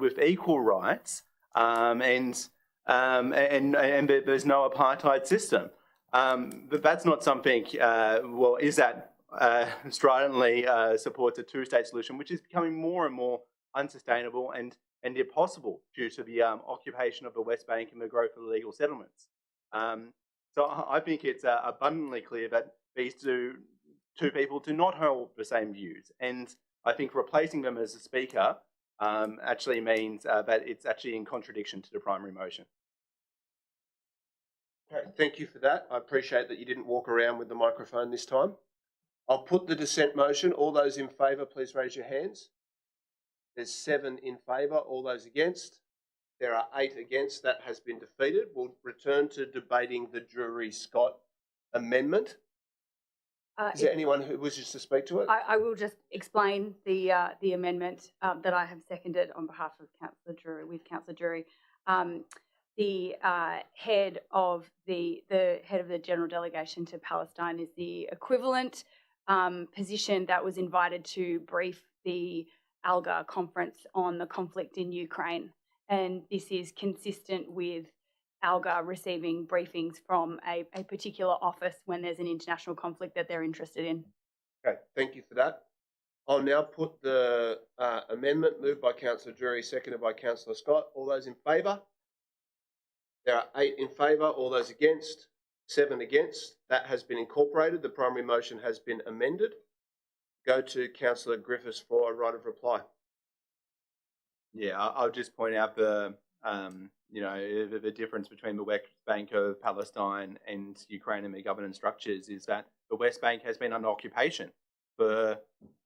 with equal rights and there's no apartheid system. But that's not something, is that stridently supports a two-state solution, which is becoming more and more unsustainable and impossible due to the occupation of the West Bank and the growth of illegal settlements. So I think it's abundantly clear that these two people do not hold the same views. And I think replacing them as a speaker actually means that it's actually in contradiction to the primary motion. Okay, thank you for that. I appreciate that you didn't walk around with the microphone this time. I'll put the dissent motion. All those in favour, please raise your hands. There's 7 in favour. All those against? There are 8 against. That has been defeated. We'll return to debating the Drury-Scott amendment. Is there anyone who wishes to speak to it? I will just explain the amendment that I have seconded on behalf of Councillor Drury, with Councillor Drury. The head of the head of the General Delegation to Palestine is the equivalent position that was invited to brief the ALGA conference on the conflict in Ukraine, and this is consistent with ALGA receiving briefings from a particular office when there's an international conflict that they're interested in. Okay, thank you for that. I'll now put the amendment moved by Councillor Drury, seconded by Councillor Scott. All those in favour? There are 8 in favour. All those against? 7 against. That has been incorporated. The primary motion has been amended. Go to Councillor Griffiths for a right of reply. Yeah, I'll just point out the difference between the West Bank of Palestine and Ukrainian governance structures is that the West Bank has been under occupation for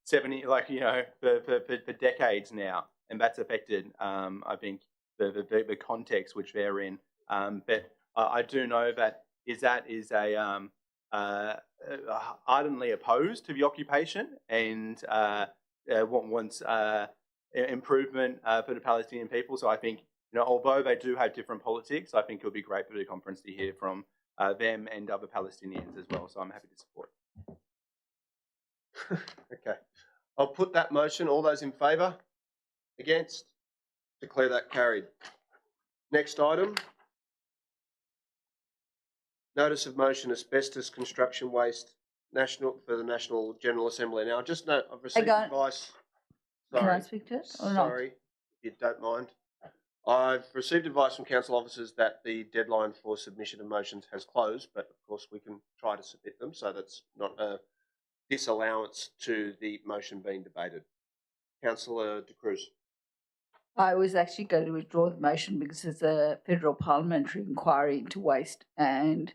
for decades now, and that's affected, I think, the context which they're in. But I do know that is ardently opposed to the occupation and wants improvement for the Palestinian people. So I think, although they do have different politics, I think it would be great for the conference to hear from them and other Palestinians as well. So I'm happy to support. Okay. I'll put that motion. All those in favour? Against? Declare that carried. Next item. Notice of motion, asbestos construction waste, for the National General Assembly. Now, just note, I've received advice. Can I speak to it or not? Sorry, if you don't mind. I've received advice from council officers that the deadline for submission of motions has closed, but of course we can try to submit them, so that's not a disallowance to the motion being debated. Councillor De Cruz. I was actually going to withdraw the motion because there's a federal parliamentary inquiry into waste and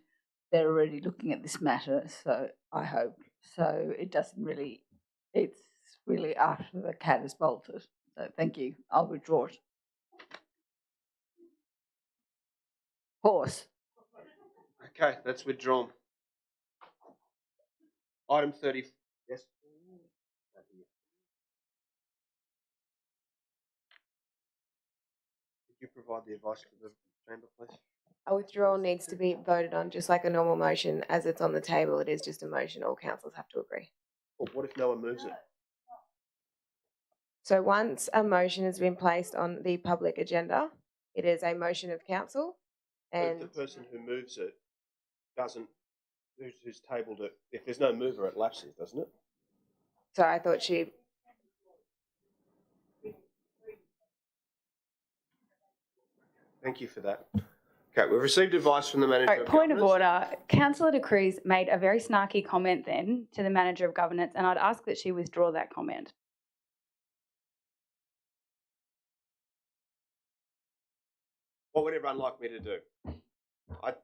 they're already looking at this matter, so I hope. So it doesn't really, it's really after the cat has bolted. So thank you. I'll withdraw it. Horse. Okay, that's withdrawn. Item 30. Yes. Could you provide the advice to the chamber, please? A withdrawal needs to be voted on just like a normal motion. As it's on the table, it is just a motion. All councillors have to agree. Well, what if no one moves it? So once a motion has been placed on the public agenda, it is a motion of council. And if the person who moves it doesn't, who's tabled it, if there's no mover, it lapses, doesn't it? So I thought she... Thank you for that. Okay, we've received advice from the manager. Right, point of order. Councillor De Cruz made a very snarky comment then to the manager of governance, and I'd ask that she withdraw that comment. What would everyone like me to do?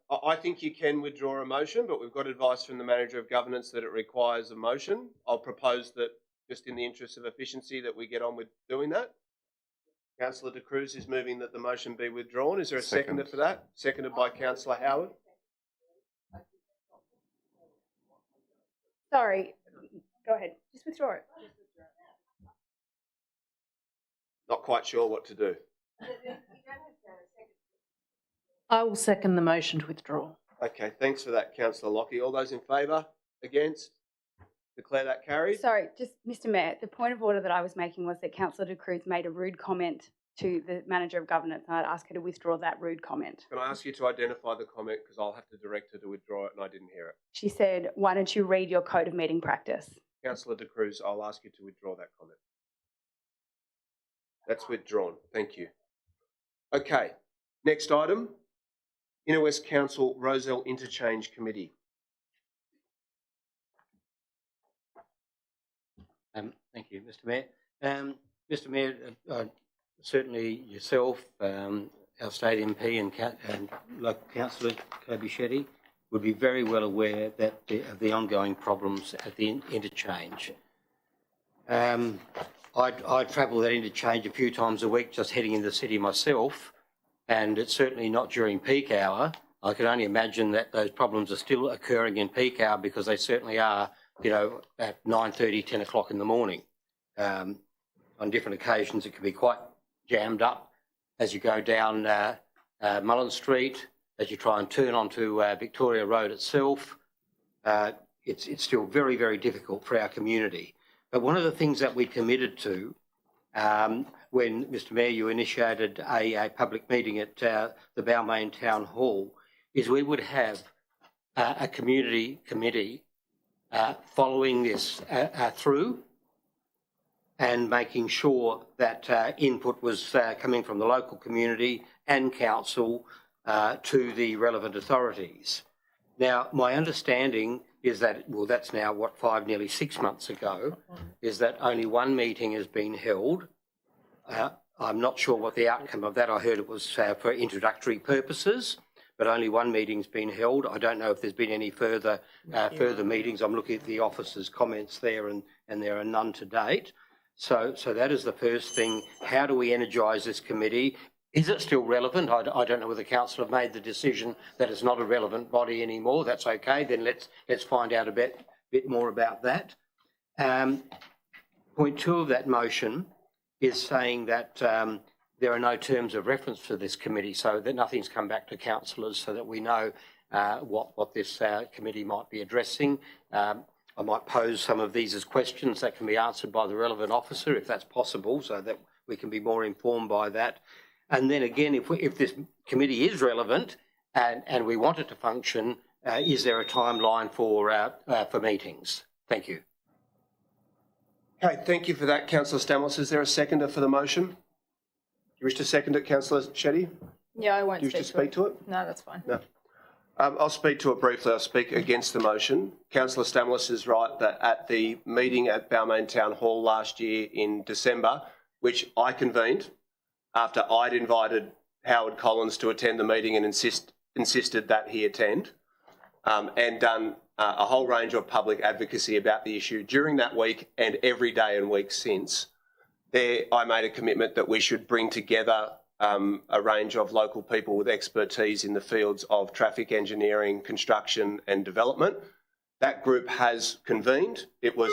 I think you can withdraw a motion, but we've got advice from the manager of governance that it requires a motion. I'll propose that, just in the interest of efficiency, that we get on with doing that. Councillor De Cruz is moving that the motion be withdrawn. Is there a seconder for that? Seconded by Councillor Howard. Sorry, go ahead. Just withdraw it. Not quite sure what to do. I will second the motion to withdraw. Okay, thanks for that, Councillor Lockie. All those in favour? Against? Declare that carried. Sorry, just Mr. Mayor, the point of order that I was making was that Councillor De Cruz made a rude comment to the manager of governance, and I'd ask her to withdraw that rude comment. Can I ask you to identify the comment, because I'll have to direct her to withdraw it and I didn't hear it. She said, why don't you read your code of meeting practice? Councillor De Cruz, I'll ask you to withdraw that comment. That's withdrawn. Thank you. Okay, next item. Inner West Council Rozelle Interchange Committee. Thank you, Mr. Mayor. Mr. Mayor, certainly yourself, our state MP and local councillor Kobe Shetty would be very well aware that of the ongoing problems at the interchange. I travel that interchange a few times a week just heading into the city myself, and it's certainly not during peak hour. I can only imagine that those problems are still occurring in peak hour, because they certainly are, at 9:30, 10 o'clock in the morning. On different occasions, it can be quite jammed up as you go down Mullen Street, as you try and turn onto Victoria Road itself. It's still very, very difficult for our community. But one of the things that we committed to when, Mr. Mayor, you initiated a public meeting at the Balmain Town Hall, is we would have a community committee following this through and making sure that input was coming from the local community and council to the relevant authorities. Now, my understanding is that, well, that's now, nearly 6 months ago, is that only one meeting has been held. I'm not sure what the outcome of that. I heard it was for introductory purposes, but only one meeting's been held. I don't know if there's been any further meetings. I'm looking at the officers' comments there, and there are none to date. So that is the first thing. How do we energise this committee? Is it still relevant? I don't know whether council have made the decision that it's not a relevant body anymore. That's okay. Then let's find out a bit more about that. Point 2 of that motion is saying that there are no terms of reference for this committee, so that nothing's come back to councillors, so that we know what this committee might be addressing. I might pose some of these as questions that can be answered by the relevant officer, if that's possible, so that we can be more informed by that. And then again, if this committee is relevant and we want it to function, is there a timeline for meetings? Thank you. Okay, thank you for that, Councillor Stamlis. Is there a seconder for the motion? Do you wish to second it, Councillor Shetty? Yeah, I won't Do you wish to speak to it? No, that's fine. No. I'll speak to it briefly. I'll speak against the motion. Councillor Stamlis is right that at the meeting at Balmain Town Hall last year in December, which I convened after I'd invited Howard Collins to attend the meeting and insisted that he attend, and done a whole range of public advocacy about the issue during that week and every day and week since. There, I made a commitment that we should bring together a range of local people with expertise in the fields of traffic engineering, construction and development. That group has convened. It was